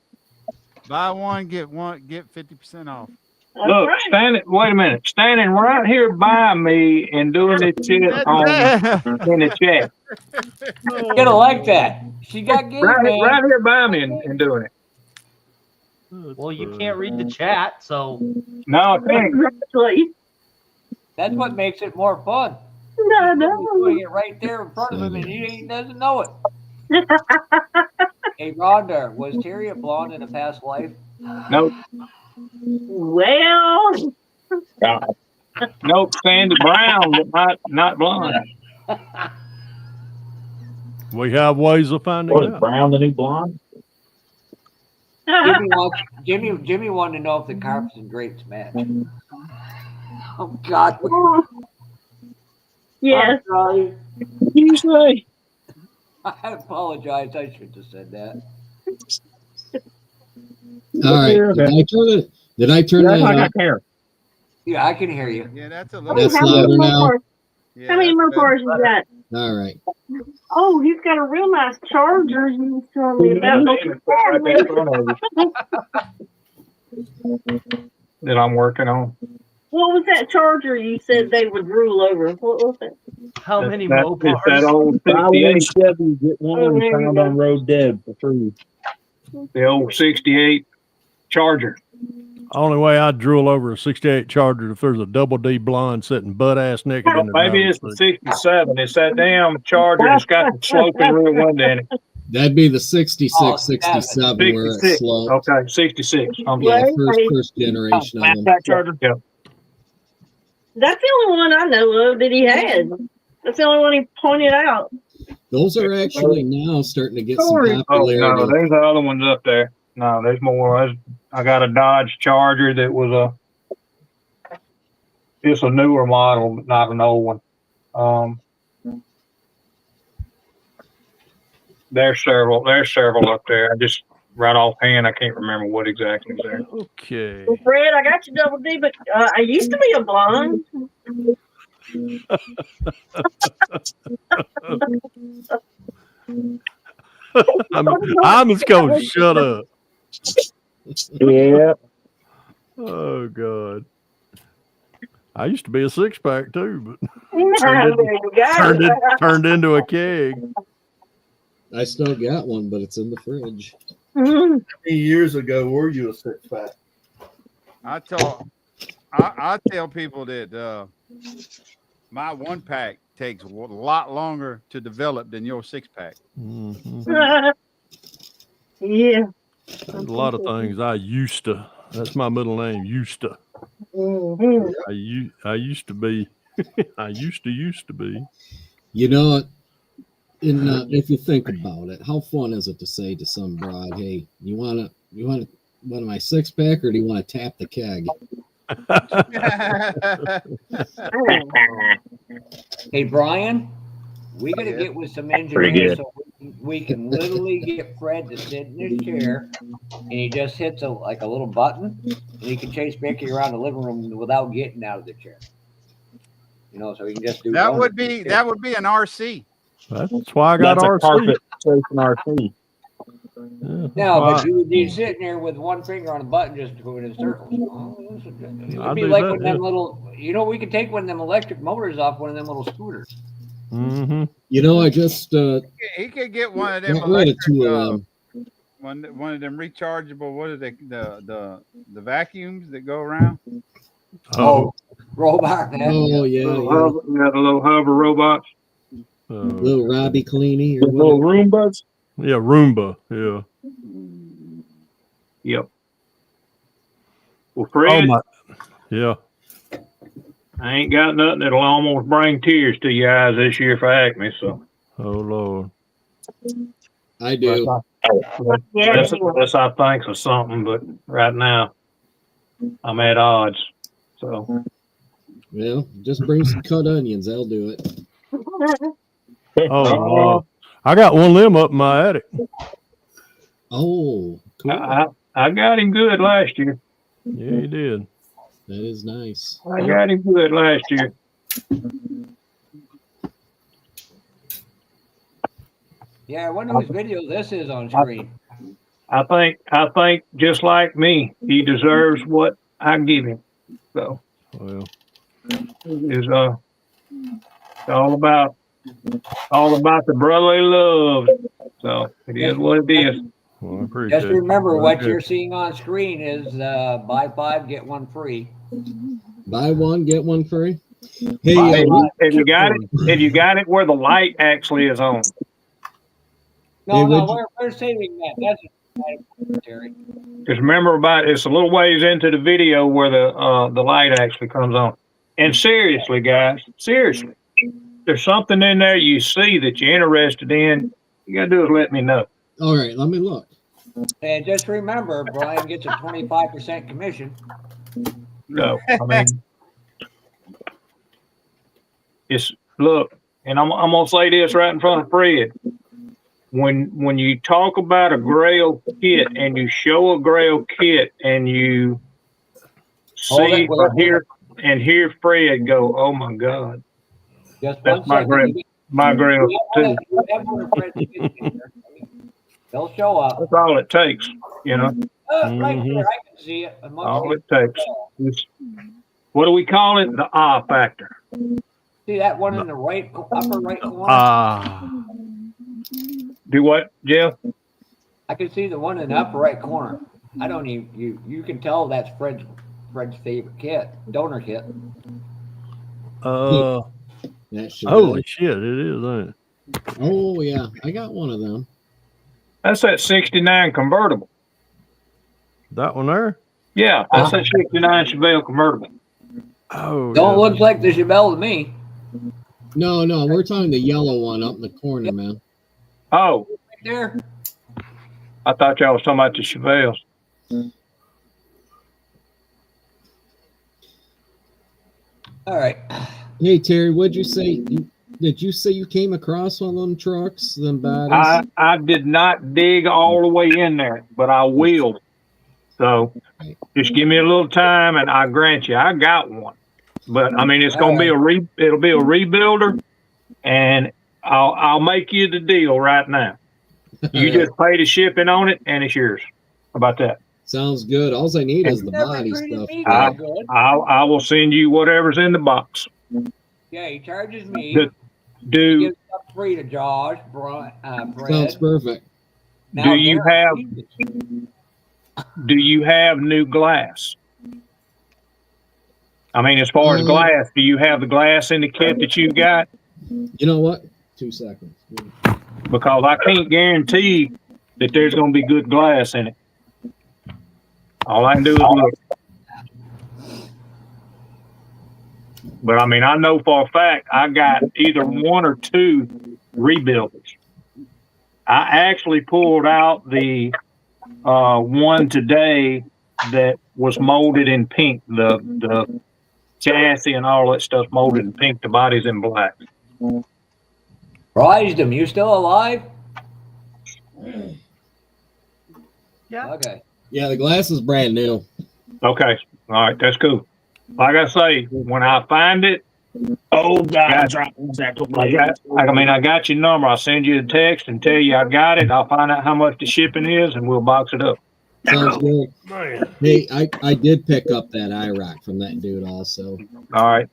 Buy one, get 50% off.
That's
Look,
right.
wait a minute, standing right here by me and doing this shit in the chat.
You're gonna like that. She got game, man.
Right here by me and doing it.
well, you can't read the chat, so
No, I can't.
Exactly.
That's what makes it more fun.
No,
He's
no.
doing it right there in front of him, and he doesn't know it. Hey, Rhonda, was Terry a blonde in a past life?
Nope.
Well,
Nope, Sandy Brown, but not blonde.
We have ways of finding
What is
out.
Brown the new blonde?
Jimmy wanted to know if the carpets and drapes match. Oh God!
yes.
I'm sorry.
Usually.
I apologize. I should have said that.
All right. Did I turn that
I
up?
care.
Yeah, I can hear you.
Yeah, that's a little.
That's
How many
louder
more
now.
cars?
Yeah,
How many
that's
more
better.
cars you got?
All right.
Oh, he's got a real nice charger you was telling me about.
That I'm working on.
What was that charger you said they would rule over? What was it?
how many
It's that
Mopars?
old
Buy one
68,
Chevy, get one
Oh, there you
found
go.
on Road Dev for free.
the old 68 Charger.
Only way I'd drool over a 68 Charger if there's a double D blonde sitting butt ass naked in the
Maybe
driver's
it's the
seat.
67. It's that damn Charger that's got the sloping rear window in it.
That'd be the 66,
Oh,
67 where it
66.
sloped.
Okay, 66.
Yeah,
Wait.
first generation of them.
That Charger. Yeah.
That's the only one I know of that he had. That's the only one he pointed out.
Those are actually now starting to get some
Oh no,
popularity.
there's the other ones up there. No, there's more. I got a Dodge Charger that was it's a newer model, but not an old one. There's several up there. I just right offhand I can't remember what exactly is there.
Okay.
Well, Fred, I got you double D, but I used to be a blonde.
I'm just going to shut up.
Yeah.
Oh, God. I used to be a six-pack, too, but
There you go.
turned into a keg.
I still got one, but it's in the fridge.
How many years ago were you a 6-pack?
I tell people that my 1-pack takes a lot longer to develop than your 6-pack.
Mm-hmm.
Yeah.
There's a lot of things I used to. That's my middle name, used to.
Mm-hmm.
I used to be. I used to be.
You know, if you think about it, how fun is it to say to some broad, "Hey, you want one of my 6-pack, or do you want to tap the keg?"
Hey, Brian, we got to get with some engineers so we can literally get Fred to sit in his chair, and he just hits a little button, and he can chase Becky around the living room without getting out of the chair. You know, so we can just do
That
one.
would be an RC.
That's why I got
That's a
RC.
carpet chasing RC.
Yeah,
No,
why-
but you would be sitting there with one finger on a button just going in circles. Oh, it
I'll
would be
do
like
that,
one of them little, you know, we could take one of them electric motors off one of them little scooters.
Mm-hmm.
You know, I just
He could get one of them
got rid of
electric,
two of them.
one of them rechargeable. What are they? The vacuums that go around.
Oh,
robot. Man.
Oh yeah,
Little
yeah.
hover, you got a little hover robots,
Little Robbie Cleany or
little
whatever.
Roombas.
yeah, Roomba. Yeah.
Yep. Well,
Oh
Fred,
my. Yeah.
I ain't got nothing that'll almost bring tears to your eyes this year for Acme. So
Oh Lord.
I do.
unless I think of something, but right now I'm at odds. So
Well, just bring some cut onions. That'll do it.
Oh Lord. I got one of them up in my attic.
Oh, cool.
I got him good last year.
Yeah, you did.
That is nice.
I got him good last year.
Yeah, I wonder whose video this is on screen.
I think just like me, he deserves what I give him. So
Well,
it's all about the brotherly love. So it is what it is.
well, I appreciate
Just remember
it.
what you're seeing on screen is buy 5, get 1 free.
Buy one, get one free. Hey,
Have you got it? Have you got it where the light actually is on?
No,
Hey,
no, we're saving that. That's Terry.
Because remember it's a little ways into the video where the light actually comes on. And seriously, guys, seriously, there's something in there you see that you're interested in. You gotta do is let me know.
all right, let me look.
And just remember, Brian gets a 25% commission.
No, I mean, it's look, and I'm gonna say this right in front of Fred. When you talk about a Grail kit and you show a Grail kit and you see or hear Fred go, "Oh my God,
Just
that's
one second.
my Grail too."
You have one of Fred's kids in there. They'll show up.
That's all it takes, you know.
Right there, I can see it.
All it takes. What do we call it? The ah factor.
See that one in the upper right corner?
Do what, Jeff?
I can see the one in the upper right corner. I don't even you can tell that's Fred's favorite kit, donor kit.
Holy shit, it is, ain't it?
Oh yeah, I got one of them.
That's that 69 convertible.
That one there?
Yeah, that's that 69 Chevelle convertible.
Oh,
Don't look like the Chevelle to me.
No, we're talking the yellow one up in the corner, man.
Oh,
right there.
I thought y'all was talking about the Chevelles.
All right.
Hey Terry, what'd you say? Did you say you came across one of them trucks, them bodies?
I did not dig all the way in there, but I will. So just give me a little time, and I grant you, I got one. But I mean, it's going to be it'll be a rebuilder, and I'll make you the deal right now. You just pay the shipping on it, and it's yours. How about that?
Sounds good. All I need is the body stuff.
I will send you whatever's in the box.
Yeah, he charges me.
He
gives stuff free to Josh, Brett.
Sounds perfect.
Now,
do you have new glass? I mean, as far as glass, do you have the glass in the kit that you've got?
You know what? 2 seconds.
Because I can't guarantee that there's going to be good glass in it. All I can do is look. But I mean, I know for a fact I got either 1 or 2 rebuilders. I actually pulled out the one today that was molded in pink. The chassis and all that stuff molded in pink. The body's in black.
Prized him. You still alive?
Yeah.
Okay.
Yeah, the glass is brand new.
Okay. All right. That's cool. Like I say, when I find it,
Oh God,
I got your number. I'll send you a text and tell you I got it. I'll find out how much the shipping is, and we'll box it up.
Sounds good.
Man.
Hey, I did pick up that IROC from that dude also.
All right,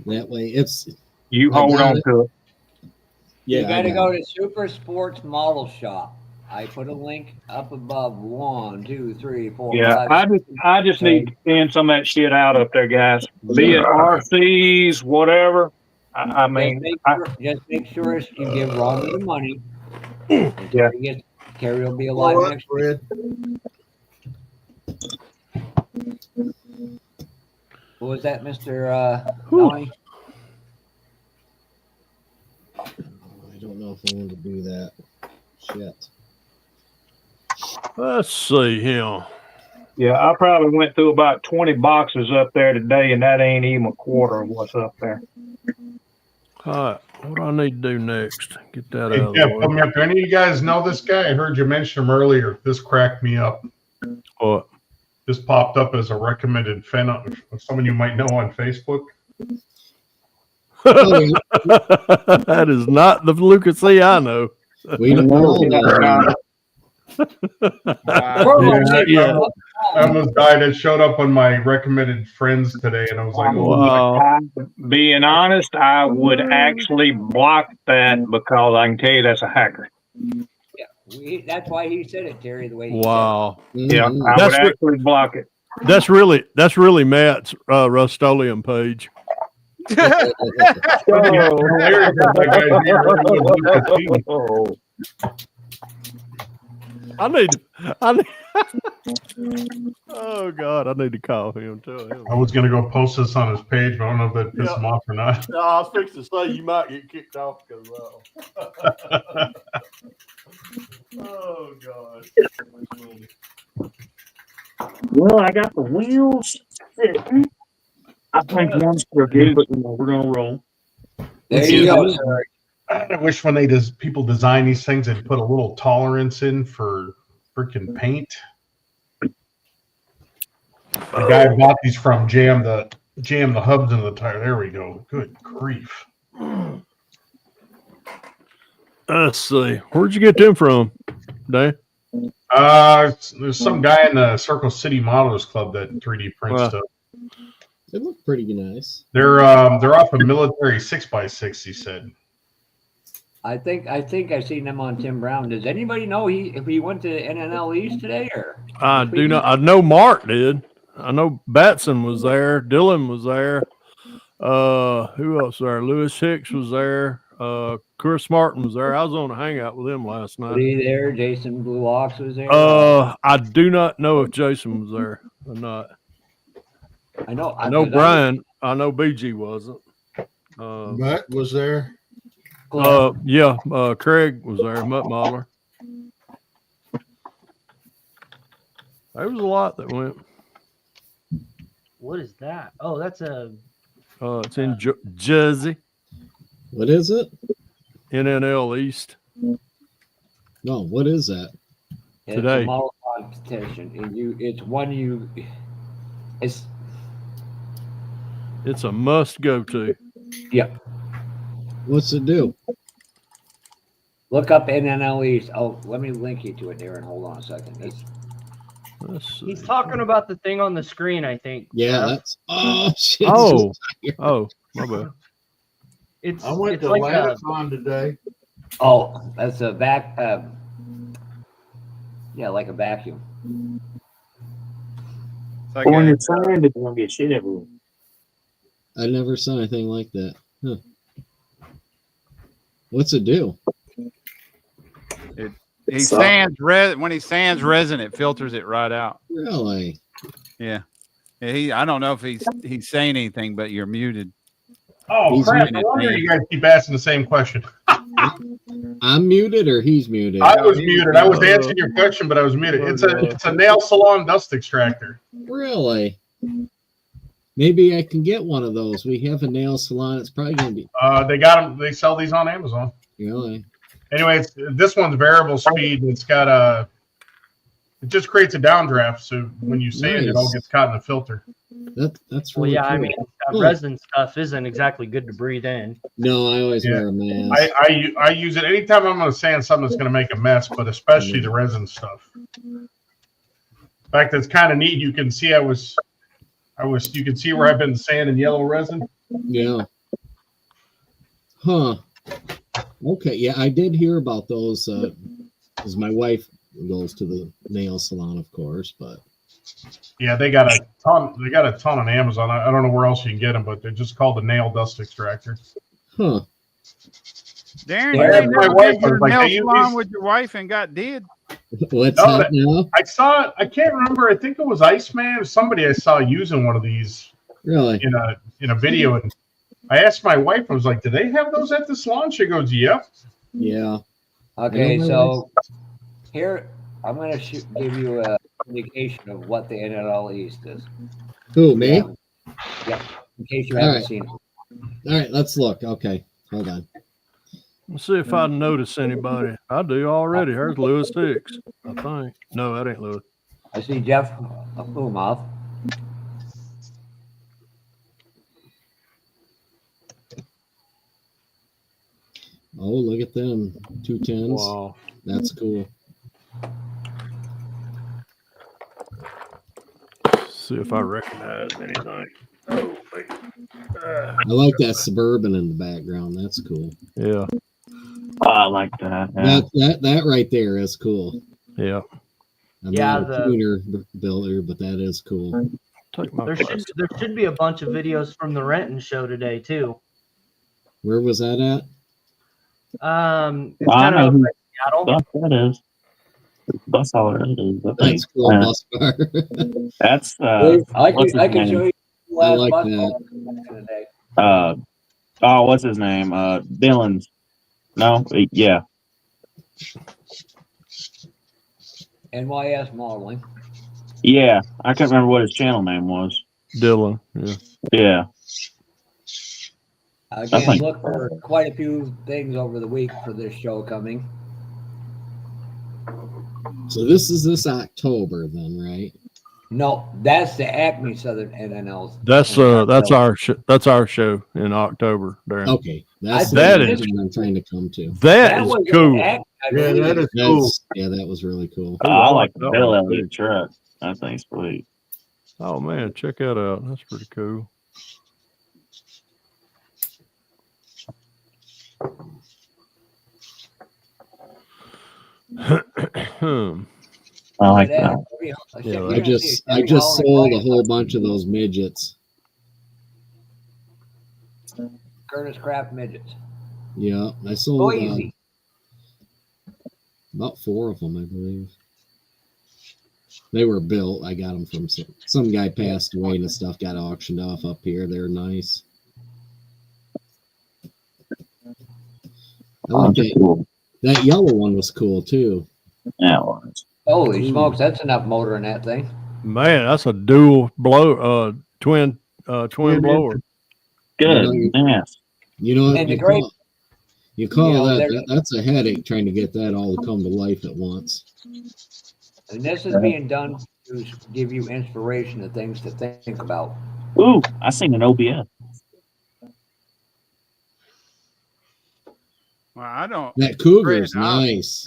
That way, it's
you
I
hold
got
on
it.
to it.
Yeah,
You
I
got to
got
go
it.
to Super Sports Model Shop. I put a link up above. 1, 2, 3, 4,
Yeah,
5.
I just need to send some of that shit out up there, guys. Be it RCs, whatever. I mean,
Just make sure you give Ronnie the money.
Yeah.
Carrie will be
Blow
alive
up,
next week.
Fred.
What was that, Mr. Donnie?
I don't know if I want to do that. Shit.
Let's see here.
Yeah, I probably went through about 20 boxes up there today, and that ain't even a quarter of what's up there.
All right, what do I need to do next? Get that
Hey,
out of
Jeff,
the
put me
way.
up there. Any of you guys know this guy? I heard you mention him earlier. This cracked me up.
What?
This popped up as a recommended fan of someone you might know on Facebook.
Oh, yeah.
That is not the Lucas C. I know.
We don't know.
Yeah.
I almost died. It showed up on my recommended friends today, and I was like,
Wow.
Being honest, I would actually block that because I can tell you that's a hacker.
Yeah, that's why he said it, Terry, the way he
Wow.
Yeah, I would actually block it.
That's really Matt's Rust-Oleum page. I need oh God, I need to call him. Tell him.
I was going to go post this on his page, but I don't know if that pissed him off or not.
No, I was fixing to say you might get kicked off because oh God.
Well, I got the wheels sitting. I think one's crooked, but we're gonna roll.
There you go, sir.
I wish when people design these things, they'd put a little tolerance in for freaking paint. The guy bought these from jam the hubs into the tire. There we go. Good grief.
Let's see. Where'd you get them from, Dan?
There's some guy in the Circle City Modelers Club that 3D prints stuff.
They look pretty nice.
They're off a military 6x6. He said.
I think I seen them on Tim Brown. Does anybody know if he went to NNL East today or?
I do not. I know Mark did. I know Batson was there. Dylan was there. Who else there? Lewis Hicks was there. Chris Martin was there. I was on a hangout with him last night.
Was he there? Jason Blue Ox was there.
I do not know if Jason was there or not.
I know
Brian. I know BG wasn't.
Mutt was there.
Yeah. Craig was there. Mutt Mahler. There was a lot that went.
What is that? Oh, that's a.
It's in Jersey.
What is it?
NNL East.
No, what is that?
It's
Today.
a model competition.
It's a must go to.
Yep.
What's it do?
Look up NNL East. Oh, let me link you to it, Darren. Hold on a second.
He's talking about the thing on the screen, I think.
Yeah, that's shit.
Oh, my bad.
I went to
like
Laticon today.
Oh, that's a vac. Yeah, like a vacuum.
Like when you're trying, it's gonna get shit everywhere.
I never saw anything like that. Huh. What's it do?
When he sands resin, it filters it right out.
Really?
Yeah. I don't know if he's saying anything, but you're muted.
Oh
He's
crap!
muted.
No wonder you guys keep asking the same question.
I'm muted or he's muted?
I was muted. I was answering your question, but I was muted. It's a nail salon dust extractor.
Really? Maybe I can get one of those. We have a nail salon. It's probably going to be.
They got them. They sell these on Amazon.
Really?
Anyway, this one's variable speed. And it's got it just creates a downdraft. So when you sand it all gets caught in the filter.
That's
Well,
really
yeah, I
cool.
mean,
Huh.
resin stuff isn't exactly good to breathe in.
No, I always
Yeah.
wear a mask.
I use it anytime I'm going to sand something that's going to make a mess, but especially the resin stuff. In fact, that's kind of neat. You can see you can see where I've been sanding yellow resin.
Yeah. Huh. Okay. Yeah, I did hear about those. Because my wife goes to the nail salon, of course, but
Yeah, they got a ton. They got a ton on Amazon. I don't know where else you can get them, but they're just called the nail dust extractor.
huh.
Darren,
Yeah,
you ain't
my
never
wife
been to
was
the
like,
nail
"Hey, you
salon
use-"
with your wife and got did?
What's
No,
that now?
I saw it. I can't remember. I think it was Iceman or somebody I saw using one of these
Really?
in a video, and I asked my wife. I was like, "Do they have those at the salon?" She goes, "Yep."
Yeah.
Okay,
my
so here I'm going to give you a indication of what the NLL East is.
Who, me?
Yep. In case you
All
haven't
right.
seen it.
All right, let's look. Okay, hold on.
Let's see if I notice anybody. I do already. There's Lewis Hicks, I think. No, that ain't Lewis.
I see Jeff Umov.
Oh, look at them. 210s.
Wow.
That's cool.
See if I recognize anything. Oh, wait.
I like that Suburban in the background. That's cool.
Yeah.
Oh, I like that. Yeah.
That right there is cool.
Yeah.
I'm
Yeah,
not a tuner builder, but that is cool.
Take my
There should be a bunch of videos from the Renton show today too.
Where was that at?
It's
I
kind
know
of
who
Seattle.
that is. That's all it is.
That's cool, bus bar.
That's
I
what's his
can
name?
show you the
I
last
like
bus
that.
today.
Oh, what's his name? Dylan's. No, yeah.
NYS modeling.
Yeah, I can't remember what his channel name was.
Dylan. Yeah.
Yeah.
Again, look for quite a few things over the week for this show coming.
So this is this October then, right?
No, that's the Acme Southern NNLs.
That's our show in October, Darren.
Okay, that's
that
the
is
one I'm trying to come to.
That is cool.
Yeah, that is cool.
Yeah, that was really cool.
I like the
that
Bill
one,
Elliott truck. That thing's sweet.
Oh man, check that out. That's pretty cool.
I like that.
Yeah,
I just sold a whole bunch of those midgets.
Curtis Craft midgets.
Yeah, I
Go
sold
easy.
about 4 of them, I believe. They were built. I got them from some guy passed away and the stuff got auctioned off up here. They're nice. I like that.
Cool.
That yellow one was cool too.
Yeah, it was.
Holy smokes, that's enough motor in that thing.
Man, that's a dual twin blower.
Good. Yes.
You know what?
And the great,
You call
You know,
that that's a headache trying to get that all to come to life at once.
and this is being done to give you inspiration and things to think about.
Ooh, I seen an OBS.
Well, I don't.
That Cougar is
Great.
nice.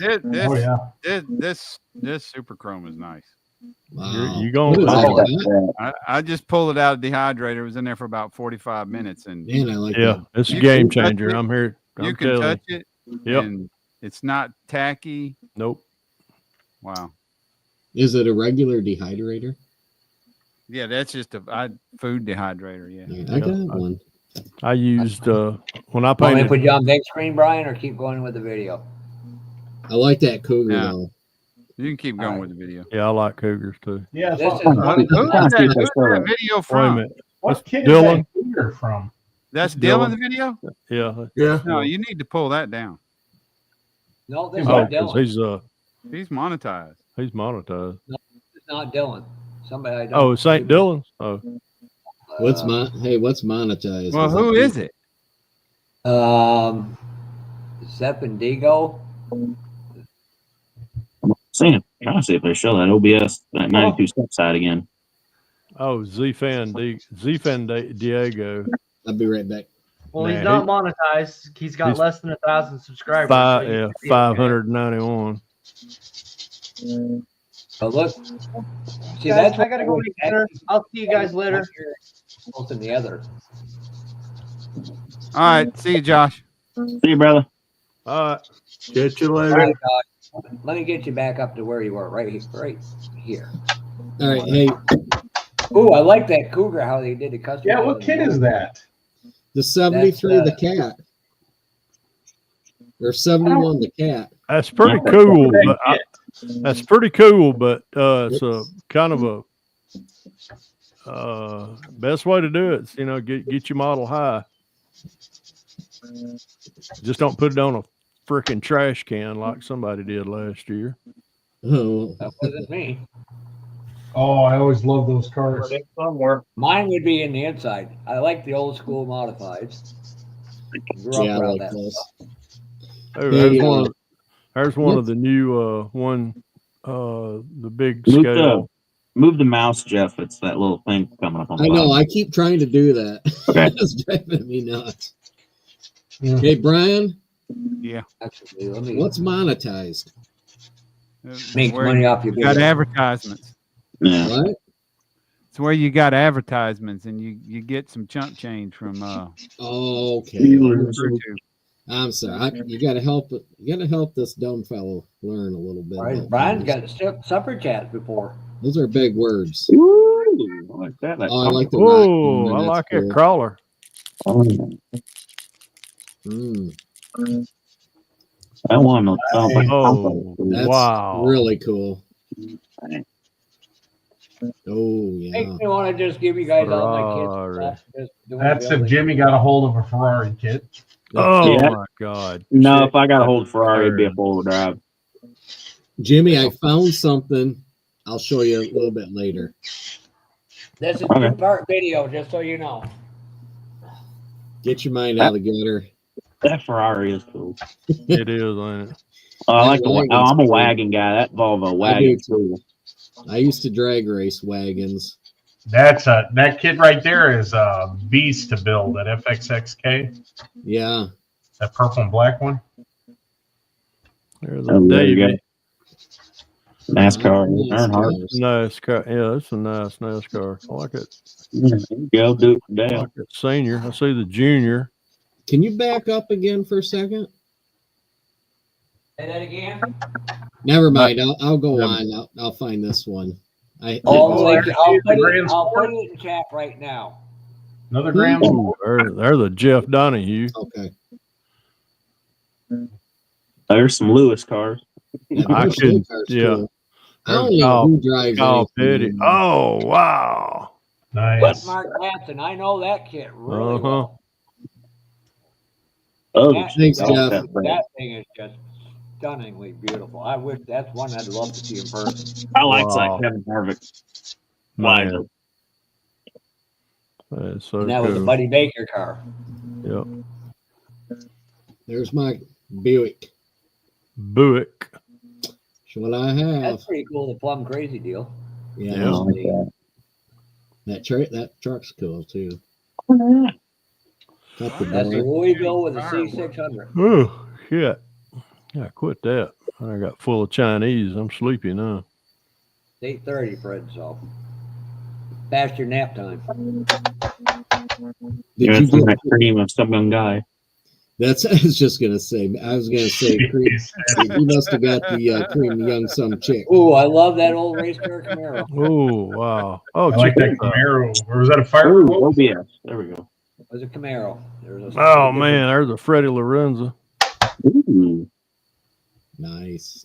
This Super Chrome is nice.
Wow.
You going?
What is that?
I just pulled it out of the dehydrator. It was in there for about 45 minutes, and
Man, I like
Yeah,
that.
it's a
You
game
can touch
changer.
it.
I'm here.
you
I'm
can
telling
touch
you.
it.
Yep.
And it's not tacky.
Nope.
Wow.
Is it a regular dehydrator?
Yeah, that's just a food dehydrator. Yeah.
I got one.
I used when I
Want me to
painted.
put you on big screen, Brian, or keep going with the video?
I like that Cougar
Yeah.
though.
You can keep going
All
with the video.
Yeah, I like Cougars too.
Yeah.
This
So,
is
Who's that video
Wait a
from?
minute.
what
That's
kid
Dylan.
is that Cougar from?
That's
It's
Dylan,
Dylan.
the video?
Yeah.
Yeah.
No, you need to pull that down.
No, this is
Oh,
not
'cause
Dylan.
He's monetized.
he's monetized.
It's not Dylan. Somebody I don't.
Oh, it's St. Dylan's. Oh,
What's monetized?
Well, who is it?
Zeppendigo.
Seeing, trying to see if they show that OBS that 92 step side again.
Oh, Diego.
I'll be right back.
Well,
Nah,
he's not monetized. He's got
he's
less than 1,000 subscribers. so he's gonna be okay.
591.
But look, see,
Guys,
that's
I gotta go eat dinner. I'll see you guys later.
Both in the other.
All right. See you, Josh.
See you, brother.
Catch you
All
later.
right, let me get you back up to where you were, right here.
All right, hey,
Ooh, I like that Cougar. How they did the custom.
Yeah, what kid is that?
the 73, the cat. Or 71, the cat.
That's pretty cool. But that's pretty cool, but it's a kind of a best way to do it is, get your model high. Just don't put it on a freaking trash can like somebody did last year.
Oh,
That wasn't me.
Oh, I always love those cars.
Somewhere.
Mine would be in the inside. I like the old school modifieds. Grew
yeah,
up
I
around
like
that
those.
stuff.
Oh,
Hey,
there's one of the new the big scale.
Move the mouse, Jeff. It's that little thing coming up on the
I know.
bottom.
I keep trying to do that.
Okay.
It's driving me nuts.
Yeah.
Hey, Brian,
Yeah.
Actually, let me
what's monetized?
make
Where
money
you
off your
got
video.
advertisements.
Yeah.
What?
It's where you got advertisements and you get some chunk change from
Okay.
YouTube.
I'm sorry. You got to help. You got to help this dumb fellow learn a little bit.
Right,
about
Brian's
things.
got supper chats before.
Those are big words.
Ooh, I like that.
Oh, I like the
Oh,
rock.
I
That's
like that
cool.
crawler.
Mm,
That one sounds like
Oh,
that's
wow.
really cool. Oh yeah.
Makes me want to just give you guys all my kids
Ferrari.
stuff. Just doing
That's if
building.
Jimmy got a hold of a Ferrari kit.
Oh
Yeah.
my God.
No,
Check
if I got a
that
hold Ferrari, it'd be a
bird.
four-wheel drive.
Jimmy, I found something. I'll show you a little bit later.
This is
Okay.
2-part video, just so you know.
Get your mind out of the gutter.
That Ferrari is cool.
It is, ain't it?
I
That
like the.
wagon's
I'm a
cool.
wagon guy. That Volvo
I do
wagon's
too.
cool.
I used to drag race wagons.
That kid right there is a beast to build. That FXXK,
Yeah.
that purple and black one.
There's
Oh,
a
there you go.
Davy.
NASCAR.
Nice
Earnhardt.
cars.
NASCAR. Yeah, that's a nice NASCAR. I like it.
There you go. Do it for
I
Dale.
like it. Senior. I see the junior.
Can you back up again for a second?
Say that again.
Never mind. I'll go
Never.
on. I'll find this one.
I'll put
Grand
it in chat right now.
Another Grand.
Ooh, there's the Jeff Donahue.
Okay.
There's some Lewis cars.
That
I
Bush
couldn't-
car's
yeah.
cool. I don't know who drives
Kyle
anything
Petty.
anymore.
Oh, wow.
That's
Nice.
Mark Hansen. I know that kid really
Uh-huh.
well.
Oh,
Thanks,
that-
Jeff.
That thing is just stunningly beautiful. I wish that's one I'd love to see in person.
I like
Wow.
that Kevin Harvick.
Man. That's so
And that was a
cool.
Buddy Baker car.
Yep.
There's my Buick.
Buick.
That's what I have.
That's pretty cool, the Plum Crazy deal.
Yeah.
Yeah.
I like that.
That truck's cool too. Got the
That's the
door.
Louisville with a C600.
Oh, shit. Yeah, quit that. I got full of Chinese. I'm sleepy now.
8:30, Fred, so past your nap time.
You're
Did you
from
get
that cream of some young guy.
that's I was just gonna say. I was gonna say cream. You must have got the cream young some chick.
Ooh, I love that old race car Camaro.
Oh, wow. Oh,
I like
check
that
that out.
Camaro. Or was that a fire?
Ooh, OBS. There we go.
It was a Camaro. There was a
Oh, man. There's a Freddie Lorenzo.
Ooh.
Nice.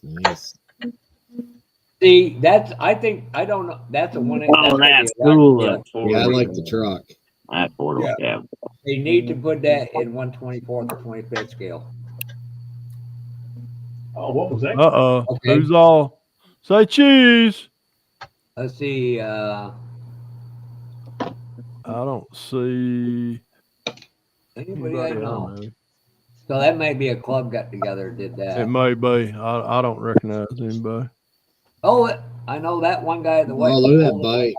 See, I think I don't know. That's a one.
Oh, that's cool.
Yeah.
Yeah, I like the truck.
That four-wheel cab.
They need to put that in 1/24th or 25th scale.
Oh, what was that?
Uh-oh.
Okay.
Who's all? Say cheese.
Let's see.
I don't see
Anybody I
anybody I
know.
know.
So that might be a club got together and did that.
It may be. I don't recognize anybody.
Oh, I know that one guy at the white.
Oh, look at that bike.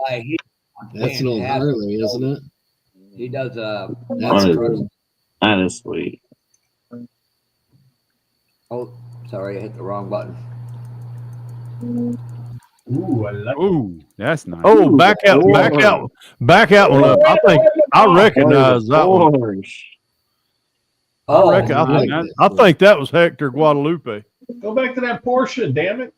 That's an old Harley, isn't it?
He does
That's
That
cool.
is sweet.
Oh, sorry, I hit the wrong button.
Ooh, I like.
Ooh, that's nice.
Oh,
Ooh,
back out one up. I recognize that one.
Oh,
I think that was Hector Guadalupe.
Go back to that Porsche, damn it.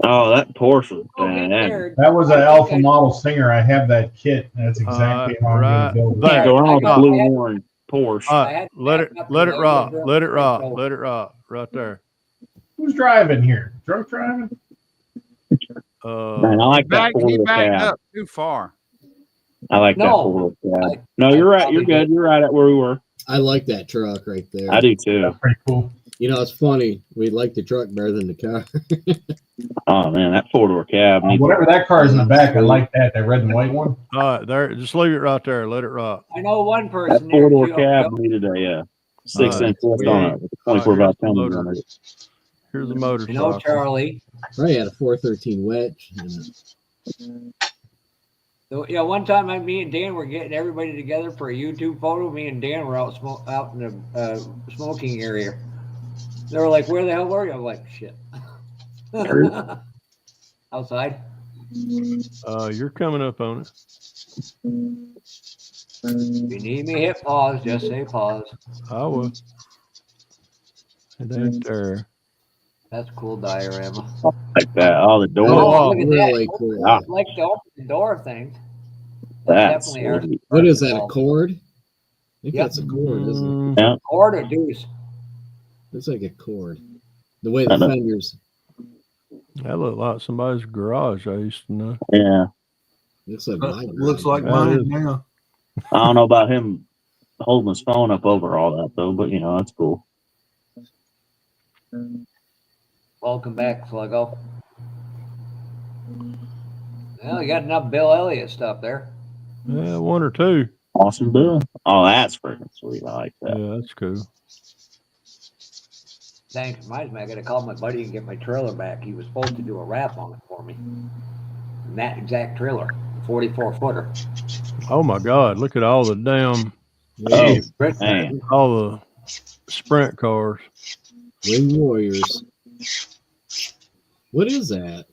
Oh, that Porsche.
oh, get there.
That was
I
an
think
Alpha
I-
model Singer. I have that kit. That's exactly how I'm going to build it.
There.
Go on
I
with
got-
blue
I had-
and orange Porsche.
All
I had
right, let it
to back up
let it
because I
rock.
drove
Let it
the
rock.
over.
Let it rock. Right there.
Who's driving here? Drunk driving?
Man, I like that
He
four-wheel
backed
cab.
up too far.
I like that
No.
four-wheel cab.
I-
No,
I
you're right.
probably
You're good.
did.
You're right at where we were.
I like that truck right there.
I do too.
That's pretty cool.
You know, it's funny. We like the truck better than the car.
Oh man, that four-door cab. needs-
Whatever that car is in the back, I like that. That red and white one.
All right, there. Just leave it right there. Let it rock.
I know one
That
person there.
four-door
Joe-
cab
Joe-
needed a 6-inch lift
Yeah.
on it with a 24 by
Here's the
10
motor.
on it.
Here's the
You
motorcycle.
know Charlie.
Probably had a 413 wedge in it.
So, yeah, one time me and Dan were getting everybody together for a YouTube photo. Me and Dan were out out in the smoking area. They were like, "Where the hell were you?" I'm like, "Shit." Outside.
You're coming up on it.
If you need me, hit pause. Just say pause.
I will. It ain't there.
That's a cool diorama.
Like that. All the doors.
Oh,
Look at
really
that.
cool.
Ah.
Like the open the door thing.
That's
definitely our
sweet.
What is that, a cord? I think
Yep.
that's a cord, isn't it?
Mm,
Yeah.
Cord or deuce.
Looks like a cord. The way the
I know.
fenders
that looked like somebody's garage I used to know.
Yeah.
looks like my
Looks like
That
mine
is-
now.
I don't know about him holding his phone up over all that though, but you know that's cool.
Welcome back, Sluggo. Well, you got enough Bill Elliott stuff there.
Yeah, one or two.
Awesome Bill. Oh, that's freaking sweet. I like that.
Yeah, that's cool.
Thanks, reminds me, I got to call my buddy and get my trailer back. He was supposed to do a wrap on it for me. And that exact trailer, 44-footer.
Oh my God! Look at all the damn,
Oh,
Chris,
man.
all the sprint cars.
Wing Warriors. What is that?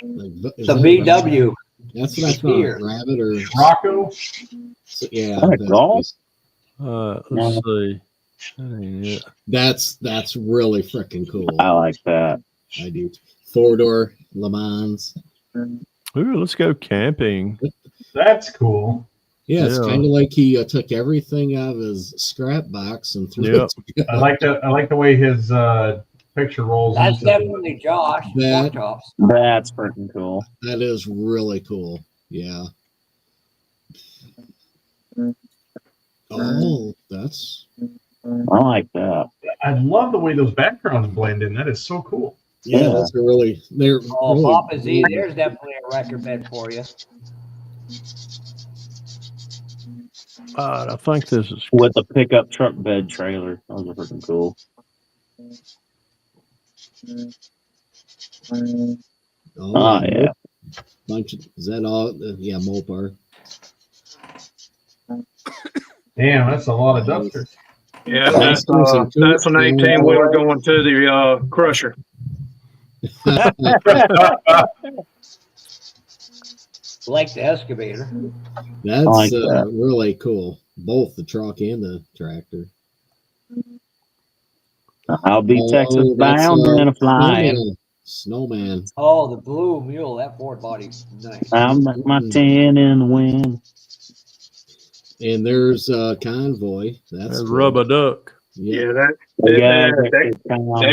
Like, is
the
that a rabbit?
VW.
That's what I thought.
Here.
Rabbit or
Rocco.
yeah.
Is that a golf?
Let's see. That ain't it.
That's really freaking cool.
I like that.
I do. 4-door Le Mans.
Ooh, let's go camping.
That's cool.
Yeah, it's
Yeah.
kind of like he took everything out of his scrap box and threw
Yep.
it together.
I like the way his picture rolls.
That's
into
definitely Josh.
That-
Pork chops.
That's freaking cool.
That is really cool. Yeah. Oh, that's
I like that.
I love the way those backgrounds blend in. That is so cool.
yeah. That's a really they're
Oh,
really
Papa Z,
cool.
there's definitely a record bed for you.
I think this is.
With the pickup truck bed trailer. Those are freaking cool. Oh, yeah.
Bunch of, is that all? Yeah, Mopar.
Damn, that's a lot of dusters.
Yeah, that's an 18-wheeler going to the crusher.
Like the excavator.
That's
like that.
really cool. Both the truck and the tractor.
I'll be
Oh,
Texas
that's,
bound and a flying.
Snowman.
Oh, the blue mule, that Ford body's nice.
I'm like my 10 in the wind.
And there's Convoy. That's
That's
cool.
Rubber Duck.
Yeah.
Yeah, that
Yeah,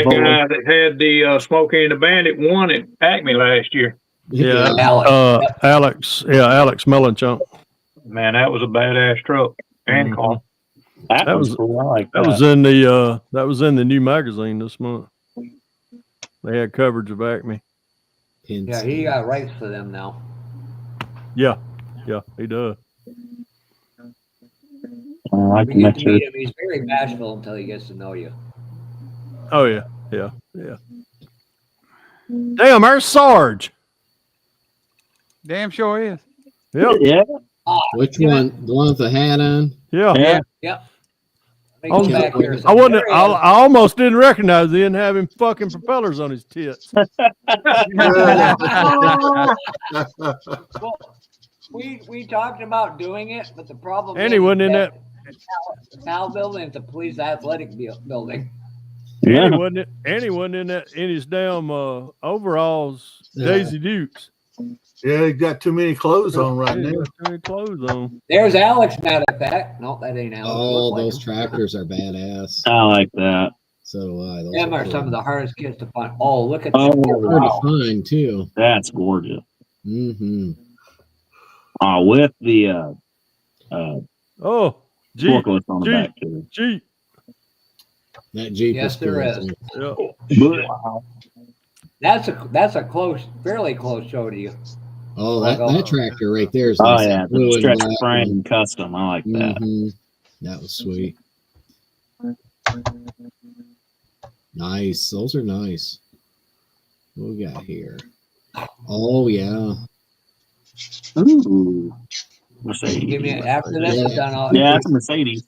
guy that had the Smokey and the Bandit won at Acme last year.
Yeah,
Alex.
Alex. Yeah, Alex Mellenchamp.
Man, that was a badass truck and car.
That
That
was
was-
cool. I like that.
That was in the new magazine this month. They had coverage of Acme.
Yeah, he got rights for them now.
Yeah, he does.
I like
We
to
get
make
to
sure.
meet him. He's very bashful until he gets to know you.
Oh yeah. Damn, there's Sarge.
Damn sure is.
Yep.
Yeah.
Which one? The one with the hat on?
Yeah.
Yeah.
Yep. Let
Oh,
me go back here.
I wasn't.
There he
I
is.
almost didn't recognize he didn't have him fucking propellers on his tits.
Well, we talked about doing it, but the problem
And he wasn't in that.
the PAL building is the police athletic building.
Yeah.
And he wasn't in that in his damn overalls,
Yeah.
Daisy Dukes.
Yeah, he got too many clothes on right
He
now.
got too many clothes on.
There's Alex, matter of fact. No, that ain't Alex.
Oh,
Look like
those
him.
tractors are badass.
I like that.
So do I. Those
Them are
cool.
some of the hardest kids to find. Oh, look at
Oh,
them.
Hard
wow.
to find too.
That's gorgeous.
Mm-hmm.
With the
Oh, Jeep.
forklift on the
Jeep.
back too.
Jeep.
That Jeep
Yes,
is
there
cool.
is.
Yeah.
Wow.
That's a close, fairly close show to you.
Oh, that tractor right there is
Oh
nice.
yeah,
That blue
the
and
stretch
black
frame
one.
custom. I like that.
Mhm. That was sweet. Nice. Those are nice. What we got here? Oh yeah.
Ooh, Mercedes.
Give me after this is done.
Yeah, that's a Mercedes.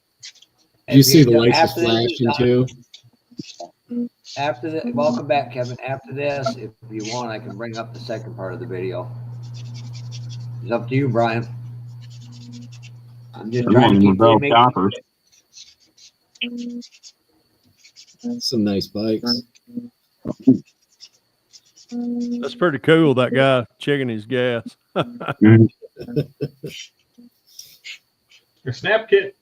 Did you see the lights
after
is
this is
flashing
done-
too?
After the welcome back, Kevin. After this, if you want, I can bring up the second part of the video. It's up to you, Brian. I'm just
Come
trying
on,
to keep
Rebel
it
choppers.
Some nice bikes.
That's pretty cool. That guy checking his gas.
Your snap kit.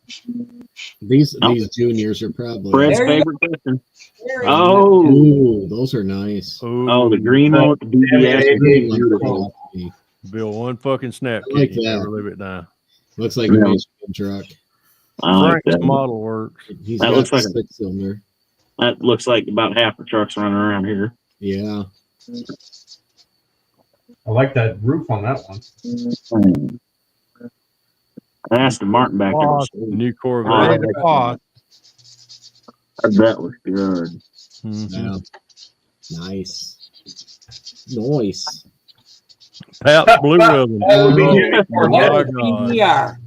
These juniors are probably.
Fred's
There you
favorite piston.
There you
Oh,
Ooh, those are nice.
oh, the green one with the BBS.
Yeah,
Green one's
Beautiful.
pretty.
Build one fucking snap
I like
kit. You
that.
never live it down.
Looks like a
Yeah.
Michigan truck.
I like
Frank's
that.
model works.
He's
That
got
looks like a-
6-cylinder.
That looks like about half the trucks running around here.
Yeah.
I like that roof on that one.
Aston Martin back there. was sweet.
New
Oh,
Corvette.
that was good.
Mhm.
Yeah. Nice. Nice.
Pabst Blue Ribbon.
That would be
Oh,
Jimmy
my
What is
God.
PBR?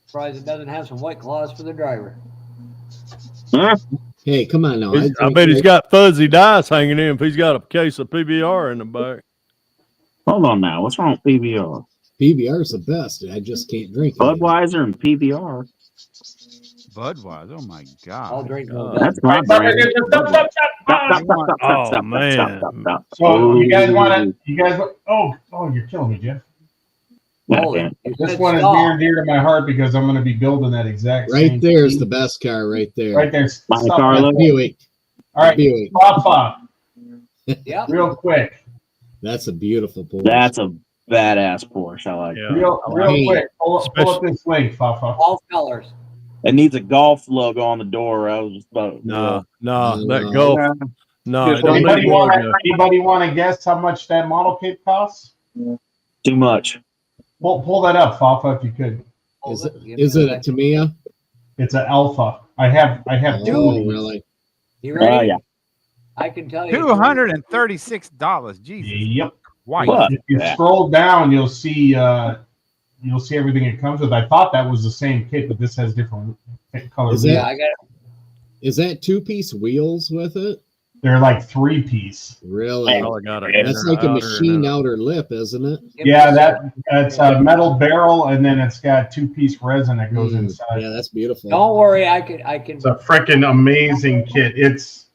Surprised it doesn't have some white claws for the driver.
Huh?
Hey, come on now.
I bet he's got fuzzy dice hanging in if he's got a case of PBR in the back.
Hold on now. What's wrong with PBR?
PBR is the best. I just can't drink it.
Budweiser and PBR.
Budweiser. Oh my
I'll
God.
drink no
That's my brand.
Oh, man.
So you guys want to? Oh, you're killing me, Jeff.
Hold it. You
This
said
one is
stop.
near and dear to my heart because I'm going to be building that exact
Right
same
there is
thing.
the best car right there.
Right there.
Monte
Stop
Carlo.
that.
Buick.
All right,
Buick.
Papa,
Yep.
real quick,
That's a beautiful Porsche.
That's a badass Porsche. I like
Yeah.
real
Hey.
quick. Pull up this link, Papa.
All colors.
it. It needs a golf logo on the door. I was just about
No,
No.
that Gulf. No, it don't
Anybody
need
want to guess how much that model kit costs?
too much.
Pull that up, Fafa, if you could.
Hold
Is it,
Give me
is
a
it a
second.
Tamiya?
It's an Alpha. I have two.
Oh,
of these.
really?
You ready?
Yeah.
I can tell you.
$236. Jesus.
Yep.
White.
What?
If you
Yeah.
scroll down, you'll see everything it comes with. I thought that was the same kit, but this has different colors.
Is
Yeah,
that-
I got it.
Is that 2-piece wheels with it?
They're like 3-piece.
Really?
Oh, I got it.
That's like a machine outer lip, isn't it?
Give me
Yeah,
a second.
that's a metal barrel, and then it's got 2-piece resin that goes inside.
Yeah, that's beautiful.
Don't worry, I can.
It's a freaking amazing kit. It's,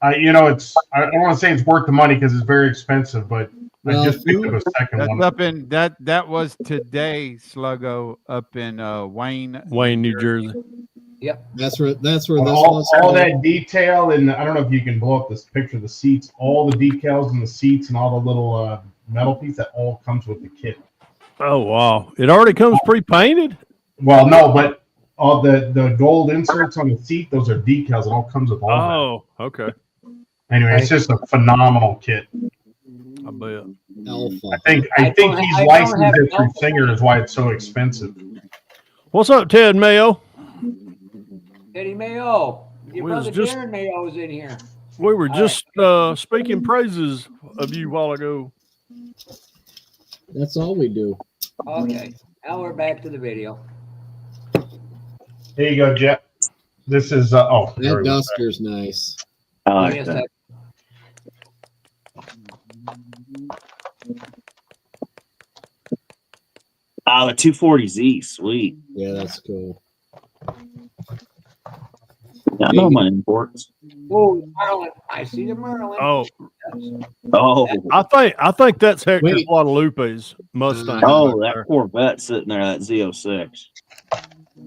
I don't want to say it's worth the money because it's very expensive, but
Well,
I just picked up a second
That's
one.
up in that was today, Sluggo, up in Wayne,
New Jersey.
Yep.
That's where this
all
was.
that detail, and I don't know if you can blow up this picture of the seats, all the decals in the seats and all the little metal piece that all comes with the kit.
Oh, wow. It already comes pre-painted?
Well, no, but all the gold inserts on the seat, those are decals. It all comes with all
Oh, okay.
that. Anyway, it's just a phenomenal kit.
I bet.
Alpha.
I think
don't
he's
have
licensed
an
it through
Alpha.
Singer is why it's so expensive.
What's up, Ted Mayo?
Eddie Mayo. Your
We was
brother
just-
Darren Mayo is in here.
We were
All
just speaking praises of you a while ago.
That's all we do.
Okay, now we're back to the video.
There you go, Jeff. This is there
That
we go.
duster's nice.
I
Give
like
me a
that. Oh, the 240Z, sweet.
Yeah, that's cool.
I know my imports.
Oh, Merlin. I see the Merlin.
Oh,
Oh,
I think that's Hector
Wait.
Guadalupe's Mustang.
oh,
back
that
there.
Corvette sitting there, that Z06.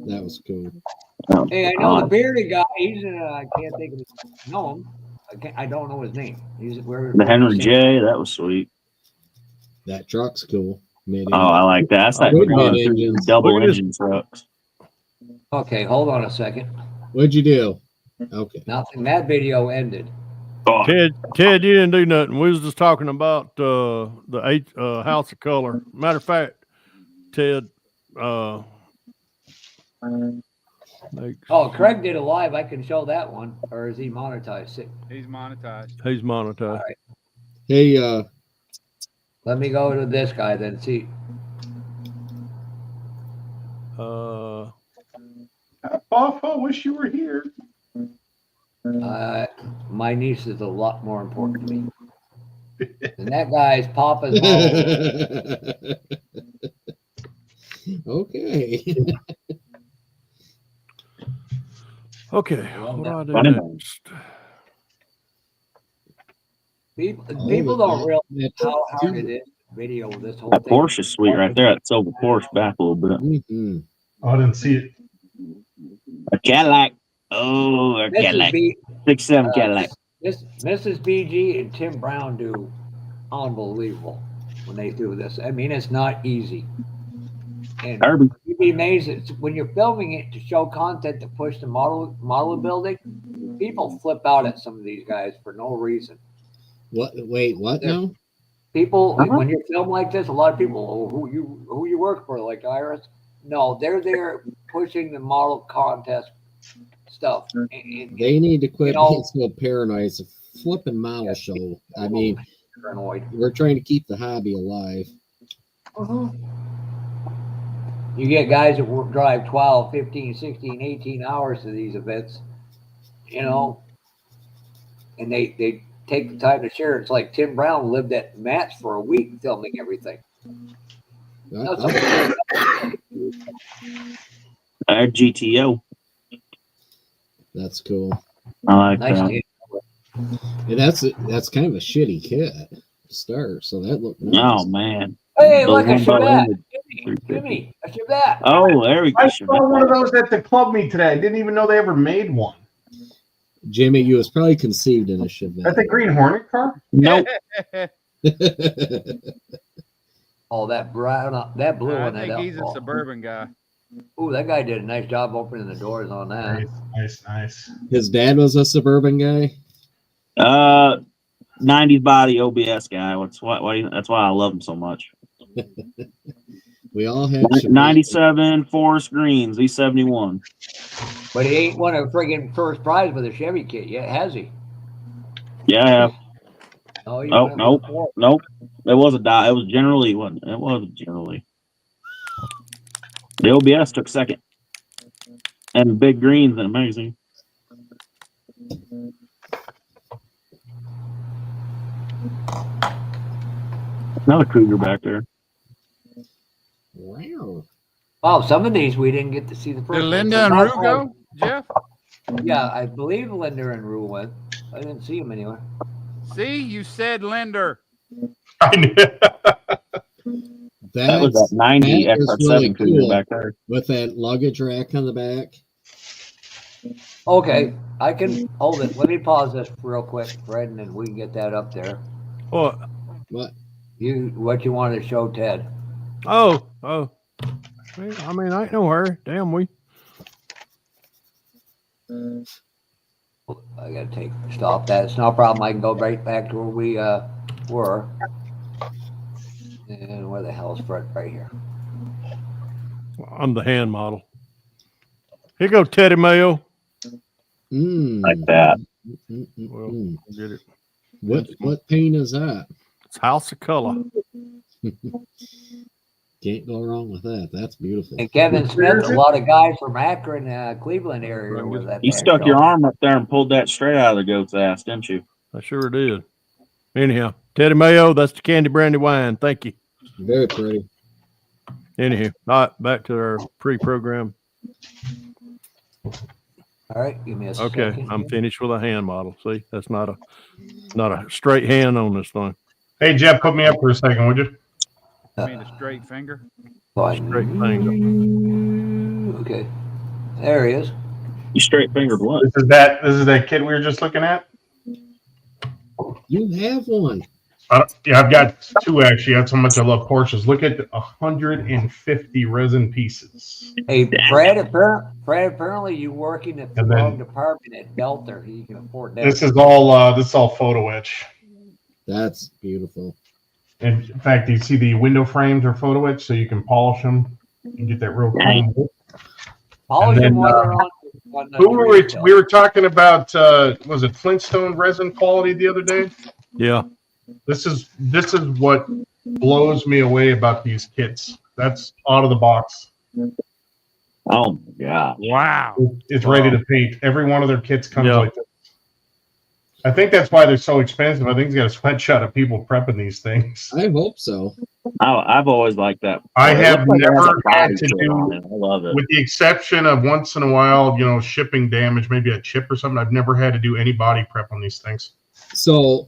That was cool.
Oh,
Hey, I know the
God.
bearded guy. He's in. I can't think of his. Know him. I don't know his name. He's where
The Henry J, that was sweet.
That truck's cool.
Oh, I like that. That's that
Good
one,
mid-engines.
double
Look at this.
engine trucks.
Okay, hold on a second.
What'd you do? Okay.
Nothing. That video ended.
Oh,
Ted, you didn't do nothing. We was just talking about the House of Color. Matter of fact, Ted.
Oh, Craig did a live. I can show that one, or is he monetized?
He's monetized.
He's monetized.
All right.
Hey,
Let me go to this guy then. See.
Buff, I wish you were here.
My niece is a lot more important to me. And that guy's Papa's mom.
okay.
Okay,
Well,
what do
I
I do
know.
next?
People don't realize how hard it is to video this whole
that
thing.
Porsche is sweet right there. That silver Porsche back a little bit.
Mm-hmm.
Oh, I didn't see it.
A Cadillac. Oh, a Cadillac. 6.7 Cadillac.
Mrs. BG and Tim Brown do unbelievable when they do this. I mean, it's not easy. And
Herbie.
you'd be amazed when you're filming it to show content to push the model building. People flip out at some of these guys for no reason.
What? Wait, what now?
People, when you film like this, a lot of people, who you work for, like Iris. No, they're there pushing the model contest stuff. And
They need to quit
you know,
being so paranoid. It's a flipping model show. I mean,
paranoid.
we're trying to keep the hobby alive.
You get guys that drive 12, 15, 16, 18 hours to these events, you know, and they take the time to share. It's like Tim Brown lived at Matt's for a week filming everything.
GTO.
That's cool.
I like
Nice
that.
kid.
And that's kind of a shitty kit to start. So that looked nice.
Oh, man.
Hey,
The
look, a
one by
Chevette.
Linwood.
Jimmy, a Chevette.
Oh, there we go.
I saw one of those at the club meet today. I didn't even know they ever made one.
Jimmy, you was probably conceived in a Chevette.
That the Green Hornet car?
Nope.
Oh, that brown, that blue
I
one.
think he's a suburban guy.
Oh, that guy did a nice job opening the doors on that.
Nice.
His dad was a suburban guy.
90s body OBS guy. That's why I love him so much.
We all had
97 Forest Greens, E71.
But he ain't won a friggin' first prize with a Chevy kit yet, has he?
Yeah, I have.
Oh,
Nope. It was a die. It was generally wasn't. It wasn't generally. The OBS took second, and Big Green's amazing. Another Cougar back there.
Wow.
Wow, some of these we didn't get to see the first.
Did Linda and Rue go, Jeff?
Yeah, I believe Linda and Rue went. I didn't see him anywhere.
See, you said Linder.
That was that 90 XR7
really
Cougar
cool
back there.
with that luggage rack on the back.
Okay, I can hold it. Let me pause this real quick, Fred, and then we can get that up there.
What?
What?
What you wanted to show Ted?
Oh. I mean, I ain't no hurry. Damn, we.
I gotta stop that. It's no problem. I can go right back to where we were. And where the hell is Fred? Right here.
I'm the hand model. Here go Teddy Mayo.
Like that.
Well, get it.
What paint is that?
It's House of Color.
Can't go wrong with that. That's beautiful.
And Kevin Smith, a lot of guys from Akron, Cleveland area was at
You
that
stuck
show.
your arm up there and pulled that straight out of the goat's ass, didn't you?
I sure did. Anyhow, Teddy Mayo, that's the candy brandy wine. Thank you.
Very pretty.
Anyhow, all right, back to our pre-program.
All right, give me a
Okay,
second.
I'm finished with a hand model. See, that's not a straight hand on this thing.
Hey, Jeff, put me up for a second, would you?
I mean, a straight finger.
Straight finger.
Okay, there he is.
You straight fingered what?
This is that kid we were just looking at.
You have one.
Yeah, I've got two actually. That's how much I love Porsches. Look at 150 resin pieces.
Hey, Fred, apparently you working at the wrong department at Belter. You can afford that.
This is all photo etch.
That's beautiful.
And in fact, you see the window frames are photo etch, so you can polish them and get that real clean.
Polish them while they're on
we were talking about was it Flintstone resin quality the other day?
Yeah.
This is what blows me away about these kits. That's out of the box.
Oh my god!
Wow.
It's ready to paint. Every one of their kits comes like this. I think that's why they're so expensive. I think it's got a sweatshot of people prepping these things.
I hope so.
I've always liked that.
I have never had to do,
I love it.
with the exception of once in a while, shipping damage, maybe a chip or something. I've never had to do any body prep on these things.
So,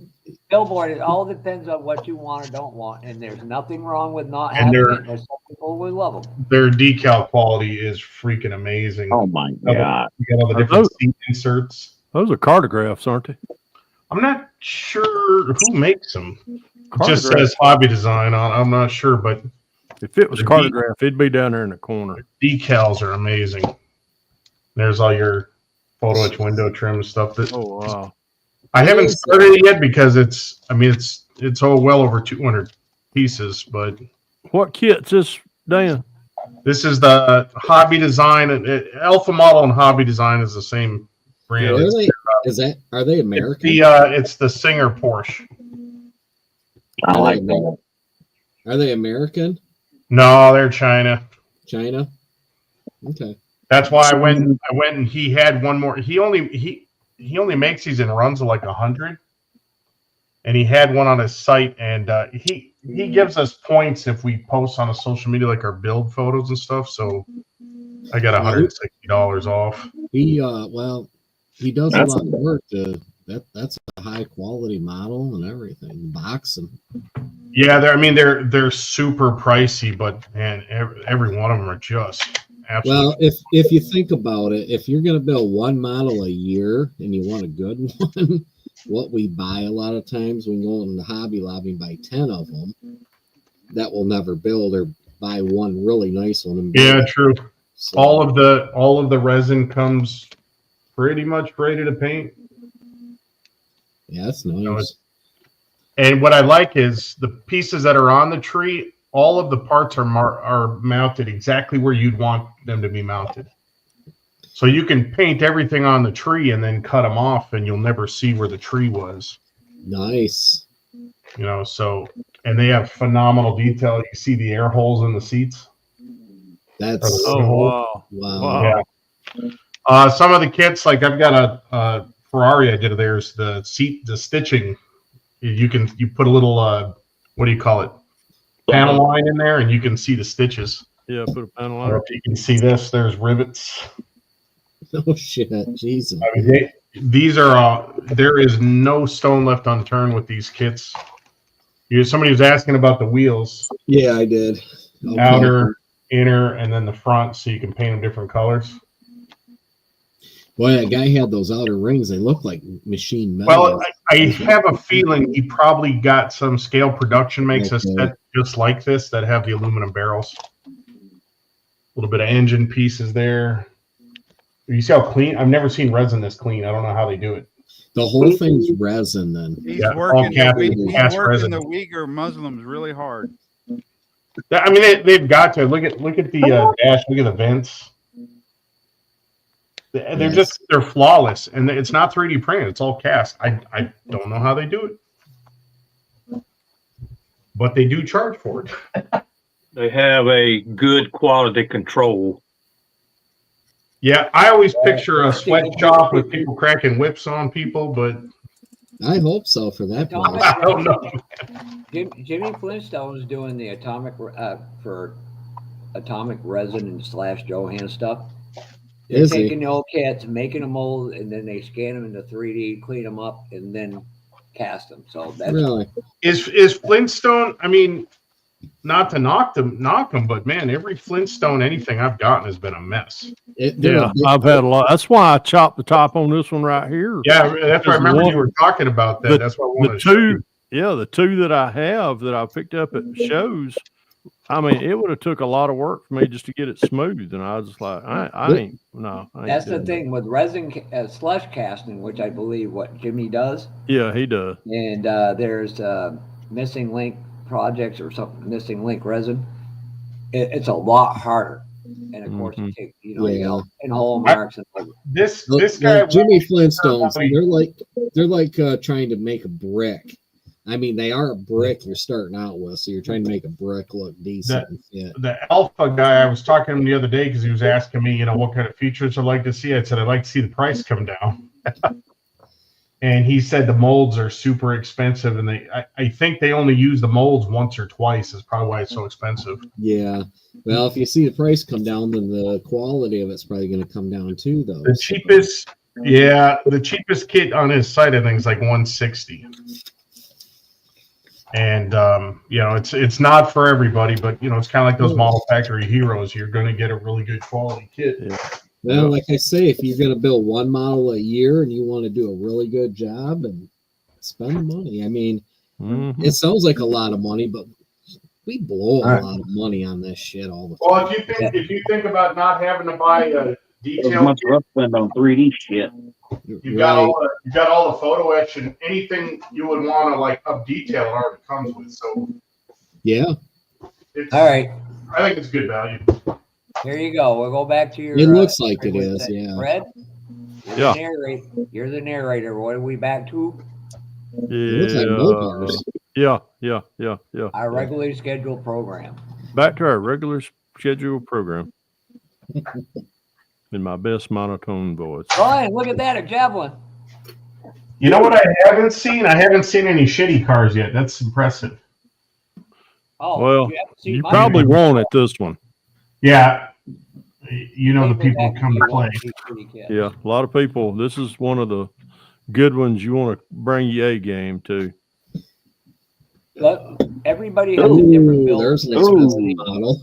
billboard, it all depends on what you want or don't want, and there's nothing wrong with not
And
having it. There's some people who love them.
Their decal quality is freaking amazing.
Oh my god!
You got all the different seat inserts.
Those are cartographs, aren't they?
I'm not sure who makes them. It just says hobby design on. I'm not sure, but
if it was cartograph, it'd be down there in the corner.
Decals are amazing. There's all your photo etch window trim stuff.
Oh wow!
I haven't started it yet because it's all well over 200 pieces. But
what kit's this, Dan?
This is the hobby design. Alpha Model and Hobby Design is the same brand.
Are they American?
It's the Singer Porsche.
I like that.
Are they American?
No, they're China.
China. Okay.
That's why I went and he had one more. He only makes these and runs like 100. And he had one on his site, and he gives us points if we post on a social media, like our build photos and stuff. So I got $160 off.
He does a lot of work. That's a high quality model and everything. Boxing.
Yeah, they're super pricey, but man, every one of them are just absolutely.
Well, if you think about it, if you're going to build one model a year and you want a good one, what we buy a lot of times when we go in the Hobby Lobby and buy 10 of them, that will never build, or buy one really nice one. And
yeah, true. So, all of the resin comes pretty much ready to paint.
Yeah, that's nice.
And what I like is the pieces that are on the tree, all of the parts are mounted exactly where you'd want them to be mounted. So you can paint everything on the tree and then cut them off, and you'll never see where the tree was.
Nice.
And they have phenomenal detail. You see the air holes in the seats.
That's
wow.
Yeah. Some of the kits, like I've got a Ferrari I did theirs, the stitching. You put a little what do you call it? Panel line in there, and you can see the stitches.
Yeah, put a panel line.
If you can see this, there's rivets.
Oh shit, Jesus.
I mean, these are there is no stone left unturned with these kits. Somebody was asking about the wheels.
Yeah, I did. Okay.
Outer, inner, and then the front, so you can paint them different colors.
Boy, that guy had those outer rings. They look like machine metal.
Well, I have a feeling he probably got some scale production makes a set just like this that have the aluminum barrels. A little bit of engine pieces there. You see how clean? I've never seen resin this clean. I don't know how they do it.
The whole thing's resin then.
He's working the Uyghur Muslims really hard.
I mean, they've got to. Look at the dash. Look at the vents. They're flawless, and it's not 3D printed. It's all cast. I don't know how they do it. but they do charge for it.
They have a good quality control.
Yeah, I always picture a sweatshop with people cracking whips on people, but
I hope so for that
Atomic
price.
I don't know.
Jimmy Flintstone's doing the for atomic resin and / Johann stuff. They're
Is he?
taking the old kits, making a mold, and then they scan them into 3D, clean them up, and then cast them. So that's
Really?
Is Flintstone? I mean, not to knock them, but man, every Flintstone anything I've gotten has been a mess.
Yeah, I've had a lot. That's why I chopped the top on this one right here.
Yeah, that's why I remember you were talking about that. That's what I wanted to show you.
Yeah, the two that I have that I picked up at shows. I mean, it would have took a lot of work for me just to get it smooth, and I was just like, I ain't.
That's the thing with resin slush casting, which I believe what Jimmy does.
Yeah, he does.
And there's missing link projects or something, missing link resin. It's a lot harder, and of course, it takes and hole marks and
this
guy Jimmy Flintstones. They're like trying to make a brick. I mean, they are a brick you're starting out with, so you're trying to make a brick look decent.
The alpha guy, I was talking to him the other day because he was asking me, what kind of features I'd like to see. I said I'd like to see the price come down. And he said the molds are super expensive, and I think they only use the molds once or twice. Is probably why it's so expensive.
Yeah. Well, if you see the price come down, then the quality of it's probably going to come down too, though.
The cheapest, the cheapest kit on his site, I think, is like $160. And it's not for everybody, but it's kind of like those model factory heroes. You're going to get a really good quality kit.
Yeah. Well, like I say, if you're going to build one model a year and you want to do a really good job and spend the money, I mean, it sounds like a lot of money, but we blow a lot of money on this shit all the time.
Well, if you think about not having to buy a detailed kit,
spend on 3D shit.
You've got all the photo etch and anything you would want to like up detail already comes with. So
yeah,
all right.
I think it's good value.
Here you go. We'll go back to your.
It looks like it is. Yeah.
Fred. You're the narrator. What are we back to?
It looks like Mopars.
Yeah.
Our regularly scheduled program.
Back to our regular scheduled program. In my best monotone voice.
Ryan, look at that, a javelin.
You know what I haven't seen? I haven't seen any shitty cars yet. That's impressive.
Oh,
well, you probably won't at this one.
Yeah. The people who come to play.
Yeah, a lot of people. This is one of the good ones you want to bring your A game to.
But everybody has a different build.
There's an expensive model.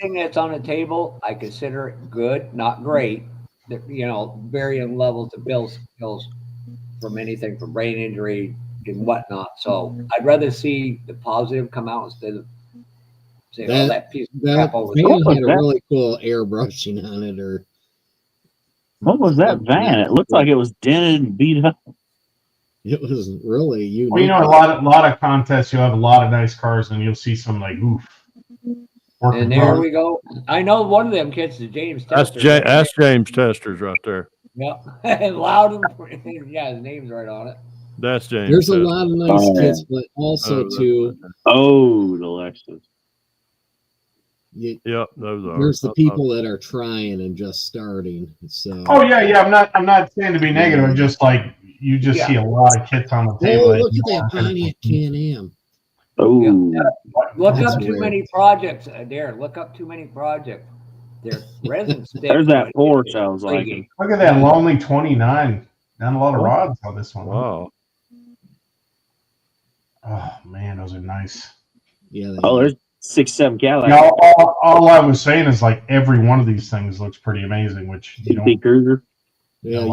Thing that's on the table, I consider it good, not great. Varying levels of bills from anything from brain injury and whatnot. So I'd rather see the positive come out instead of say, that piece of crap over there.
Had a really cool airbrushing on it, or
what was that van? It looked like it was dented and beat up.
It was really unique.
Well, a lot of contests, you'll have a lot of nice cars, and you'll see some like oof.
And there we go. I know one of them kids is James Tester.
That's James Tester's right there.
Yep. And Loudon, yeah, his name's right on it.
That's James.
There's a lot of nice kits, but also
the Lexus.
Yep, those are.
There's the people that are trying and just starting. So.
Oh yeah. I'm not saying to be negative. I'm just like you see a lot of kits on the table.
Oh, look at that Pontiac Can-Am.
Oh,
look up too many projects, Darren. Look up too many projects. There's resin sticks.
There's that Porsche I was like.
Look at that Lonely 29. Not a lot of rods on this one.
Wow.
Oh man, those are nice.
Yeah.
There's 6-7 Cadillac.
Yeah, all I was saying is like every one of these things looks pretty amazing. Which
Cruiser.
Yeah,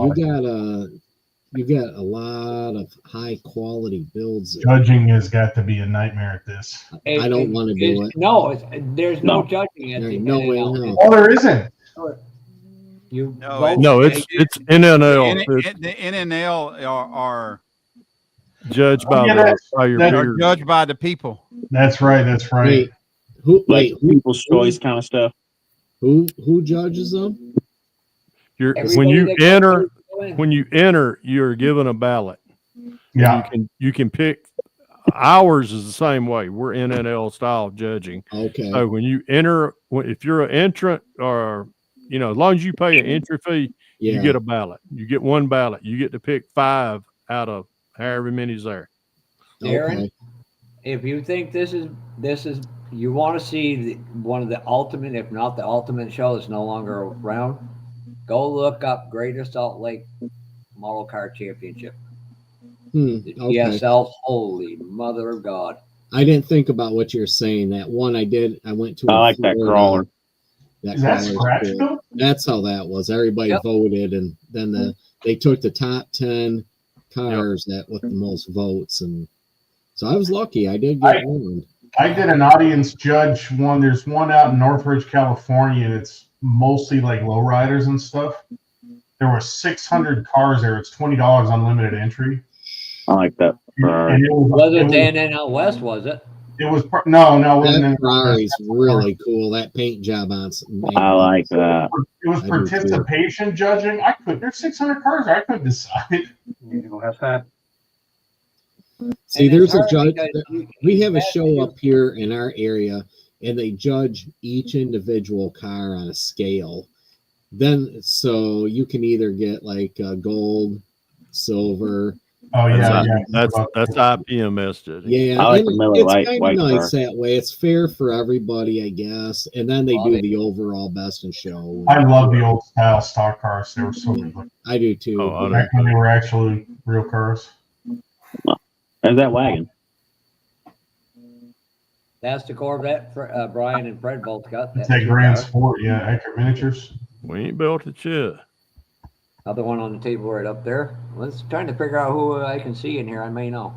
you got a lot of high quality builds.
Judging has got to be a nightmare at this.
I don't want to do it.
No, there's no judging at the
no way. No.
Oh, there isn't.
It's NNL.
The NNL are
judged by your peers.
Judged by the people.
That's right.
Wait, people's choice kind of stuff.
Who judges them?
When you enter, you're given a ballot.
Yeah.
You can pick ours is the same way. We're NNL style judging.
Okay.
So when you enter, if you're an entrant, or as long as you pay an entry fee,
Yeah.
you get a ballot. You get one ballot. You get to pick 5 out of however many's there.
Darren,
Okay.
if you think this is you want to see one of the ultimate, if not the ultimate show that's no longer around, go look up Greater Salt Lake Model Car Championship. The
Okay.
GSL, holy mother of God.
I didn't think about what you're saying. That one I went to.
I like that crawler.
Is that scratch
Cool.
built?
That's how that was. Everybody
Yep.
voted, and then they took the top 10 cars that with the most votes, and so I was lucky. I did get one.
I did an audience judge one. There's one out in Northridge, California, and it's mostly like lowriders and stuff. There were 600 cars there. It's $20 unlimited entry.
I like that.
And it
Wasn't Dan out West, was it?
It was no, it wasn't.
That Ferrari's really cool. That paint job on.
I like that.
It was participation judging. There's 600 cars there. I couldn't decide.
That's that.
See,
And
there's
it's
a
hard
judge.
because
We have a show up here in our area, and they judge each individual car on a scale. Then, so you can either get like gold, silver.
Oh yeah,
That's IPMS judging.
Yeah,
I like
and
the Miller
it's
Lite
kind
white
of nice
car.
that way. It's fair for everybody, I guess. And then they
Love
do
it.
the overall best in show.
I love the old style stock cars. They were so good.
I do too.
Oh, I
Back when they were actually real cars.
There's that wagon.
That's the Corvette Brian and Fred both got.
It's that Grand Sport, yeah, Accurate Miniatures.
We ain't built it yet.
Other one on the table right up there. Let's trying to figure out who I can see in here. I may know.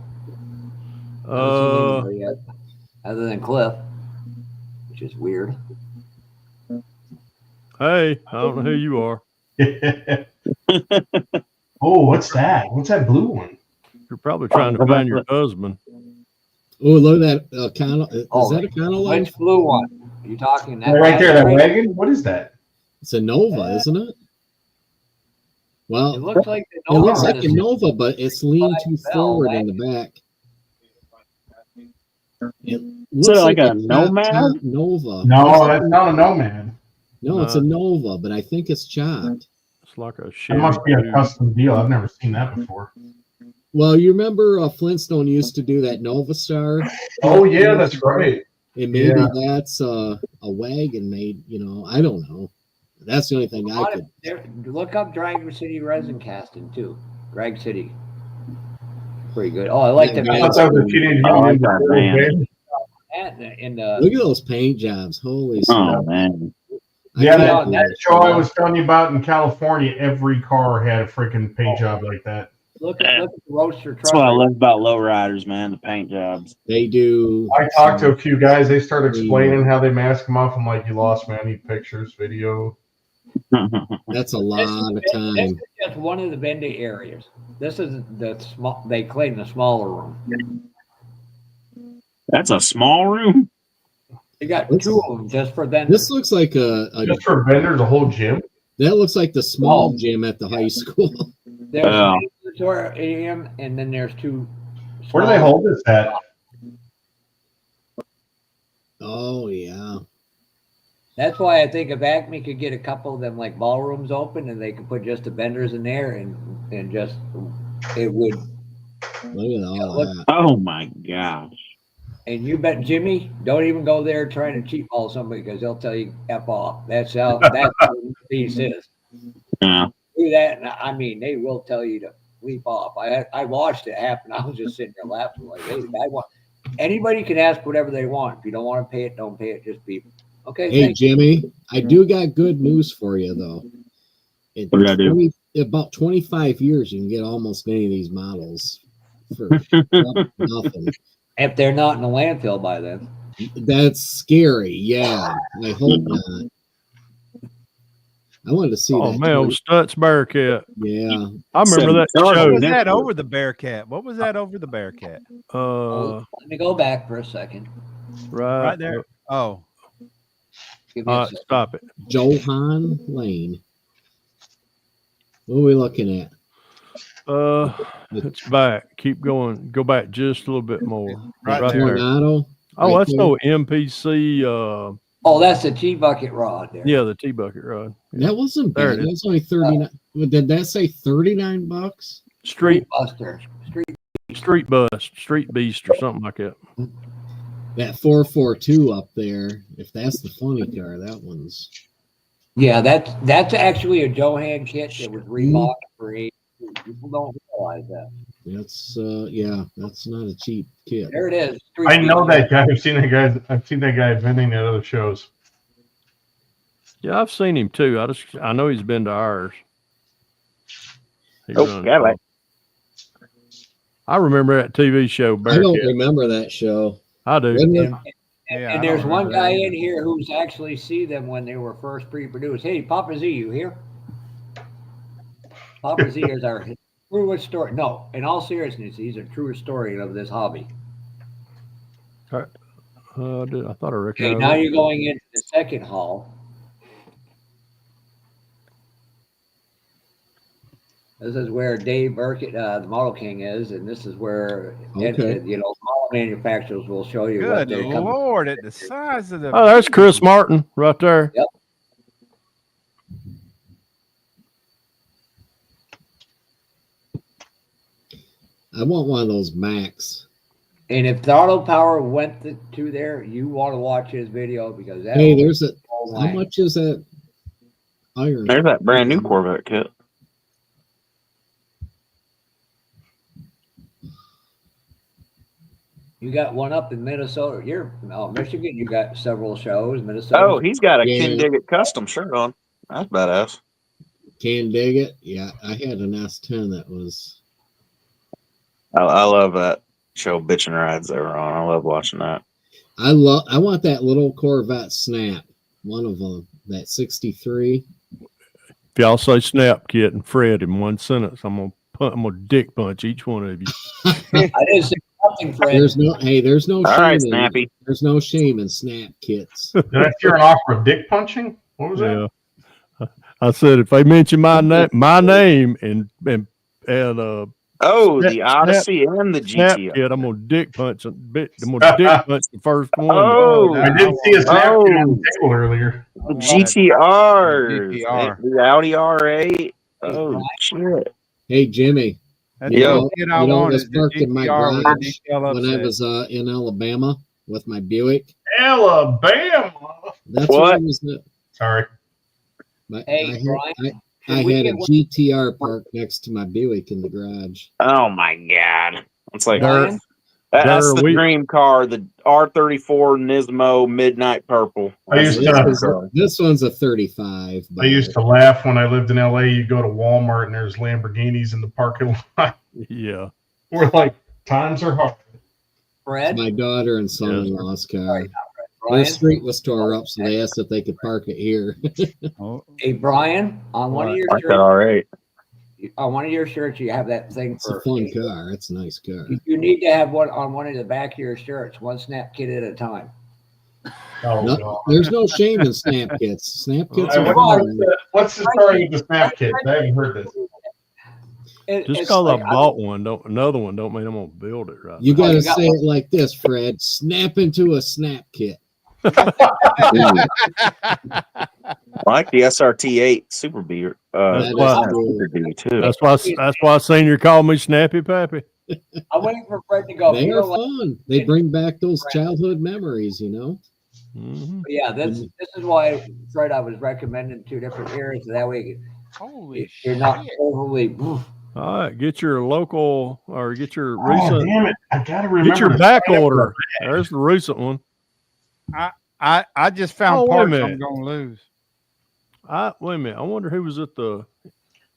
Haven't seen anybody yet, other than Cliff, which is weird.
Hey, I don't know who you are.
Oh, what's that? What's that blue one?
You're probably trying to find your husband.
Oh, look at that Econo. Is
Oh,
that Econo line?
Which blue one? Are you talking that
Right there, that
right?
wagon? What is that?
It's a Nova, isn't it? Well,
It looks like the
it looks
Nova
like a
is-
Nova, but it's leaned too
Bell
forward in
wagon.
the back. It
Is
looks
it like a
top
Nomad?
Nova.
No, that's not a Nomad.
No, it's a Nova, but I think it's chopped.
It's like a
That
Chevy.
must be a custom deal. I've never seen that before.
Well, you remember Flintstone used to do that Nova Star?
Oh yeah, that's right.
And maybe
Yeah.
that's a wagon made, I don't know. That's the only thing I could.
Look up Drag City Resin Casting too. Drag City. Pretty good. Oh, I like the
I thought that was a Teenage
I like
Mutant
that,
Ninja
man.
Turtles.
in the
Look at those paint jobs. Holy
Oh
smokes.
man.
I
Yeah,
can't
that
believe
show I was telling you about in California, every car had a freaking paint job like that.
look at the roadster truck.
That's what I love about lowriders, man. The paint jobs.
they do.
I talked to a few guys. They started explaining how they mask them off. I'm like, you lost me. I need pictures, video.
That's a lot of
This
time.
is just one of the vending areas. This is the small. They claim the smaller room.
That's a small room.
They got two of them just for them.
This looks like a
Just for vendors, a whole gym.
that looks like the small
Oh.
gym at the high school.
There's
Oh.
an auditorium, and then there's two.
Where do they hold this at?
Oh yeah.
That's why I think if Acme could get a couple of them like ballrooms open, and they could put just the vendors in there, and just it would.
Look at all
look-
that.
Oh my gosh.
And you bet Jimmy, don't even go there trying to cheat ball somebody because they'll tell you F off. That's what the piece is.
Yeah.
Do that, and I mean, they will tell you to leap off. I watched it happen. I was just sitting there laughing like, hey, the guy anybody can ask whatever they want. If you don't want to pay it, don't pay it. Just be okay.
Hey
thank you.
Jimmy, I do got good news for you though. In
What did I do?
about 25 years, you can get almost any of these models for nothing.
If they're not in the landfill by then.
That's scary. Yeah, I hope not. I wanted to see
Oh
that.
man, Stutz Bearcat.
Yeah,
I remember that
What
What
show.
was that over the Bearcat? What was that over the Bearcat?
Let me go back for a second.
Right
Right there. Oh,
Give me a second.
Stop it.
Johan Lane. What are we looking at?
It's back. Keep going. Go back just a little bit more.
Right
Right
there.
there.
Tornado.
Oh,
right
that's
there.
no MPC.
Oh, that's the T-bucket rod there.
Yeah, the T-bucket rod. Yeah.
That wasn't
There
bad.
it
That was only 39. Did that say 39 bucks?
Street
Buster.
Street Bust, Street Beast, or something like that.
That 442 up there, if that's the funny car, that one's.
Yeah, that's actually a Johan kit that was remodeled for 8. People don't realize that.
That's yeah, that's not a cheap kit.
There it is.
I know that guy. I've seen that guy vending at other shows.
Yeah, I've seen him too. I know he's been to ours. He
Oh,
runs
got it.
I remember that TV show.
I don't
Bearcat.
remember that show.
I do.
Wasn't it?
Yeah,
And
I
there's
don't
one
remember
guy
that
in here who's actually see them when they were first pre-produced. Hey, Papa Z, you here? Papa Z is our truest story. No, in all seriousness, he's a true historian of this hobby.
I thought I
Okay,
recognized.
now
that.
you're going into the second hall. This is where Dave Burkett, the Model King, is, and this is where
Okay.
model manufacturers will show you what
Good
they're coming.
Lord, at the size of the.
Oh, there's Chris Martin right there.
Yep.
I want one of those Macs.
And if Throttle Power went to there, you want to watch his video because that.
Hey, there's a.
all
How
night.
much is that iron?
There's that brand new Corvette kit.
You got one up in Minnesota. You're Michigan. You got several shows. Minnesota.
Oh, he's got a
Yeah.
Ken Diggett custom shirt on. That's badass.
Can dig it. Yeah, I had an S10 that was.
I love that show, Bitchin' Rides they were on. I love watching that.
I want that little Corvette Snap. One of them. That 63.
If y'all say Snap Kit and Fred in one sentence, I'm gonna dick punch each one of you.
I didn't say nothing, Fred.
There's no
All
shame
right,
in,
Snappy.
there's no shame in Snap kits.
Did I hear an offer of dick punching? What was that?
Yeah. I said if they mention my name and
Oh,
Snap-
the Odyssey and the
Snap
GTR.
Kit, I'm gonna dick punch. I'm gonna dick punch the first one.
Oh,
I did see a snap
Oh.
on the table earlier.
The GTRs.
GTR.
The Audi R8. Oh, shit.
Hey, Jimmy.
That's
You
Yo.
the
know,
kid I
you know
want
what's
is the
parked in my
GTR with
garage
the detail
when I
upset.
was in Alabama with my Buick?
Alabama.
That's
What?
what I was.
Sorry.
Hey, Brian.
I
we
had a
get one-
GTR parked next to my Buick in the garage.
Oh, my God. It's like,
Brian,
that's
There
the
we-
dream car, the R34 Nismo Midnight Purple.
I used to-
This one's a 35.
I used to laugh when I lived in LA. You go to Walmart and there's Lamborghinis in the parking lot.
Yeah.
We're like, times are hard.
Fred,
My daughter and son-in-law's car. Their
Brian.
street was tore up, so they asked if they could park it here.
Oh,
Hey, Brian. On one of your
Like that
shirts,
R8.
on one of your shirts, you have that thing
It's a
for.
fun car. It's a nice car.
You need to have one on one of the back of your shirts, one Snap Kit at a time.
Oh,
No,
God.
there's no shame in Snap kits. Snap kits
All right,
are fun.
what's the story with the snap kit? I haven't heard this.
Just
It's
because
like,
I bought one, another one don't mean I'm gonna build it right.
You
now.
got to
you got
say
one.
it like this, Fred. Snap into a Snap kit.
I like the SRT8 Super Beer.
That
why-
is cool.
Super Beer, too.
That's why Senior called me Snappy Pappy.
I'm waiting for Fred to go.
They
You
are
know what?
fun. They bring back those childhood memories, you know.
Mhm.
Yeah, this is why, Fred, I was recommending 2 different areas. So that way
holy
you're
shit.
not overly.
All right, get your local or get your
Oh,
recent.
damn it. I got to remember.
Get your
to
back
sign up for
order. There's the recent one.
I just found
Oh, wait a
parts
minute.
I'm gonna lose.
Wait a minute. I wonder who was at the
that.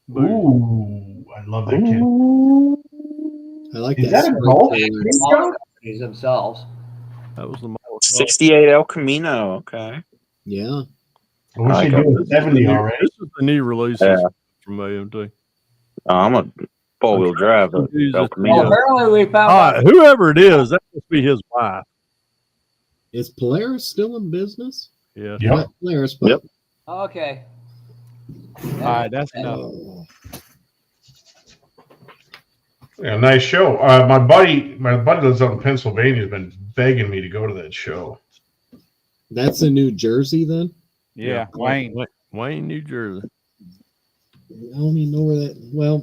booth.
Ooh, I love that kid.
I like
Is
that.
that a
sprite
Golf?
trailer.
Model companies themselves.
That was the model.
68 El Camino. Okay.
Yeah.
I wish
I
he'd
got
do a 70 already.
This is the new releases
Yeah.
from AMT.
I'm a four-wheel drive El
Well,
Camino.
apparently we found
All
out.
right, whoever it is, that must be his wife.
Is Polaris still in business?
Yeah.
Yep.
Not Polaris, but
Yep.
Okay.
All right, that's enough.
Oh,
Yeah, nice show. My buddy lives out in Pennsylvania. Has been begging me to go to that show.
That's in New Jersey, then.
Yeah, Wayne.
Wayne, New Jersey.
I don't even know where that. Well,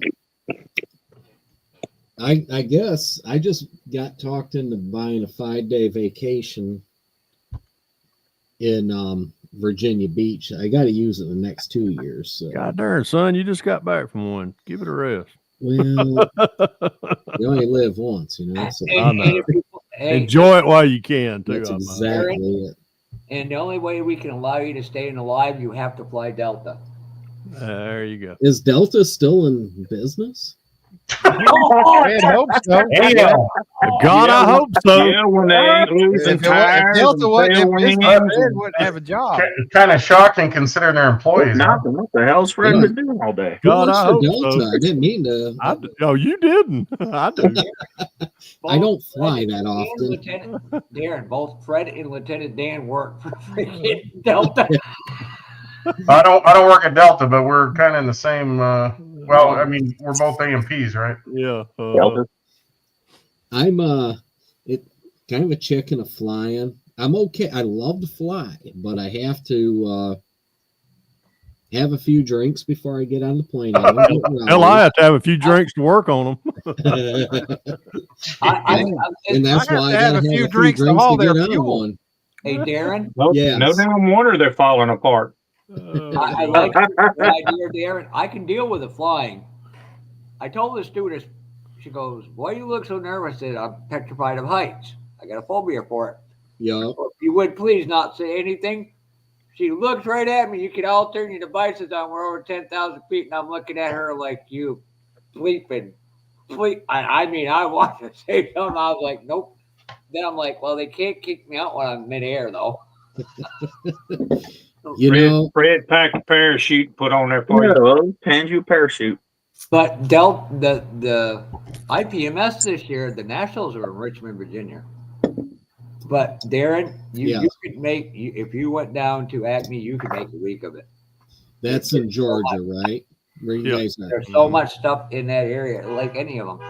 I guess I just got talked into buying a 5-day vacation in Virginia Beach. I got to use it in the next 2 years. So.
God darn, son, you just got back from one. Give it a rest.
Well, you only live once, you know. So.
I know. Enjoy it while you can, too.
That's exactly it.
And the only way we can allow you to stay alive, you have to fly Delta.
There you go.
Is Delta still in business?
I hope so.
God, I hope so.
Yeah, when they ain't losing
If
tires,
Delta
and
wasn't in
tailwinds
business,
and-
Fred wouldn't have a job.
Kind of shocking considering their employees. huh?
Nothing. What the hell's Fred been doing all day?
Who
God,
works
I
for
hope
Delta?
so.
I didn't mean to.
Oh, you didn't. I do.
I don't fly
Fred
that
and
often.
Lieutenant Darren, both Fred and Lieutenant Dan work for freaking Delta.
I don't work at Delta, but we're kind of in the same. Well, I mean, we're both AMPs, right?
Yeah.
I'm it kind of a chicken of flying. I'm okay. I love to fly, but I have to have a few drinks before I get on the plane. I don't get
Hell, I have to have a few drinks to work on them.
and that's
I have
why
to
I
have
got
a
to
few
have a few
drinks
drinks
to haul
to get
their
on
fuel.
one.
Hey, Darren,
No,
Yes.
no damn wonder they're falling apart.
I like the idea, Darren. I can deal with the flying. I told the stewardess, she goes, "Why you look so nervous?" I said, "I'm petrified of heights. I got a phobia for it.
Yeah.
If you would please not say anything." She looks right at me. You can all turn your devices on. We're over 10,000 feet, and I'm looking at her like you bleeping. I mean, I wanted to say something. I was like, nope. Then I'm like, well, they can't kick me out when I'm midair, though.
You know,
Fred packed a parachute, put on there for you.
well, hand you a parachute.
But the IPMS this year, the Nationals are in Richmond, Virginia. But Darren, you could make if you went down to Acme, you could make a week of it.
that's in Georgia, right? Where you
Yeah.
guys are?
There's so much stuff in that area, like any of them.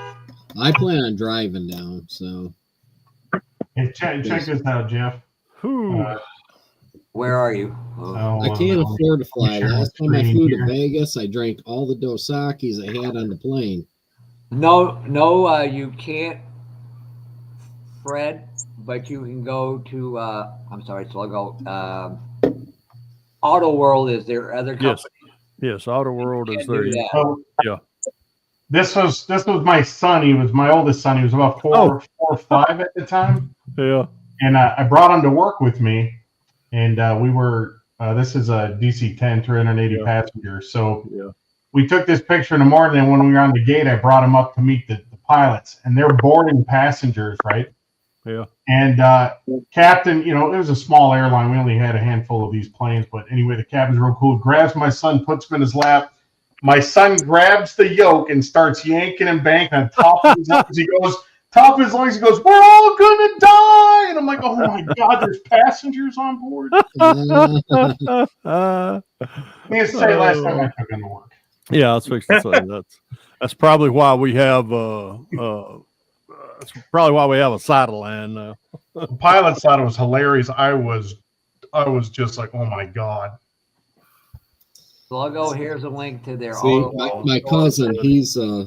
I plan on driving down, so
Hey, check this out, Jeff.
Whew.
Where are you?
I can't afford to fly.
share my
Last time I
screen
flew
here.
to Vegas, I drank all the Dos Equis I had on the plane.
No, you can't, Fred. But you can go to. I'm sorry, Sluggo. Auto World is their other company.
Yes, Auto World is
Can't
there.
do that.
So,
Yeah.
This was my son. He was my oldest son. He was about four or five at the time.
Yeah.
And I brought him to work with me, and we were. This is a DC-10, 380 passengers. So we took this picture in the morning, and when we were on the gate, I brought him up to meet the pilots, and they're boarding passengers, right?
Yeah.
And captain, it was a small airline. We only had a handful of these planes, but anyway, the captain's real cool. Grabs my son, puts him in his lap. My son grabs the yoke and starts yanking and banking on top of his lungs. He goes, top of his lungs. He goes, "We're all gonna die!" And I'm like, "Oh my god, there's passengers on board." Needless to say, last time I took him to work.
Yeah, I was fixing to say that's probably why we have that's probably why we have a sideline now.
The pilots thought it was hilarious. I was just like, "Oh my god."
Sluggo, here's a link to their.
See, my cousin, he's a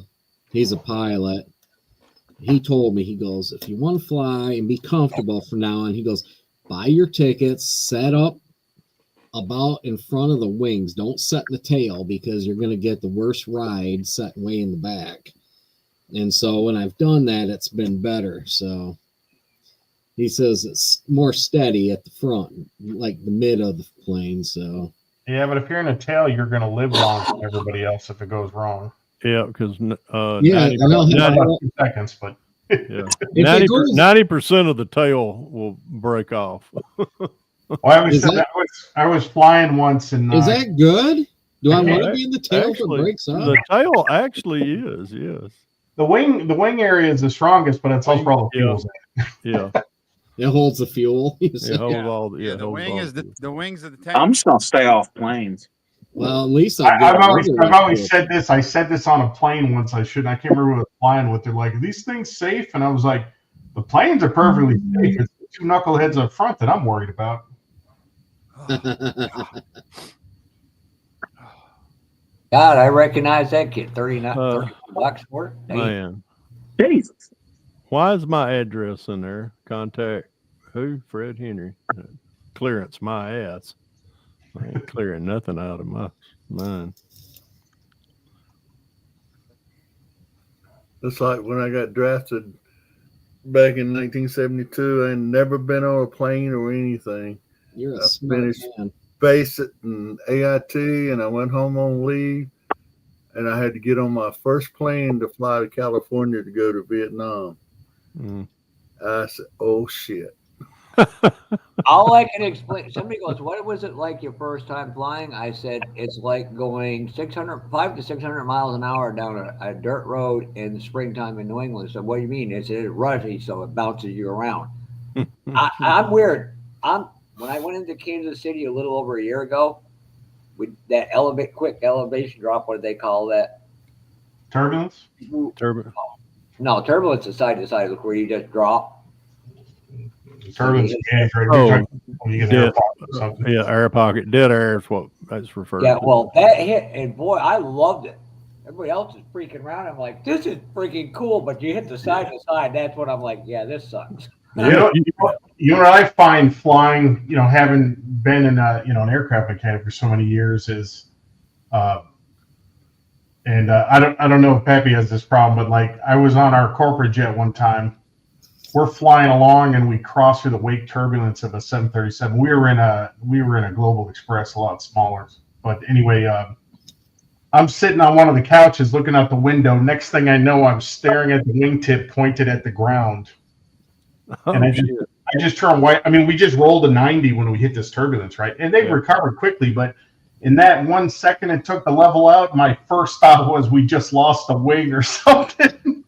pilot. He told me, he goes, if you want to fly and be comfortable from now on, he goes, buy your tickets, set up about in front of the wings. Don't set in the tail because you're going to get the worst ride set way in the back. And so when I've done that, it's been better. So he says it's more steady at the front, like the mid of the plane. So
Yeah, but if you're in a tail, you're going to live longer than everybody else if it goes wrong.
Yeah, because
2 seconds, but
90% of the tail will break off.
I was flying once, and
is that good? Do I want to
Yeah,
be in the tail if it
actually,
breaks up?
The tail actually is, yes.
the wing area is the strongest, but it's also where all the fuel's at.
Yeah.
It holds the fuel.
It holds all the,
Yeah, the
holds
wing
all
is
the-
the wings of the tank.
I'm just gonna stay off planes.
Well, at least
I've always said this. I said this on a plane once. I can't remember what flying with. They're like, are these things safe? And I was like, the planes are perfectly safe. It's the two knuckleheads up front that I'm worried about.
God, I recognize that kid. 30 bucks for it. Dang.
Man,
Jesus.
why is my address in there? Contact who? Fred Henry. Clearance my ass. I ain't clearing nothing out of my mind.
It's like when I got drafted back in 1972. I ain't never been on a plane or anything.
You're a
I
smart
finished
man.
basic and AIT, and I went home on leave, and I had to get on my first plane to fly to California to go to Vietnam.
Mm.
I said, "Oh shit!"
All I can explain, somebody goes, what was it like your first time flying? I said, it's like going 5 to 600 miles an hour down a dirt road in the springtime in New England. So what do you mean? It's rushy, so it bounces you around. I'm weird. When I went into Kansas City a little over a year ago, with that quick elevation drop, what do they call that?
Turbulence?
Turbulence.
No, turbulence is side to side, where you just drop.
Turbulence gauge, right?
Oh,
When you get air pocket or something.
Yeah, air pocket. Dead air is what that's referred
Yeah,
to.
well, that hit, and boy, I loved it. Everybody else is freaking around. I'm like, this is freaking cool, but you hit the side to side. That's what I'm like, yeah, this sucks.
You know what I find flying, having been in an aircraft mechanic for so many years is, I don't know if Pepe has this problem, but like I was on our corporate jet one time. We're flying along and we crossed through the wake turbulence of a 737. We were in a Global Express, a lot smaller. But anyway, I'm sitting on one of the couches looking out the window. Next thing I know, I'm staring at the wingtip pointed at the ground. And I just turned white. I mean, we just rolled a 90 when we hit this turbulence, right? And they recovered quickly, but in that 1 second it took to level out, my first thought was we just lost a wing or something.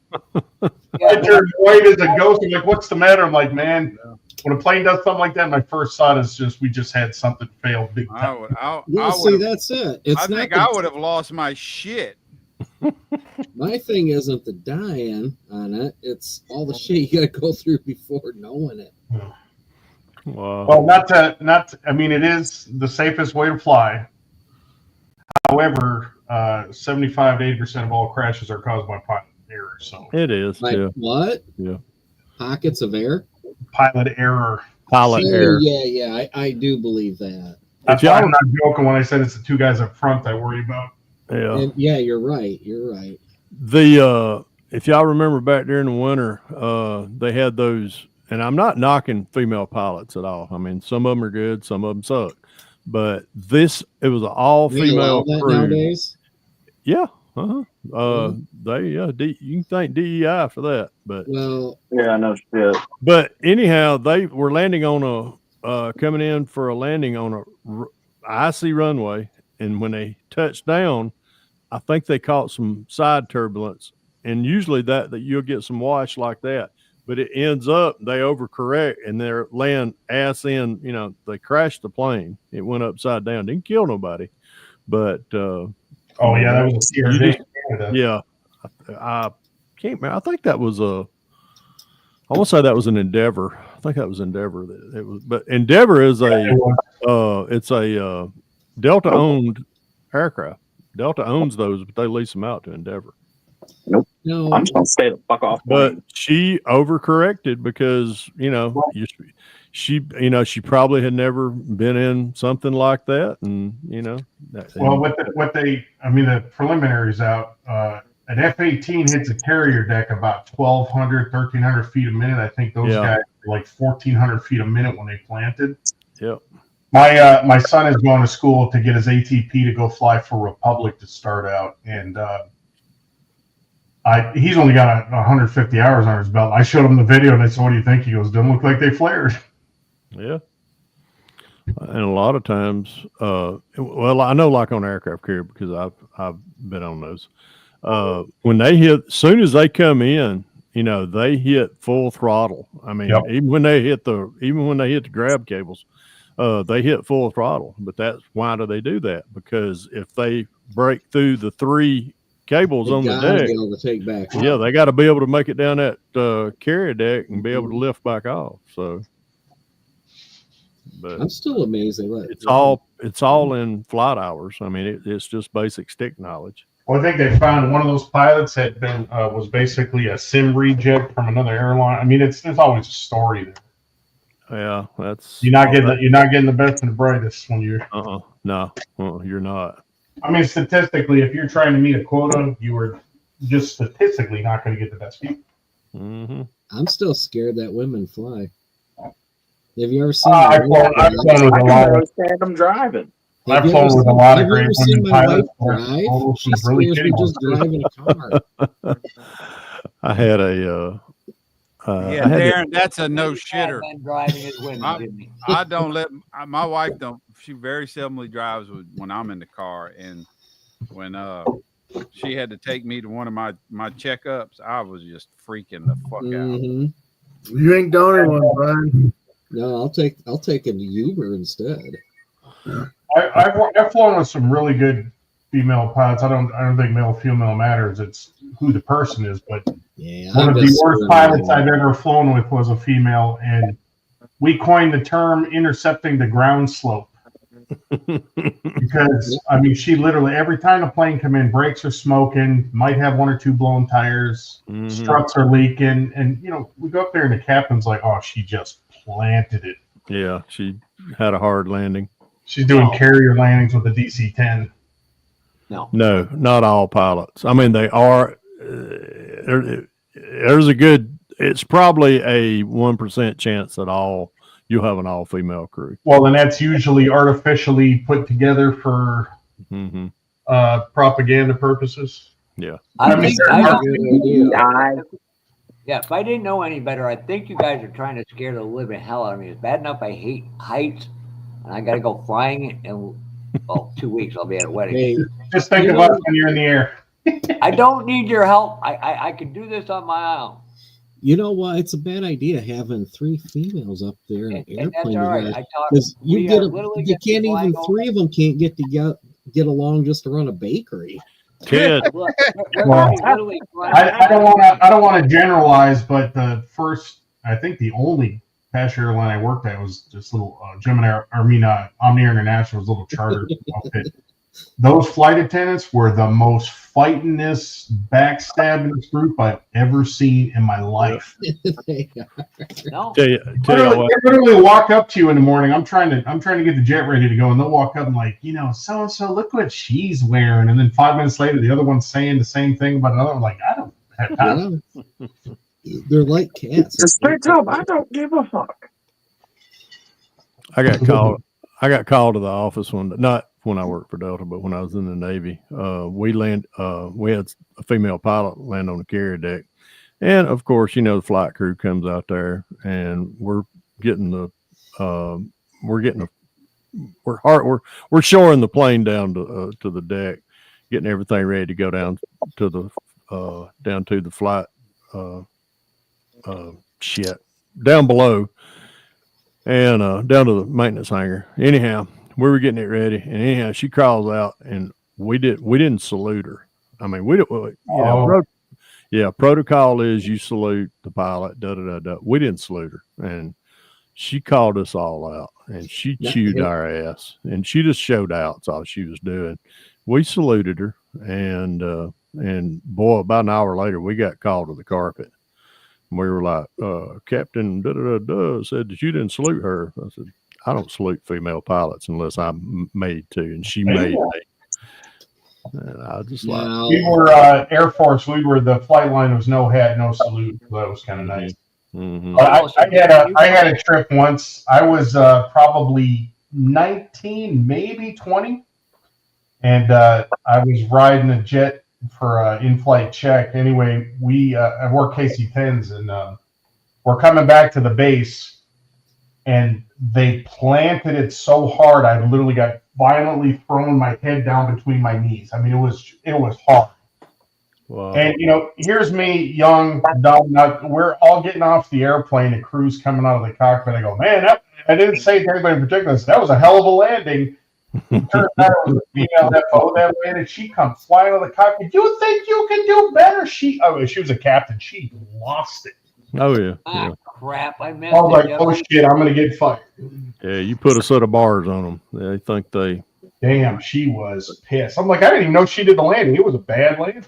I turned white as a ghost. I'm like, what's the matter? I'm like, man, when a plane does something like that, my first thought is just we just had something fail big time.
That's it. It's
I think I would have lost my shit.
My thing isn't the dying on it; it's all the shit you got to go through before knowing it.
Wow.
Well, I mean, it is the safest way to fly. However, 75 to 80% of all crashes are caused by pilot error. So
it is.
What?
Yeah.
Pockets of air.
Pilot error.
Error. Yeah. I do believe that.
That's why I'm not joking when I said it's the two guys up front I worry about.
Yeah.
And you're right. You're right.
If y'all remember back during the winter, they had those, and I'm not knocking female pilots at all. I mean, some of them are good, some of them suck. But it was an all female crew.
Nowadays?
Yeah. You can thank DEI for that. But
yeah, no shit.
But anyhow, they were landing on coming in for a landing on a icy runway, and when they touched down, I think they caught some side turbulence, and usually that you'll get some wash like that, but it ends up they overcorrect and they're laying ass in. They crashed the plane. It went upside down. Didn't kill nobody, but
that was a scary.
Yeah, I can't remember. I think that was I want to say that was an Endeavor. I think that was Endeavor. That it was, but Endeavor is it's a Delta owned aircraft. Delta owns those, but they lease them out to Endeavor.
Nope. No, I'm just gonna stay the fuck off.
But she overcorrected because she probably had never been in something like that, and
the preliminaries out. An F-18 hits a carrier deck about 1,200, 1,300 feet a minute. I think those guys were like 1,400 feet a minute when they planted.
Yep.
My son is going to school to get his ATP to go fly for Republic to start out, and he's only got 150 hours on his belt. I showed him the video, and I said, "What do you think?" He goes, "Doesn't look like they flared."
Yeah. And a lot of times, I know, like on aircraft carrier, because I've been on those. When they hit, as soon as they come in, they hit full throttle. I mean, even when they hit the grab cables, they hit full throttle. But why do they do that? Because if they break through the 3 cables
They
on the
gotta
deck.
be able to take back.
Yeah, they got to be able to make it down that carrier deck and be able to lift back off. So, but
I'm still amazed they let
it's all in flight hours. I mean, it's just basic stick knowledge.
Well, I think they found one of those pilots had been was basically a sim reject from another airline. I mean, there's always a story there.
Yeah, that's
You're not getting the best and the brightest when you're.
No, you're not.
I mean, statistically, if you're trying to meet a quota, you are just statistically not going to get the best people.
Mm-hmm.
I'm still scared that women fly. Have you ever seen?
I've flown with a lot of.
Understand them driving.
I've flown with a lot of great women pilots.
Drive? She
really
scares me just driving a car.
I had a.
Yeah, Darren, that's a no shitter.
Driving his women,
I don't let my wife don't. She very seldomly drives when I'm in the car, and when she had to take me to one of my checkups, I was just freaking the fuck out.
You ain't the only one, Brian.
No, I'll take an Uber instead.
I've flown with some really good female pilots. I don't think male female matters. It's who the person is. But one of the worst pilots I've ever flown with was a female, and we coined the term intercepting the ground slope. Because I mean, she literally every time the plane come in, brakes are smoking, might have one or two blown tires, struts are leaking, and we go up there and the captain's like, "Oh, she just planted it."
Yeah, she had a hard landing.
She's doing carrier landings with a DC-10.
No, not all pilots. I mean, they are. There's a good. It's probably a 1% chance that you'll have an all-female crew.
Well, and that's usually artificially put together for propaganda purposes.
Yeah.
Yeah, if I didn't know any better, I think you guys are trying to scare the living hell out of me. It's bad enough I hate heights, and I got to go flying in 2 weeks. I'll be at a wedding.
Hey,
just think about it when you're in the air.
I don't need your help. I can do this on my own.
You know what? It's a bad idea having 3 females up there in an airplane.
That's all right.
Because you can't even 3 of them can't get along just to run a bakery.
Ted.
I don't want to generalize, but I think the only passenger airline I worked at was this little Omni International, was a little charter outfit. Those flight attendants were the most fightingest, backstabbingest group I've ever seen in my life.
No.
They literally walk up to you in the morning. I'm trying to get the jet ready to go, and they'll walk up and like, so and so, look what she's wearing, and then 5 minutes later, the other one's saying the same thing about another one. Like, I don't have time.
They're like cats.
Just straight up, I don't give a fuck.
I got called to the office not when I worked for Delta, but when I was in the Navy. We had a female pilot land on the carrier deck, and of course, the flight crew comes out there, and we're shoring the plane down to the deck, getting everything ready to go down to the flight down below, and down to the maintenance hangar. Anyhow, we were getting it ready, and anyhow, she crawls out, and we didn't salute her. I mean, protocol is you salute the pilot. We didn't salute her, and she called us all out, and she chewed our ass, and she just showed out. That's all she was doing. We saluted her, and boy, about an hour later, we got called to the carpet. We were like, Captain said that you didn't salute her. I said, I don't salute female pilots unless I'm made to, and she made me. And I just
we were Air Force. We were the flight line was no hat, no salute. So that was kind of nice.
Mm-hmm.
I had a trip once. I was probably 19, maybe 20, and I was riding a jet for in-flight check. Anyway, I wore KC-10s, and we're coming back to the base, and they planted it so hard I literally got violently thrown my head down between my knees. I mean, it was hard.
Wow.
And here's me, young, dumb nut. We're all getting off the airplane, and crew's coming out of the cockpit. I go, man, I didn't say to anybody in particular, that was a hell of a landing. Turns out it was a female FO that landed. She come flying on the cockpit. You think you can do better? She was a captain. She lost it.
Oh yeah,
Ah,
yeah,
crap! I missed
I was
it.
like, oh shit, I'm gonna get fired.
yeah. You put a set of bars on them. They think they.
Damn, she was pissed. I'm like, I didn't even know she did the landing. It was a bad landing.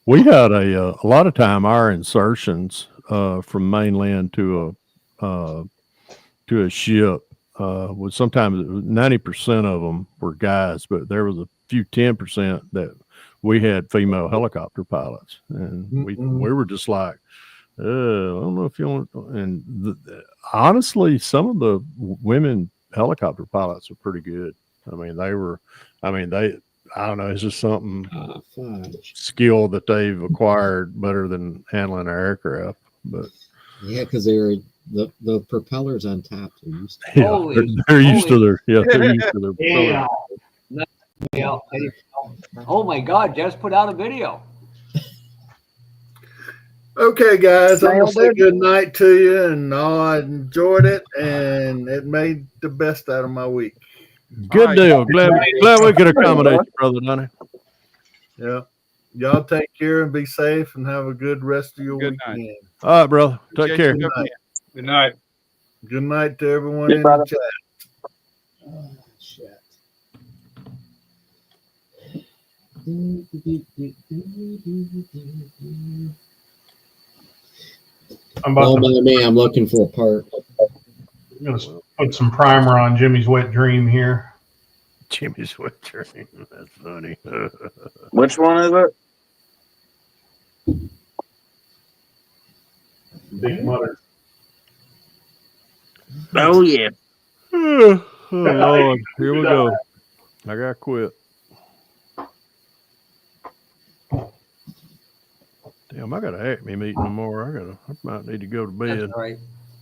We had a lot of time our insertions from mainland to a ship was sometimes 90% of them were guys, but there was a few 10% that we had female helicopter pilots, and we were just like, I don't know if you want. And honestly, some of the women helicopter pilots are pretty good. I mean, they. I don't know. It's just something skill that they've acquired better than handling our aircraft. But
Yeah, because they're the propellers on top.
They're used to their they're used to their
Yeah.
Yeah. Oh my God! Just put out a video.
Okay, guys, I'm
Nailed
gonna say
it.
good night to you, and I enjoyed it, and it made the best out of my week.
Good
right.
deal. Glad we could accommodate you, brother Donnie.
Yeah, y'all take care and be safe, and have a good rest of your
Good night.
weekend.
All right, brother. Take
Appreciate
care.
you.
Good night.
Good night.
Good night to everyone
Good
in
brother.
the chat.
Oh, shit.
I'm about
Oh,
to
by me, I'm looking for a part.
I'm gonna put some primer on Jimmy's wet dream here.
Jimmy's wet dream. That's funny.
Which one is it?
Big mutter.
Oh yeah.
Oh Lord, here we go. I gotta quit. Damn, I got a Acme meeting tomorrow. I might need to go to bed.
That's right.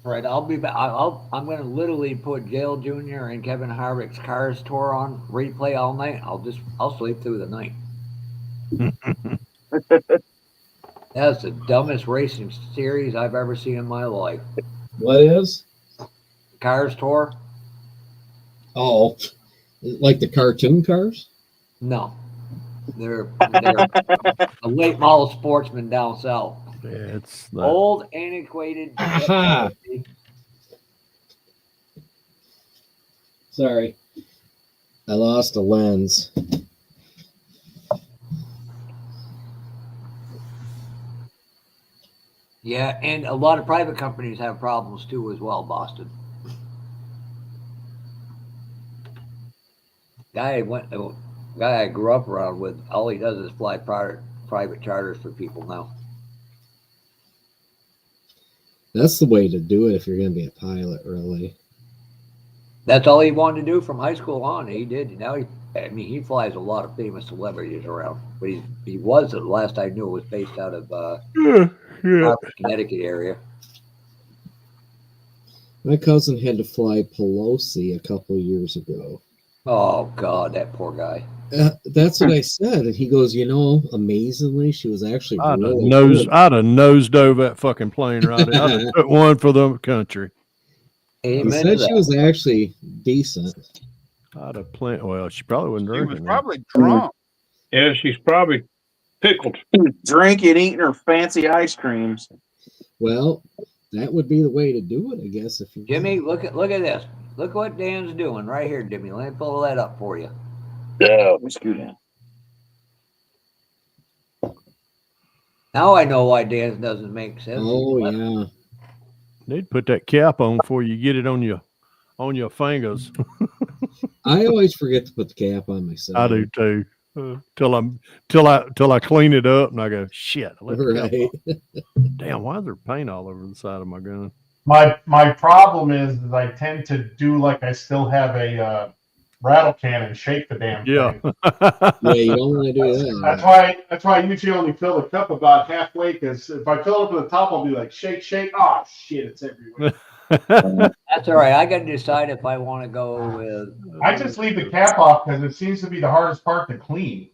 Right. I'll be back. I'm going to literally put Dale Jr. and Kevin Harvick's Cars tour on replay all night. I'll sleep through the night. That's the dumbest racing series I've ever seen in my life.
What is?
Cars tour?
Oh, like the cartoon cars?
No. They're a late model sportsman down south.
Yeah, it's that.
Old, antiquated.
Aha. Sorry. I lost a lens.
Yeah, and a lot of private companies have problems too as well, Boston. Guy I grew up around with, all he does is fly private charters for people now.
That's the way to do it if you're going to be a pilot, really.
That's all he wanted to do from high school on. He did. Now he flies a lot of famous celebrities around. But he was, the last I knew, was based out of Connecticut area.
My cousin had to fly Pelosi a couple of years ago.
Oh God, that poor guy.
That's what I said, and he goes, amazingly, she was actually
I'd
really
have nosedove that fucking plane right. I'd have put one for the country.
He said she was actually decent.
I'd have plenty. Well, she probably wasn't
He
drinking.
was probably drunk.
Yeah, she's probably pickled.
Drinking, eating her fancy ice creams.
Well, that would be the way to do it, I guess. If you
Jimmy, look at this. Look what Dan's doing right here, Jimmy. Let me pull that up for you.
Yeah, let me scoot in.
Now I know why Dan's doesn't make sense.
Oh yeah.
Need to put that cap on before you get it on your fingers.
I always forget to put the cap on myself.
I do too. Till I clean it up and I go, shit. I left the cap
Right.
on. Damn, why is there paint all over the side of my gun?
My problem is I tend to do like I still have a rattle can and shake the damn
Yeah.
thing.
Yeah, you don't want to do that.
That's why I usually only fill the cup about halfway, because if I fill it to the top, I'll be like shake. Oh shit, it's everywhere.
That's all right. I got to decide if I want to go with
I just leave the cap off because it seems to be the hardest part to clean.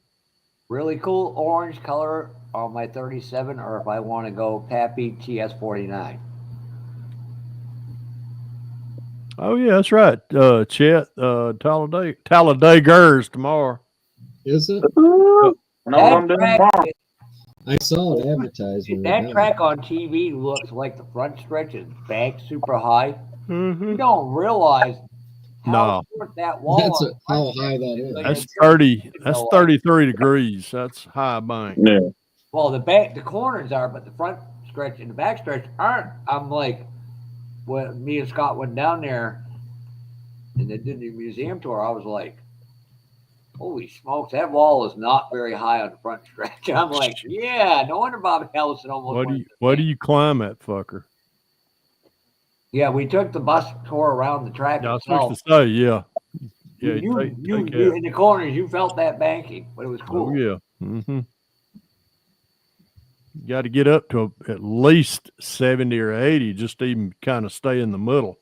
really cool orange color on my 37, or if I want to go Pappy TS49.
Oh yeah, that's right. Chet, Talladega tomorrow.
Is it?
I know what I'm
That
doing
track,
tomorrow.
I saw an advertisement.
that
about
track on TV looks like the front stretch is banked super high.
Mm-hmm.
You don't realize how
No,
short that
it.
wall
That's
on the
how
front
high
stretch
that
is.
is.
So
that's
you're
30. That's
like,
33 degrees. That's high bank.
Yeah.
well, the corners are, but the front stretch and the back stretch aren't. I'm like, when me and Scott went down there and they did the museum tour, I was like, holy smokes, that wall is not very high on the front stretch. And I'm like, yeah, no wonder Bob Ellison almost
What do
went
you
to the
what do
bank.
you climb that fucker?
Yeah, we took the bus tour around the track
Yeah, I was
itself.
supposed to say, yeah. Yeah,
You
take
you
that.
in the corners, you felt that banking, but it was
Oh
cool.
yeah. Mm-hmm. You got to get up to at least 70 or 80 just to even kind of stay in the middle.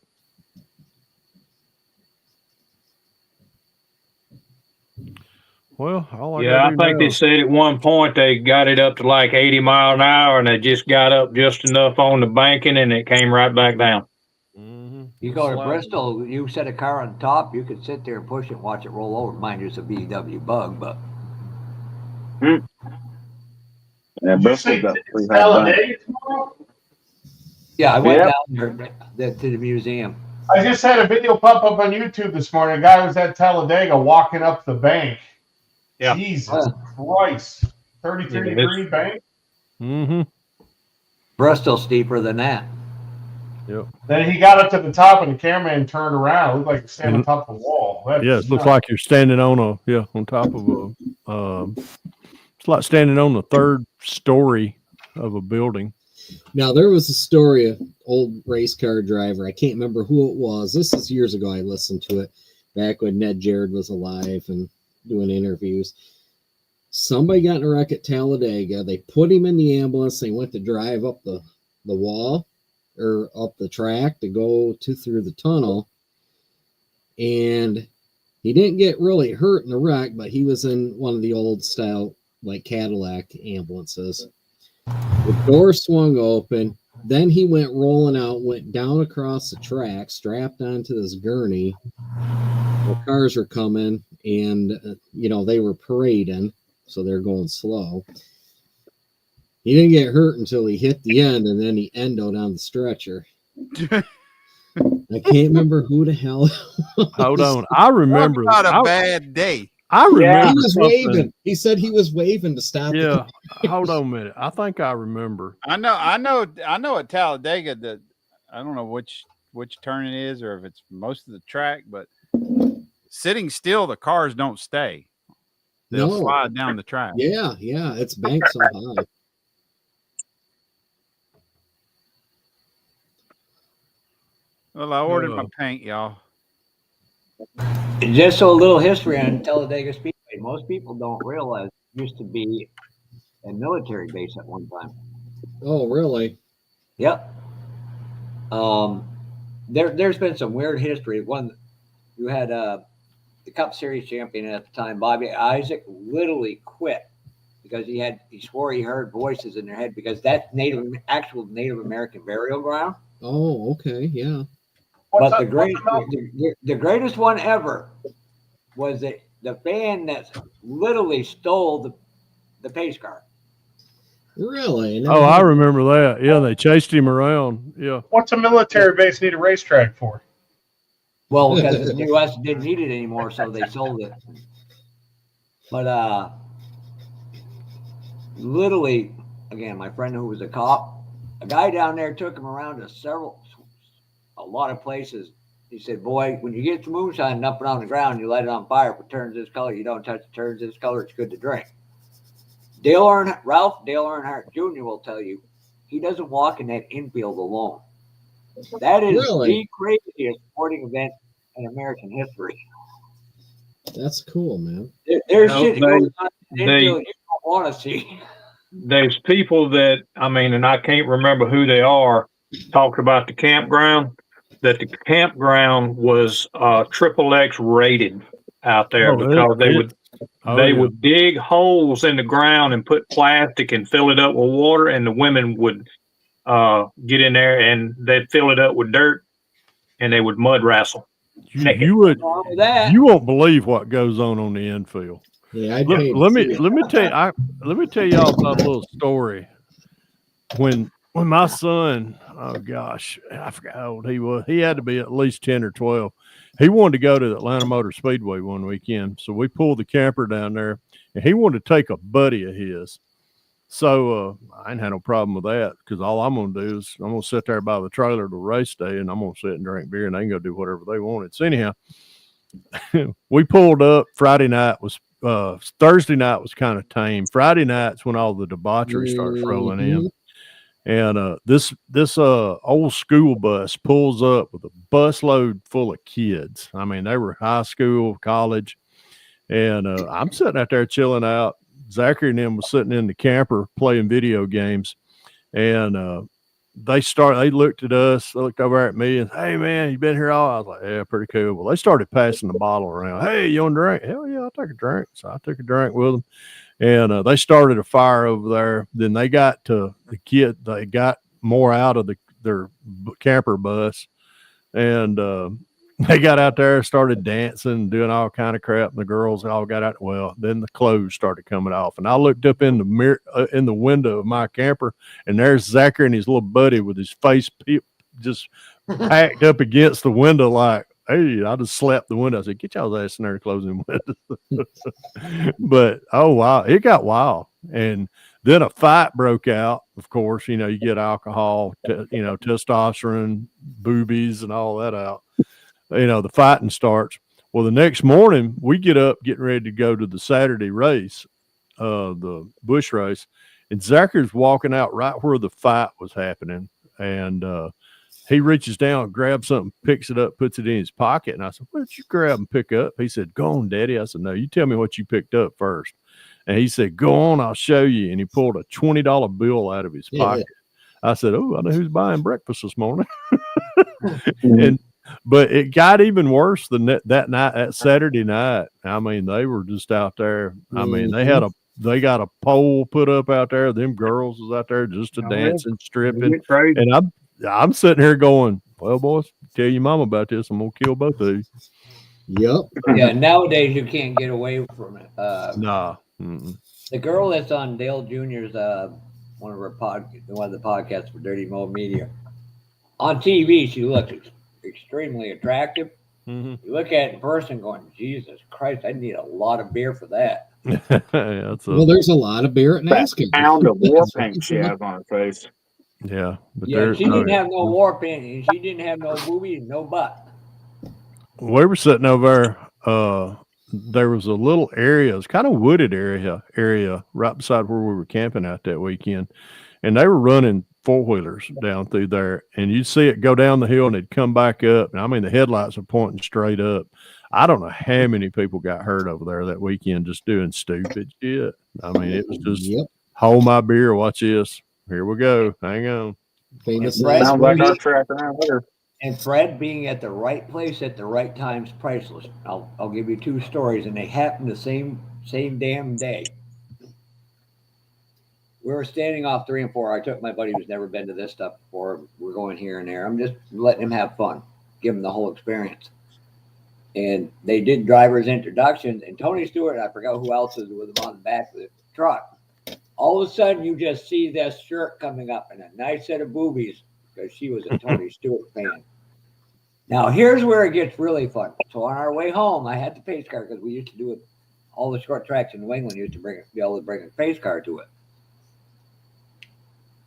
Well, all I
Yeah,
got
I
to do
think
now
they said at one point they got it up to like 80 mile an hour, and they just got up just enough on the banking, and it came right back down.
You go to Bristol, you set a car on top, you could sit there and push it and watch it roll over. Mind you, it's a VW bug, but
Yeah,
Did you
Bristol's
say
got
it's
pretty high bank.
Talladega tomorrow?
yeah, I went
Yep.
down there to the museum.
I just had a video pop up on YouTube this morning. A guy was at Talladega walking up the bank.
Yeah.
Jesus Christ. 33
Yeah,
degree bank.
Mm-hmm.
Bristol's steeper than that.
Yep.
Then he got up to the top and the cameraman turned around. It looked like he was standing on top of the wall. That's
Yeah, it looks
nuts.
like you're standing on on top of it's like standing on the third story of a building.
Now there was a story of old race car driver. I can't remember who it was. This is years ago. I listened to it back when Ned Jared was alive and doing interviews. Somebody got in a wreck at Talladega. They put him in the ambulance. They went to drive up the wall or up the track to go through the tunnel. And he didn't get really hurt in the wreck, but he was in one of the old style like Cadillac ambulances. The door swung open. Then he went rolling out, went down across the track, strapped onto this gurney. The cars were coming, and they were parading, so they're going slow. He didn't get hurt until he hit the end, and then he endoed on the stretcher. I can't remember who the hell.
Hold on, I remember.
Not a bad day.
I remember.
He was
something.
waving. He said he was waving to stop.
Yeah, hold on a minute. I think I remember.
I know at Talladega that I don't know which turn it is or if it's most of the track, but sitting still, the cars don't stay. They'll slide down the track.
Yeah, it's banked so high.
Well, I ordered my paint, y'all.
Just so a little history on Talladega Speedway. Most people don't realize it used to be a military base at one time.
Oh, really?
Yep. There's been some weird history. One, you had the Cup Series champion at the time, Bobby Isaac, literally quit because he swore he heard voices in their head because that's actual Native American burial ground.
Oh, okay, yeah.
But the greatest one ever was the fan that literally stole the pace car.
Really?
Oh, I remember that. Yeah, they chased him around. Yeah.
What's a military base need a racetrack for?
Well, because the U.S. didn't need it anymore, so they sold it. But literally, again, my friend who was a cop, a guy down there took him around to a lot of places. He said, "Boy, when you get some moonshine dumping on the ground, you light it on fire. If it turns this color, you don't touch it. Turns this color, it's good to drink." Ralph Dale Earnhardt Jr. will tell you he doesn't walk in that infield alone. That is the craziest sporting event in American history.
That's cool, man.
There's shit going on in the infield you don't want to see.
There's people that, and I can't remember who they are, talked about the campground, that the campground was XXX rated out there because they would dig holes in the ground and put plastic and fill it up with water, and the women would get in there and they'd fill it up with dirt and they would mud wrestle.
You would.
Wrong with that?
You won't believe what goes on the infield.
Yeah, I'd
Let,
pay to
let
see
me
it.
let me tell you. Let me tell y'all about a little story. When my son, oh gosh, I forgot how old he was. He had to be at least 10 or 12. He wanted to go to the Atlanta Motor Speedway one weekend, so we pulled the camper down there, and he wanted to take a buddy of his. So I ain't had no problem with that because all I'm gonna do is I'm gonna sit there by the trailer to race day, and I'm gonna sit and drink beer, and they can go do whatever they wanted. So anyhow, we pulled up. Friday night was Thursday night was kind of tame. Friday night's when all the debauchery starts rolling in. And this old school bus pulls up with a busload full of kids. I mean, they were high school, college, and I'm sitting out there chilling out. Zachary and them was sitting in the camper playing video games, and they looked at us, they looked over at me, and hey man, you been here all? I was like, yeah, pretty cool. Well, they started passing the bottle around. Hey, you want a drink? Hell yeah, I'll take a drink. So I took a drink with them. And they started a fire over there. Then they got to the kid. They got more out of their camper bus, and they got out there, started dancing, doing all kind of crap. And the girls all got out. Well, then the clothes started coming off, and I looked up in the mirror, in the window of my camper, and there's Zachary and his little buddy with his face just packed up against the window, like. Hey, I just slapped the window. I said, get y'all's ass in there closing windows. But, oh, wow. It got wild. And then a fight broke out. Of course, you get alcohol, testosterone, boobies, and all that out. The fighting starts. Well, the next morning, we get up getting ready to go to the Saturday race, the bush race. And Zachary's walking out right where the fight was happening. And he reaches down, grabs something, picks it up, puts it in his pocket. And I said, what did you grab and pick up? He said, go on, Daddy. I said, no, you tell me what you picked up first. And he said, go on, I'll show you. And he pulled a $20 bill out of his pocket. I said, oh, I know who's buying breakfast this morning. But it got even worse than that night, that Saturday night. I mean, they were just out there. I mean, they got a pole put up out there. Them girls was out there just dancing, stripping. And I'm sitting here going, well, boys, tell your mama about this. I'm going to kill both of you.
Yep.
Yeah, nowadays you can't get away from it.
Nah.
The girl that's on Dale Jr.'s, one of the podcasts for Dirty Mo Media, on TV, she looks extremely attractive.
Mm-hmm.
You look at it in person going, Jesus Christ, I need a lot of beer for that.
Well, there's a lot of beer at NASCAR.
Pound of war paint she has on her face.
Yeah. But
yeah, she didn't have no war paint, and she didn't have no booby and no butt.
We were sitting over there. There was a little area, it's kind of wooded area right beside where we were camping out that weekend. And they were running 4-wheelers down through there. And you'd see it go down the hill and it'd come back up. And I mean, the headlights are pointing straight up. I don't know how many people got hurt over there that weekend just doing stupid shit. I mean, it was just hold my beer, watch this. Here we go. Hang on.
Famous
sounds like our track around here.
And Fred being at the right place at the right time is priceless. I'll give you 2 stories, and they happened the same damn day. We were standing off 3 and 4. I took my buddy who's never been to this stuff before. We're going here and there. I'm just letting him have fun, give him the whole experience. And they did driver's introductions, and Tony Stewart, I forgot who else was with him on the back of the truck. All of a sudden, you just see this shirt coming up and a nice set of boobies because she was a Tony Stewart fan. Now, here's where it gets really fun. So on our way home, I had the pace car because we used to do it. All the short tracks in New England used to be able to bring a pace car to it.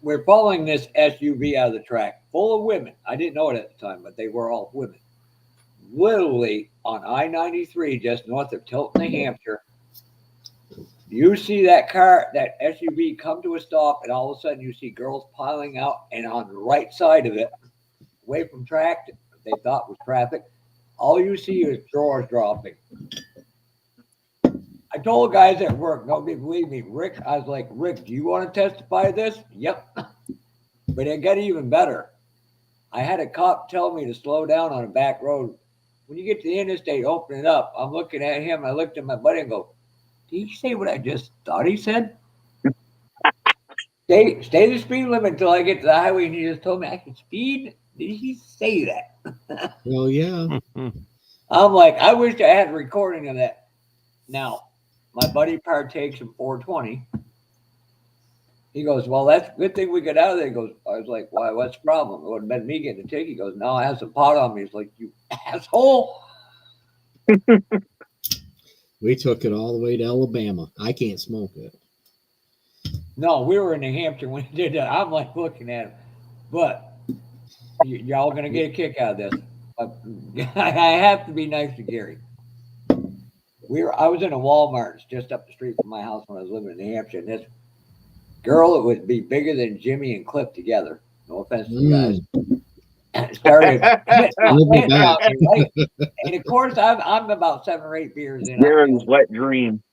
We're following this SUV out of the track full of women. I didn't know it at the time, but they were all women. Literally on I-93, just north of Tilton, New Hampshire, you see that SUV come to a stop, and all of a sudden you see girls piling out, and on the right side of it, away from track, they thought was traffic, all you see is drawers dropping. I told guys at work, nobody believed me. Rick, I was like, Rick, do you want to testify to this? Yep. But it got even better. I had a cop tell me to slow down on a back road. When you get to the interstate, open it up. I'm looking at him. I looked at my buddy and go, did he say what I just thought he said? Stay the speed limit until I get to the highway. And he just told me I can speed. Did he say that?
Well, yeah.
I'm like, I wish I had a recording of that. Now, my buddy partakes in 420. He goes, well, that's a good thing we got out of there. He goes, I was like, why? What's the problem? It would have been me getting a ticket. He goes, no, I have some pot on me. He's like, you asshole.
We took it all the way to Alabama. I can't smoke it.
No, we were in New Hampshire when he did that. I'm like looking at him. But y'all going to get a kick out of this. I have to be nice to Gary. I was in a Walmart just up the street from my house when I was living in New Hampshire, and this girl, it would be bigger than Jimmy and Cliff together. No offense to you guys. And it started hitting on me, right? And of course, I'm about 7 or 8 beers in.
Garen's wet dream.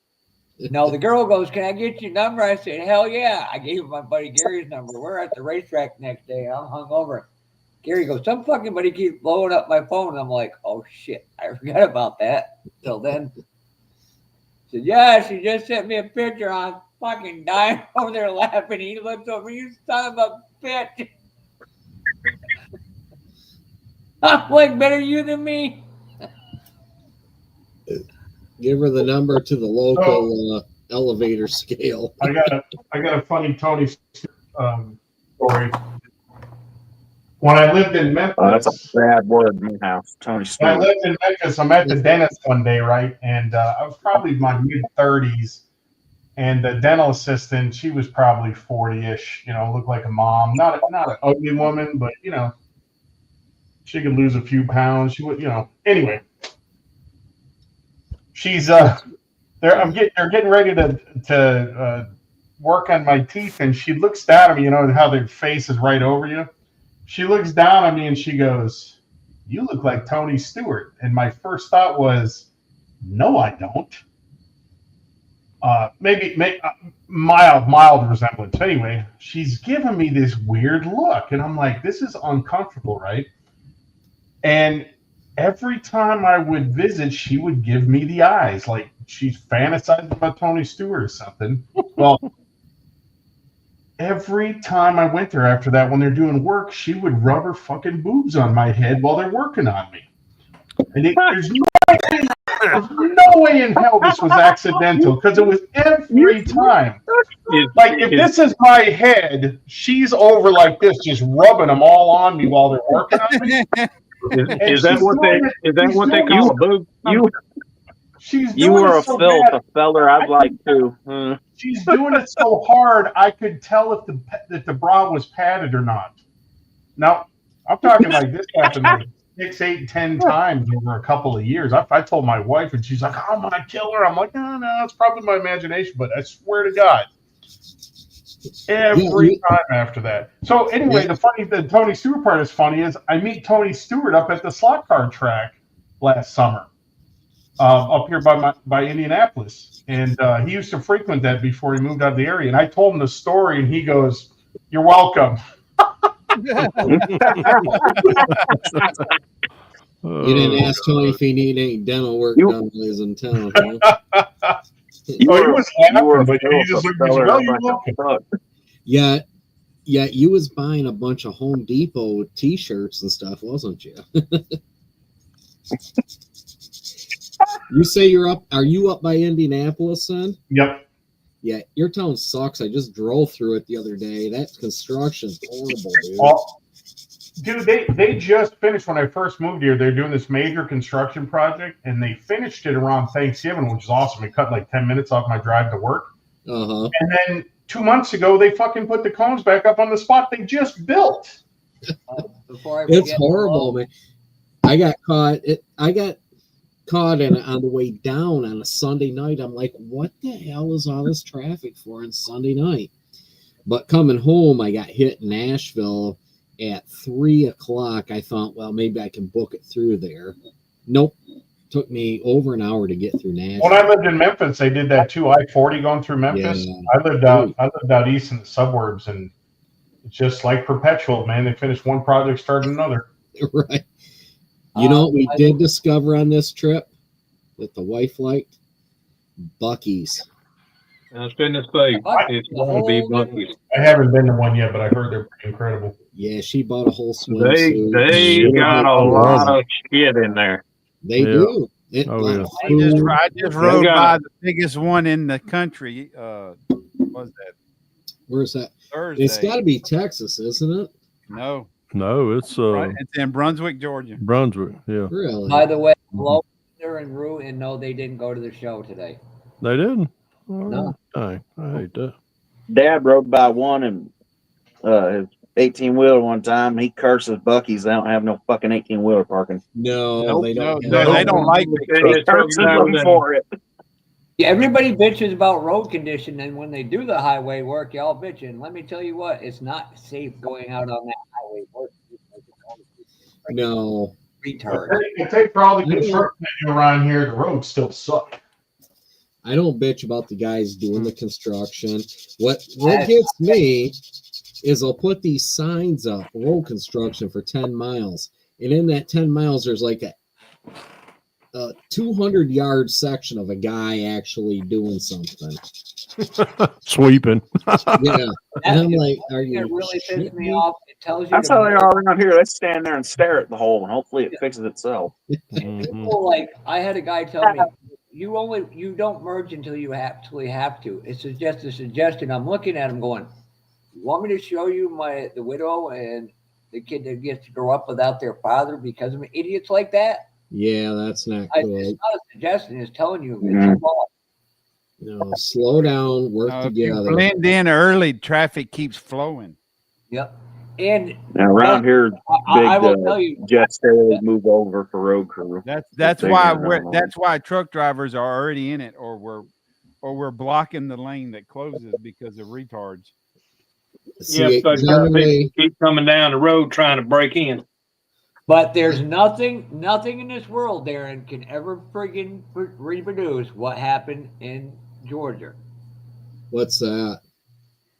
No, the girl goes, can I get your number? I said, hell yeah. I gave my buddy Gary's number. We're at the racetrack the next day. I'm hungover. Gary goes, some fucking buddy keeps blowing up my phone. And I'm like, oh shit, I forgot about that. Till then. Said, yeah, she just sent me a picture. I'm fucking dying over there laughing. He looks over, you son of a bitch. I'm like, better you than me.
Give her the number to the local elevator scale.
I got a funny Tony story. When I lived in Memphis,
that's a bad word in my house. Tony
when I
Stewart.
lived in Memphis, I'm at the dentist one day, right? And I was probably in my mid-30s. And the dental assistant, she was probably 40-ish, looked like a mom. Not an ugly woman, but, she could lose a few pounds. She would, anyway. She's they're getting ready to work on my teeth, and she looks down at me. You know how their face is right over you. She looks down at me and she goes, "You look like Tony Stewart." And my first thought was, "No, I don't." Maybe mild resemblance. Anyway, she's giving me this weird look, and I'm like, "This is uncomfortable, right?" And every time I would visit, she would give me the eyes, like she's fantasizing about Tony Stewart or something. Well, every time I went there after that, when they're doing work, she would rub her fucking boobs on my head while they're working on me. And there's no way in hell this was accidental, because it was every time. Like, if this is my head, she's over like this, just rubbing them all on me while they're working on me.
Is that what they call a boob?
You were a filth, a feller I'd like to.
She's doing it so hard, I could tell if the bra was padded or not. Now, I'm talking like this happened like 6, 8, 10 times over a couple of years. I told my wife, and she's like, "I'm gonna kill her." I'm like, "No, it's probably my imagination," but I swear to God, every time after that. So anyway, the Tony Stewart part is funny. Is I meet Tony Stewart up at the slot car track last summer, up here by Indianapolis, and he used to frequent that before he moved out of the area. And I told him the story, and he goes, "You're welcome."
You didn't ask Tony if he needed any dental work done while he was in town. Huh?
He was laughing, but he just looked at me, "Well, you're welcome."
Yeah, you was buying a bunch of Home Depot T-shirts and stuff, wasn't you? You say you're up? Are you up by Indianapolis, son?
Yep.
Yeah, your town sucks. I just drove through it the other day. That construction's horrible, dude.
Well, dude, they just finished when I first moved here. They're doing this major construction project, and they finished it around Thanksgiving, which is awesome. It cut like 10 minutes off my drive to work.
Uh-huh.
And then 2 months ago, they fucking put the cones back up on the spot they just built.
It's horrible, man. I got caught on the way down on a Sunday night. I'm like, what the hell is all this traffic for on Sunday night? But coming home, I got hit in Nashville at 3:00. I thought, well, maybe I can book it through there. Nope. Took me over an hour to get through Nashville.
When I lived in Memphis, they did that too. I-40 going through Memphis.
Yeah.
I lived out east in the suburbs, and it's just like perpetual, man. They finished one project, started another.
Right. You know what we did discover on this trip that the wife liked? Buc-ee's.
I was going to say, it's going to be Bucky's.
I haven't been to one yet, but I heard they're pretty incredible.
Yeah, she bought a whole
They
swimsuit.
got a lot of shit in there.
They
Yeah.
do.
Oh, yeah.
I just rode by the biggest one in the country. What was that?
Where's that?
Thursday.
It's got to be Texas, isn't it?
No,
it's
it's in Brunswick, Georgia.
Brunswick. Yeah,
Really?
By the way, Loader and Rue, and no, they didn't go to the show today.
they didn't.
No.
Dang, I hate that.
Dad rode by one and his 18-wheeler one time. And he curses Bucky's. They don't have no fucking 18-wheeler parking.
No, they don't.
No, they don't like
He curses them for it.
Yeah, everybody bitches about road condition, and when they do the highway work, y'all bitching. Let me tell you what, it's not safe going out on that highway work.
No.
Retard.
I think for all the construction they do around here, the roads still suck.
I don't bitch about the guys doing the construction. What gets me is they'll put these signs up, road construction for 10 miles. And in that 10 miles, there's like a 200-yard section of a guy actually doing something.
Sweeping.
Yeah. And I'm like, are
It
you
really
shitting
pisses me
me?
off. It tells you
That's
to
how they are around here. They stand there and stare at the hole, and hopefully it fixes itself.
people, like, I had a guy tell me, you don't merge until you absolutely have to. It's just a suggestion. I'm looking at him going, you want me to show you the widow and the kid that gets to grow up without their father because of idiots like that?
Yeah, that's not
It's
good.
not a suggestion. It's telling you it's
Mhm.
a law.
No, slow down, work
If you
together.
blend in early, traffic keeps flowing.
Yep. And
Now around here, big
I will tell you,
jets they move over for road crew.
That's
Big
why
around
that's why truck drivers are already in it, or we're blocking the lane that closes because of retards.
See,
so
generally,
keep coming down the road trying to break in.
but there's nothing in this world, Darren, can ever friggin' reproduce what happened in Georgia.
what's that?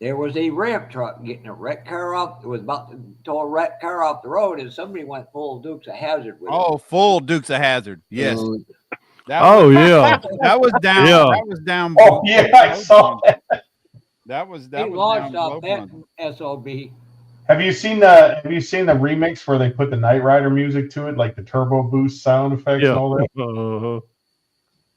There was a ramp truck getting a wrecked car off. It was about to tow a wrecked car off the road, and somebody went full Dukes of Hazzard with it.
Oh, full Dukes of Hazzard. Yes.
Yeah.
That was down.
Yeah.
That was down.
Oh yeah, I saw that.
That was
They
was
launched
down
off
below
that SOB.
Have you seen the remix where they put the Knight Rider music to it, like the turbo boost sound effects and all that?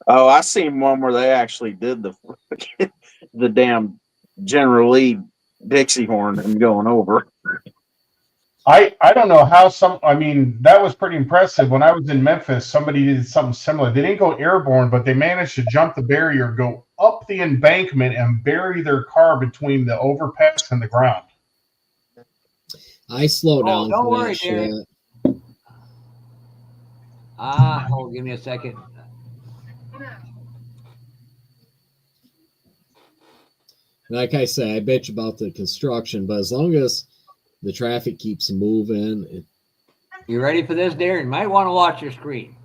Oh, I seen one where they actually did the damn General Lee Dixie horn and going over.
I don't know how that was pretty impressive. When I was in Memphis, somebody did something similar. They didn't go airborne, but they managed to jump the barrier, go up the embankment, and bury their car between the overpass and the ground.
I slow down
don't
for
worry,
that shit.
Darren. Give me a second.
Like I say, I bitch about the construction, but as long as the traffic keeps moving.
You ready for this, Darren? You might want to watch your screen.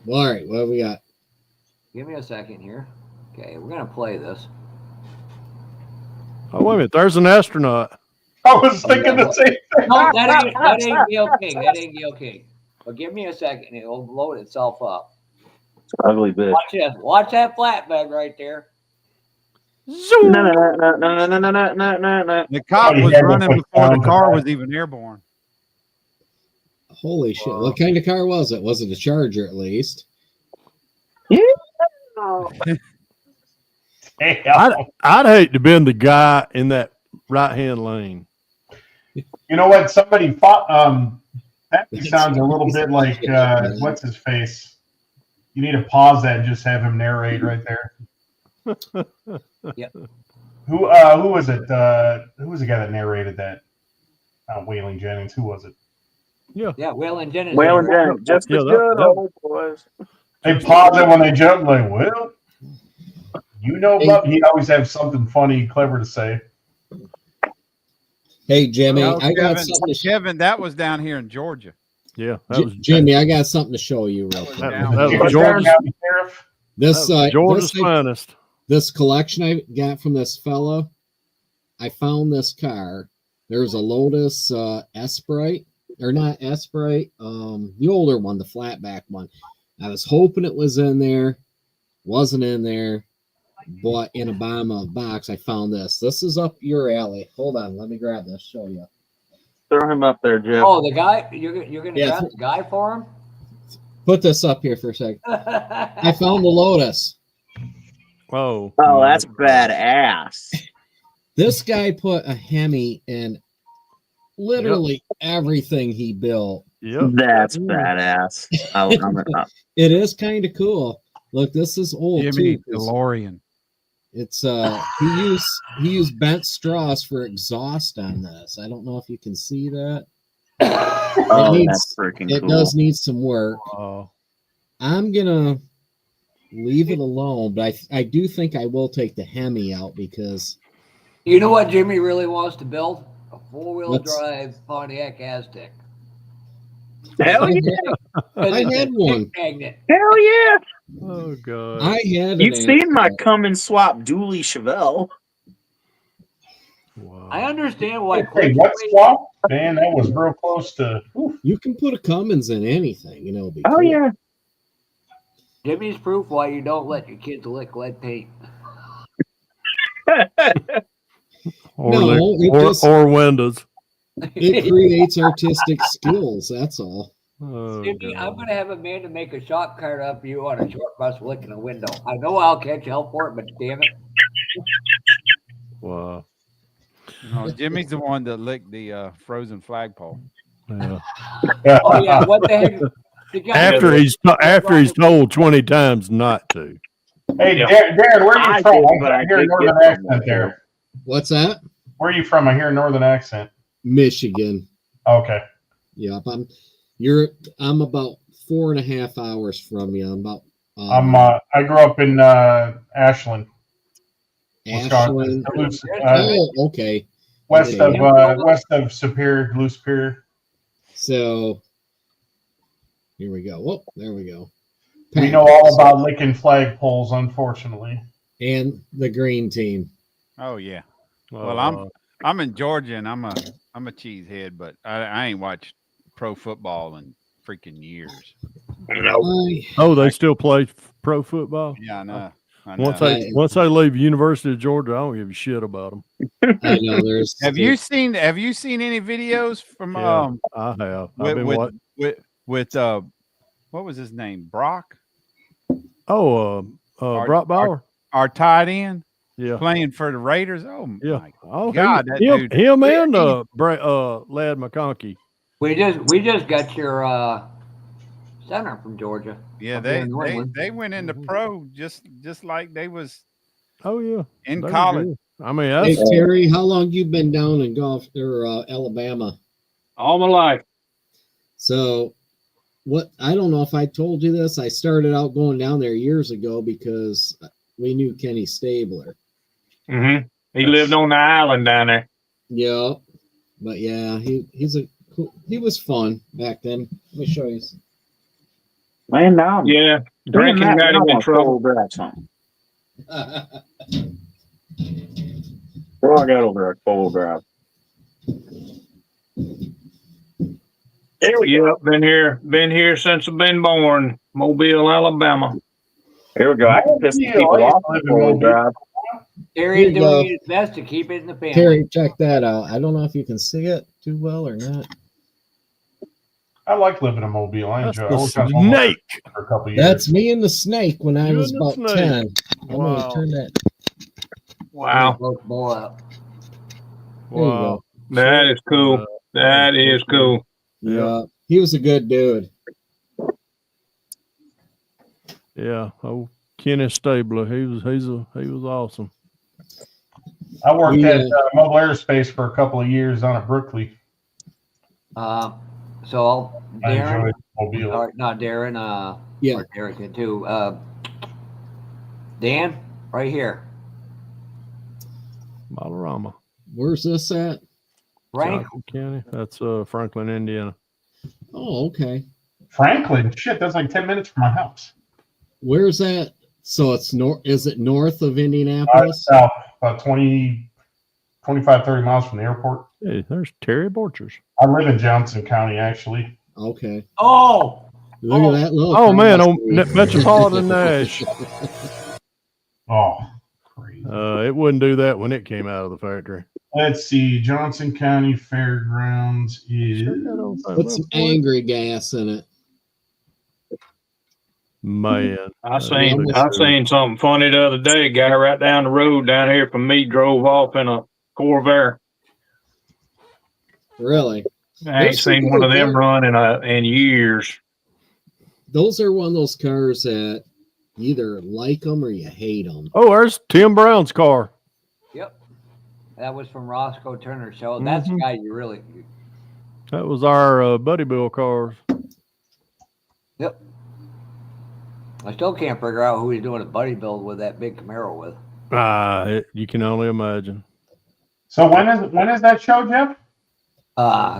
All right, what have we got?
Give me a second here. Okay, we're going to play this.
Oh, wait a minute. There's an astronaut.
I was thinking the same thing.
No, that ain't Gail King. That ain't Gail King. But give me a second. It'll load itself up.
Ugly bitch.
Watch this. Watch that flatbed right there.
No.
The cop was running before the car was even airborne.
Holy shit. What kind of car was it? Was it a Charger at least?
Yeah.
I'd hate to been the guy in that right-hand lane.
You know what? Somebody fought. That sounds a little bit like what's his face. You need to pause that and just have him narrate right there.
Yep.
Who was it? Who was the guy that narrated that? Waylon Jennings. Who was it?
Yeah, Waylon Jennings.
Waylon Jennings. Just as good, old boys.
They pause it when they jump. Like, well, he always have something funny, clever to say.
Hey, Jimmy,
No,
I got something to
Kevin, that was down here in Georgia.
Yeah, that was
Jimmy, I got something to show you real quick.
that was Georgia's,
Georgia's
finest.
This collection I got from this fella, I found this car. There's a Lotus Esprit, or not Esprit, the older one, the flatback one. I was hoping it was in there, wasn't in there. bought in a box. I found this. This is up your alley. Hold on, let me grab this. Show you.
Throw him up there, Jeff.
Oh, the guy, you're gonna
Yeah.
grab the guy for
Put this up here for a second.
him?
I found the Lotus.
Oh,
Oh, that's badass.
This guy put a Hemi in literally everything he built.
Yep.
That's badass. I love it.
It is kind of cool. Look, this is old
Jimmy
too. 'Cause
DeLorean.
it's he used bent straws for exhaust on this. I don't know if you can see that.
Oh,
needs-
that's freaking
It
cool.
does need some work.
Oh,
I'm gonna leave it alone, but I do think I will take the Hemi out because
You know what Jimmy really wants to build? A four-wheel
What's-
drive Pontiac Aztec.
Hell yeah.
I had one.
Magnet.
Hell yeah.
oh God.
I had.
You've
an
seen my
Aztec.
come and swap dually Chevelle.
Wow.
I understand why.
Hey, what swap? Man, that was real close to. Oof.
You can put a Cummins in anything, you know.
Oh yeah.
Jimmy's proof why you don't let your kids lick lead paint.
Or,
No, it just-
or windows.
It creates artistic skills. That's all.
Oh,
Jimmy, I'm
God.
gonna have Amanda make a shot card up you on a short bus licking a window. I know I'll catch hell for it, but damn it.
Wow.
No, Jimmy's the one that licked the frozen flagpole.
Yeah.
Oh yeah, what the heck? The guy
After he's told 20 times not to.
Hey,
Yeah.
Darren, where are
I
you from? did, I
but I
hear a
did
northern
get some
accent there.
What's that?
Where are you from? I hear a northern accent.
Michigan.
Okay.
Yep. I'm about 4.5 hours from you. I'm about.
I grew up in Ashland, Wisconsin.
Ashland.
Duluth,
Oh, okay.
west
Okay.
of Superior, Duluth Superior.
So here we go. Whoop, there we go.
We know all about licking flagpoles, unfortunately.
And the green team.
Oh yeah. Well, I'm in Georgia and I'm a cheesehead, but I ain't watched pro football in freaking years.
Oh, they still play pro football?
Yeah, I know.
Once they leave University of Georgia, I don't give a shit about them.
I know there's.
Have you seen any videos from
Yeah, I have. I've been watching.
with what was his name? Brock?
Brock Bauer.
Our tight end
Yeah.
playing for the Raiders. Oh
Yeah.
my
Oh,
God, that
him,
dude.
him and Lad McConkey.
We just got your center from Georgia.
Yeah,
up here in New
they
England.
went into pro just like they was
Oh yeah.
in
They were
college.
good. I mean,
Hey
that's
Terry, how long you been down in Gulf or Alabama?
All my life.
So, what I don't know if I told you this. I started out going down there years ago because we knew Kenny Stabler.
Mm-hmm. He lived on the island down there.
Yeah, but yeah, he was fun back then. Let me show you.
Man, now I'm
Yeah. Drinking
Damn,
got him in
I
trouble.
got something. What I got over there? Full drive. There we go.
Yep, been here since I've been born. Mobile, Alabama.
Here we go. I can piss the people off on full drive.
Terry's
Here you go.
doing his best to keep it in the family.
Terry, check that out. I don't know if you can see it too well or not.
I like living in Mobile. I
That's
enjoy it. I
the
worked on home
snake.
for a couple years.
That's me and the snake when I
You
was
and the
about
snake.
10. I'm
Wow.
gonna turn that.
Wow.
Bowl up.
There you
Wow.
go.
That is cool. That is cool.
Yeah, he was a good dude.
Yeah. Oh, Kenny Stabler. He was awesome.
I worked
Yeah.
at Mobile Aerospace for a couple of years on at Brookley.
So
I
Darren,
enjoyed Mobile.
or not Darren,
Yeah.
or Derek did too. Dan, right here.
Ballarama.
Where's this at?
Frank,
Johnson County. That's Franklin, Indiana.
Oh, okay.
Franklin, shit, that's like 10 minutes from my house.
Where's that? So it's north. Is it north of Indianapolis?
South, about 20, 25, 30 miles from the airport.
Hey, there's Terry Borchers.
I live in Johnson County, actually.
Okay.
oh,
Look at that little.
Oh man,
cross
on
street.
Metropolitan Nash.
Oh,
It wouldn't do that when it came out of the factory.
Let's see. Johnson County Fairgrounds is.
Put some angry gas in it.
Man,
I seen something funny the other day. A guy right down the road down here from me drove off in a Corvair.
Really?
I ain't seen one of them run in years.
Those are one of those cars that you either like them or you hate them.
Oh, there's Tim Brown's car.
Yep. That was from Roscoe Turner Show. That's the guy you really.
That was our Buddy Bill cars.
Yep. I still can't figure out who he's doing a buddy build with that big Camaro with.
You can only imagine.
So when is that show, Jeff?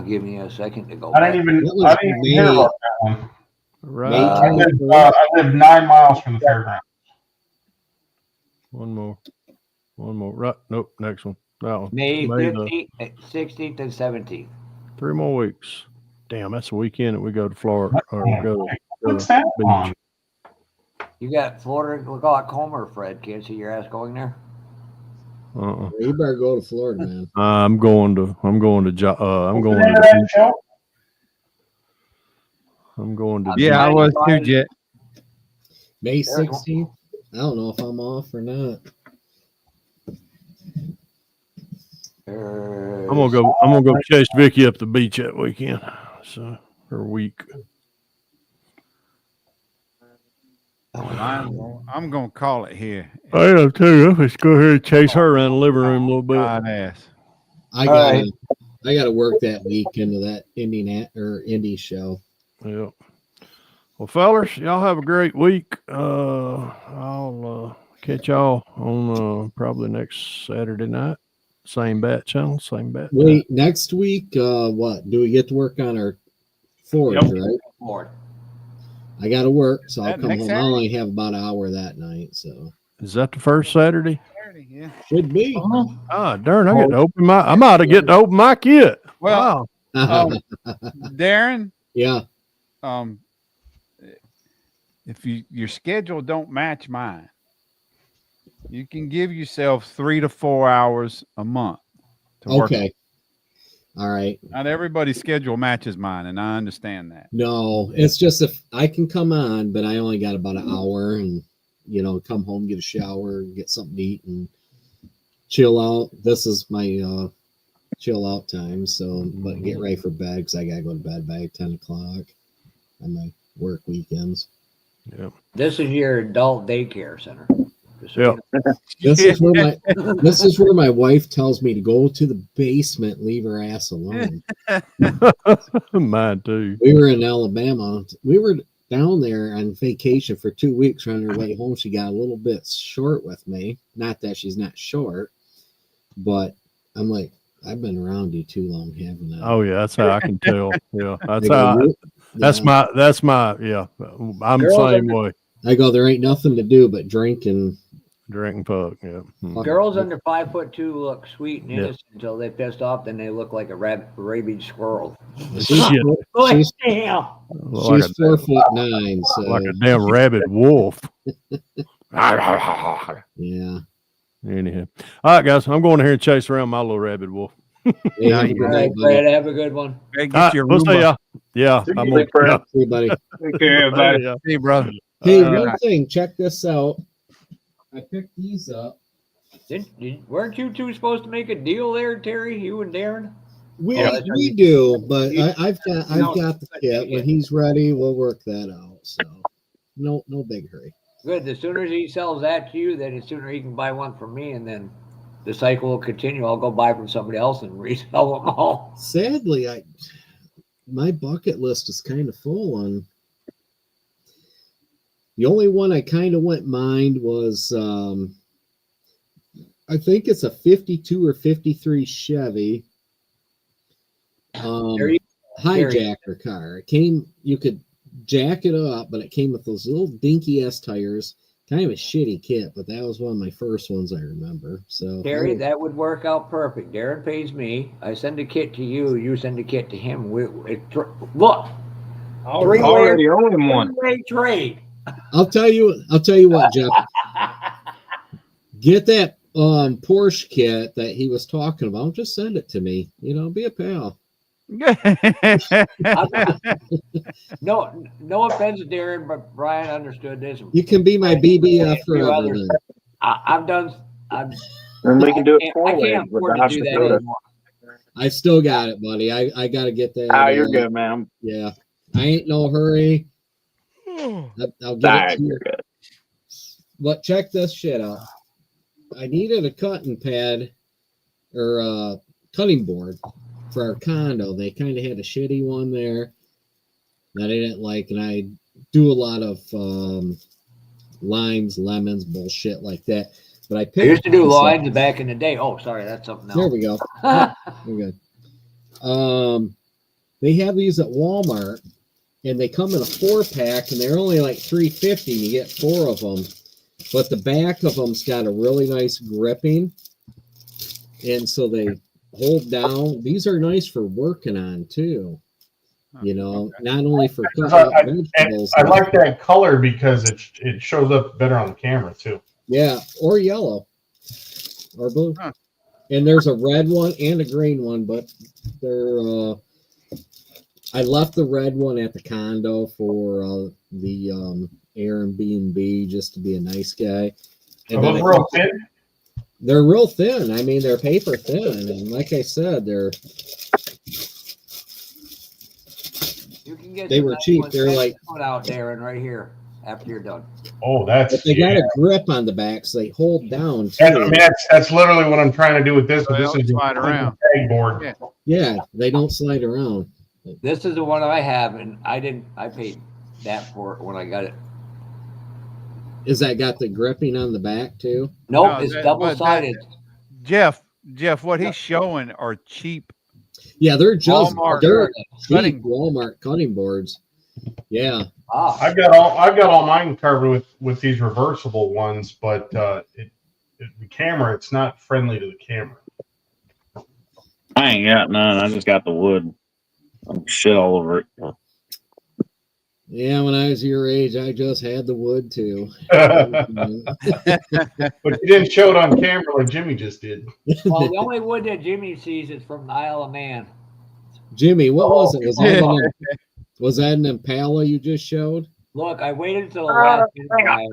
Give me a second to go.
I didn't even hear about that one.
Right.
I live 9 miles from the fairground.
One more. Right. Nope. Next one. That one.
May 15th, 16th, and 17th.
3 more weeks. Damn, that's the weekend that we go to Florida or go to
What's that
the
on?
beach.
You got Florida glaucoma, Fred. Can't see your ass going there.
You better go to Florida, man.
I'm going to
Yeah, I was too, Jet.
May 16th. I don't know if I'm off or not.
I'm gonna go chase Vicky up the beach that weekend. So or week.
I'm gonna call it here.
I am too. Let's go ahead and chase her around the living room a little bit.
I gotta work that week into that indie show.
Yeah. Well, fellas, y'all have a great week. I'll catch y'all on probably next Saturday night. Same bat channel, same bat.
Wait, next week, what? Do we get to work on our Fords, right?
Ford.
I got to work, so I'll
That
come
next
home.
Saturday?
I only have about an hour that night, so
Is that the first Saturday?
Yeah.
should be.
Darn! I get to open my. I'm out to get to open my kit.
Well,
wow.
Darren.
Yeah.
If your schedule don't match mine, you can give yourself 3 to 4 hours a month to work.
Okay. All right.
Not everybody's schedule matches mine, and I understand that.
No, it's just if I can come on, but I only got about an hour and, come home, get a shower, get something to eat and chill out. This is my chill out time. So, but get ready for bed because I got to go to bed by 10 o'clock on my work weekends.
Yeah.
This is your adult daycare center.
Yeah.
This is where my wife tells me to go to the basement, leave her ass alone.
Mine too.
We were in Alabama. We were down there on vacation for 2 weeks. On her way home, she got a little bit short with me. Not that she's not short, but I'm like, I've been around you too long, haven't I?
Oh yeah, that's how I can tell. Yeah, that's how. That's my. Yeah, I'm the same way.
I go, there ain't nothing to do but drink and
puck. Yeah.
Girls under 5'2" look sweet and innocent until they pissed off. Then they look like a rabid squirrel.
She's 4'9", so
like a damn rabid wolf.
Yeah.
Anyhow, all right, guys, I'm going here and chase around my little rabid wolf.
Hey,
All right, Fred, have a good one.
Hey,
All right, we'll see ya. Yeah, I'm
Big Fred.
Hey, buddy.
Take care, everybody.
Yeah.
Hey, brother.
Hey, one thing, check this out. I picked these up.
Weren't you two supposed to make a deal there, Terry? You and Darren?
We do, but I've got the kit. When he's ready, we'll work that out. So no big hurry.
Good. The sooner he sells that to you, then the sooner he can buy one from me, and then the cycle will continue. I'll go buy from somebody else and resell them all.
Sadly, my bucket list is kind of full on. The only one I kind of went mind was I think it's a 52 or 53 Chevy hijacker car. It came, you could jack it up, but it came with those little dinky S tires. Kind of a shitty kit, but that was one of my first ones I remember. So
Terry, that would work out perfect. Darren pays me. I send a kit to you. You send a kit to him. Look,
already own one.
Three-way trade.
I'll tell you what, Jeff. Get that Porsche kit that he was talking about, just send it to me. You know, be a pal.
No offense, Darren, but Brian understood this.
You can be my BBF
A few
forever.
others.
Then.
I've done.
And we can do it
I
four ways
can't
with
afford to
Josh
do that
Dakota.
anymore.
I still got it, buddy. I got to get that.
Ah, you're good, man.
Yeah, I ain't no hurry. I'll get
Ah,
it to you.
you're good.
But check this shit out. I needed a cutting pad or a cutting board for our condo. They kind of had a shitty one there that I didn't like, and I do a lot of limes, lemons, bullshit like that. But I picked.
I used to do lines back in the day. Oh, sorry, that's something else.
There we go. We're good. They have these at Walmart, and they come in a 4-pack, and they're only like $3.50. And you get 4 of them, but the back of them's got a really nice gripping, and so they hold down. These are nice for working on too. You know, not only for cutting up vegetables.
I like that color because it shows up better on the camera too.
Yeah, or yellow, or blue. Huh. And there's a red one and a green one, but they're. I left the red one at the condo for the Airbnb just to be a nice guy. And
Are those real thin?
They're real thin. I mean, they're paper thin, and like I said,
You can get
they were
nice
cheap.
ones.
They're like
put out, Darren, right here after you're done.
Oh, that's.
But they got a grip on the back, so they hold down too.
I mean, that's literally what I'm trying to do with this. But this is
slide around.
Tag board.
Yeah, they don't slide around.
This is the one I have, and I paid that for it when I got it.
Is that got the gripping on the back too?
Nope, no, it's double-sided.
Jeff, what he's showing are cheap.
Yeah, they're just
Walmart
Walmart cutting boards. Yeah.
I've got all mine covered with these reversible ones, but the camera, it's not friendly to the camera.
I ain't got none. I just got the wood. I'm shit all over it.
Yeah, when I was your age, I just had the wood too.
But you didn't show it on camera like Jimmy just did.
Well, the only wood that Jimmy sees is from the Isle of Man.
Jimmy, what was it? Was that an Impala you just showed?
Look, I waited until the last minute.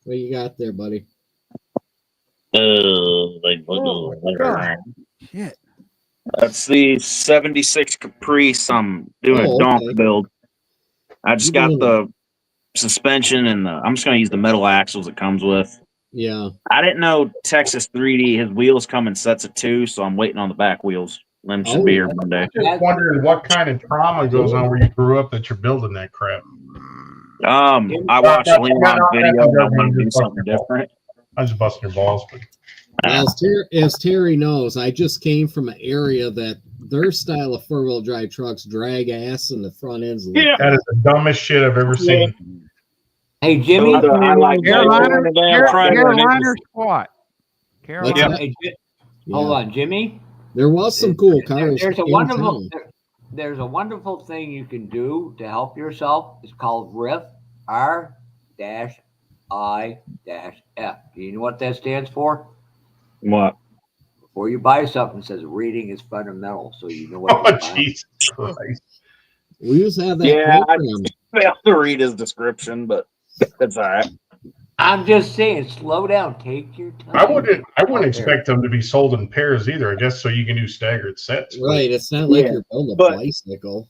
What you got there, buddy?
Shit.
That's the 76 Caprice. I'm doing a donk build. I just got the suspension and I'm just going to use the metal axles it comes with.
Yeah.
I didn't know Texas 3D, his wheels come in sets of 2, so I'm waiting on the back wheels. Them should be here Monday.
I'm just wondering what kind of trauma goes on where you grew up that you're building that crap.
I watched Leon's video and I want to do something different.
I was busting your balls, but
as Terry knows, I just came from an area that their style of 4-wheel drive trucks drag ass and the front ends.
Yeah, that is the dumbest shit I've ever seen.
Hey, Jimmy,
I like
Carolina squat. Carolina.
Hey, hold on, Jimmy.
There was some cool cars.
There's a wonderful thing you can do to help yourself. It's called RIF, R-I-F. Do you know what that stands for?
What?
Before you buy something, it says reading is fundamental, so you know what.
Jesus Christ!
We used to have that.
Yeah, I failed to read his description, but that's all right.
I'm just saying, slow down, take your time.
I wouldn't expect them to be sold in pairs either. I guess so you can do staggered sets.
Right, it's not like you're building a bicycle.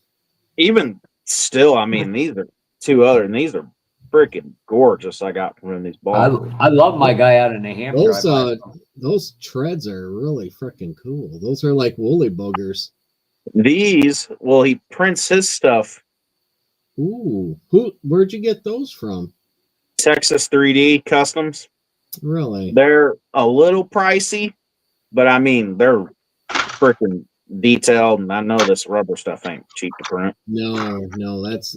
Even still, I mean, these are 2 other, and these are freaking gorgeous. I got from these balls.
I love my guy out in New Hampshire.
Those treads are really freaking cool. Those are like woolly boogers.
These, he prints his stuff.
Ooh, where'd you get those from?
Texas 3D Customs.
Really?
They're a little pricey, but I mean, they're freaking detailed, and I know this rubber stuff ain't cheap to print.
No, that's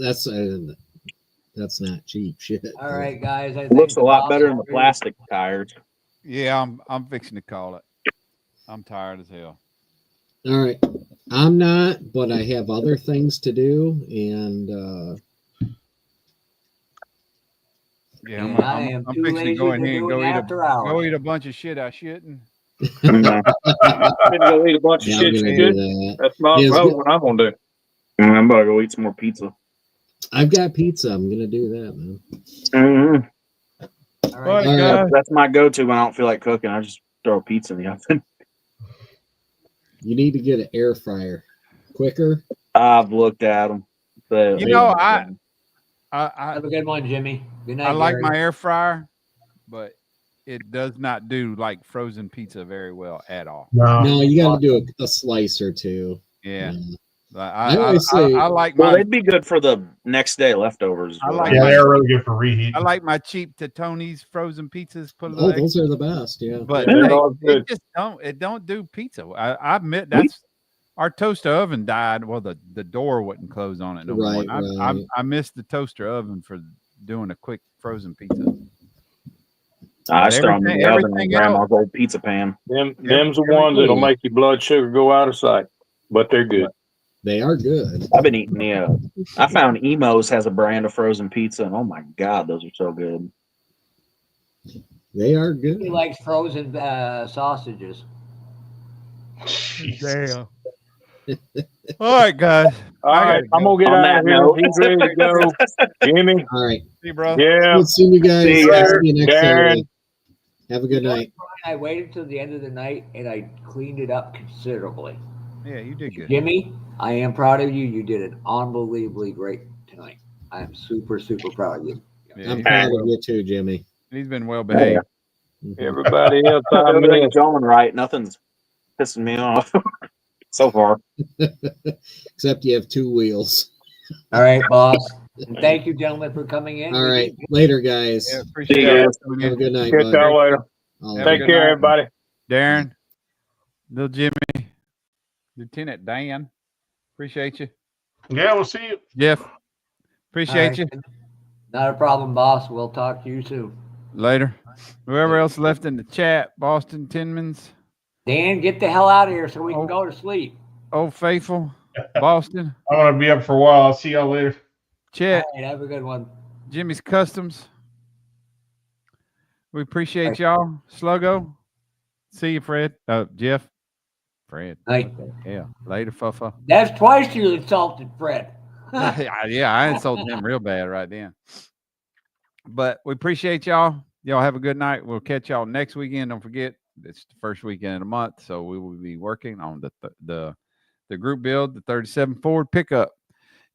not cheap shit.
All right, guys.
It looks a lot better than the plastic tires.
Yeah, I'm fixing to call it. I'm tired as hell.
All right. I'm not, but I have other things to do, and
Yeah,
And I am
I'm
too
fixing to
lazy
go
to
in here and
do it after
go
hours.
eat a bunch of shit I shouldn't.
I'm gonna go eat a bunch of
Yeah, I'm
shit
gonna
you
do
should.
that.
That's not
Yeah, it's good.
what I'm gonna do.
I'm about to go eat some more pizza.
I've got pizza. I'm gonna do that, man.
Mm-hmm.
All
All
right,
right,
All right.
guys.
That's my go-to when I don't feel like cooking. I just throw a pizza in the oven.
You need to get an air fryer. Quicker.
I've looked at them.
You know, I
have a good one, Jimmy. Good
I
night,
like
Gary.
my air fryer, but it does not do like frozen pizza very well at all.
No, you got to do a slice or two.
Yeah.
I always say,
I like
Well,
my
they'd be good for the next day leftovers.
I like
Yeah,
my
they're really good for reheat.
I like my cheap Tony's frozen pizzas. Put a
oh,
little
those are the best. Yeah.
but
Yeah, they're all good.
it just don't do pizza. I admit that's our toaster oven died. Well, the door wouldn't close on it no more.
Right, right.
I missed the toaster oven for doing a quick frozen pizza.
I just throw them in the oven on
everything
grandma's old pizza pan.
Them's the ones that'll make your blood sugar go out of sight, but they're good.
They are good.
I've been eating the. I found Emo's has a brand of frozen pizza, and oh my god, those are so good.
They are good.
He likes frozen sausages.
Damn. All right, guys.
All right, I'm gonna get
On
out of
that
here.
note.
He's ready to go. Jimmy.
All right.
See you, bro.
Yeah.
Good seeing you guys.
See
See
ya.
you next
Darren.
Saturday. Have a good night.
I waited till the end of the night and I cleaned it up considerably.
Yeah, you did good.
Jimmy, I am proud of you. You did it unbelievably great tonight. I am super, super proud of you.
Yeah,
I'm proud of you too, Jimmy.
he's been well behaved.
Everybody else I
Everything's
missed.
going right. Nothing's pissing me off so far.
Except you have two wheels.
All right, boss. And thank you, gentlemen, for coming in.
All right. Later, guys.
Yeah,
See
appreciate
you
it.
guys.
Have a good night,
Catch
bud.
y'all later.
All
Have
right.
a
Take
good
care,
night.
everybody.
Darren, little Jimmy, Lieutenant Dan, appreciate you.
Yeah, we'll see you.
Jeff,
All
appreciate
right.
you.
Not a problem, boss. We'll talk to you soon.
Later. Whoever else left in the chat, Boston Tinmans,
Dan, get the hell out of here so we can go to sleep.
Old Faithful, Boston,
I'm gonna be up for a while. I'll see y'all later.
Chet,
All right, have a good one.
Jimmy's Customs. We appreciate
Right.
y'all. Sluggo. See you, Fred. Jeff. Fred.
Night.
Yeah. Later, Fuffa.
That's twice you insulted Fred.
Yeah, I insulted him real bad right then. But we appreciate y'all. Y'all have a good night. We'll catch y'all next weekend. Don't forget, it's the first weekend of the month, so we will be working on the group build, the 37 Ford pickup.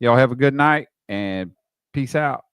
Y'all have a good night and peace out.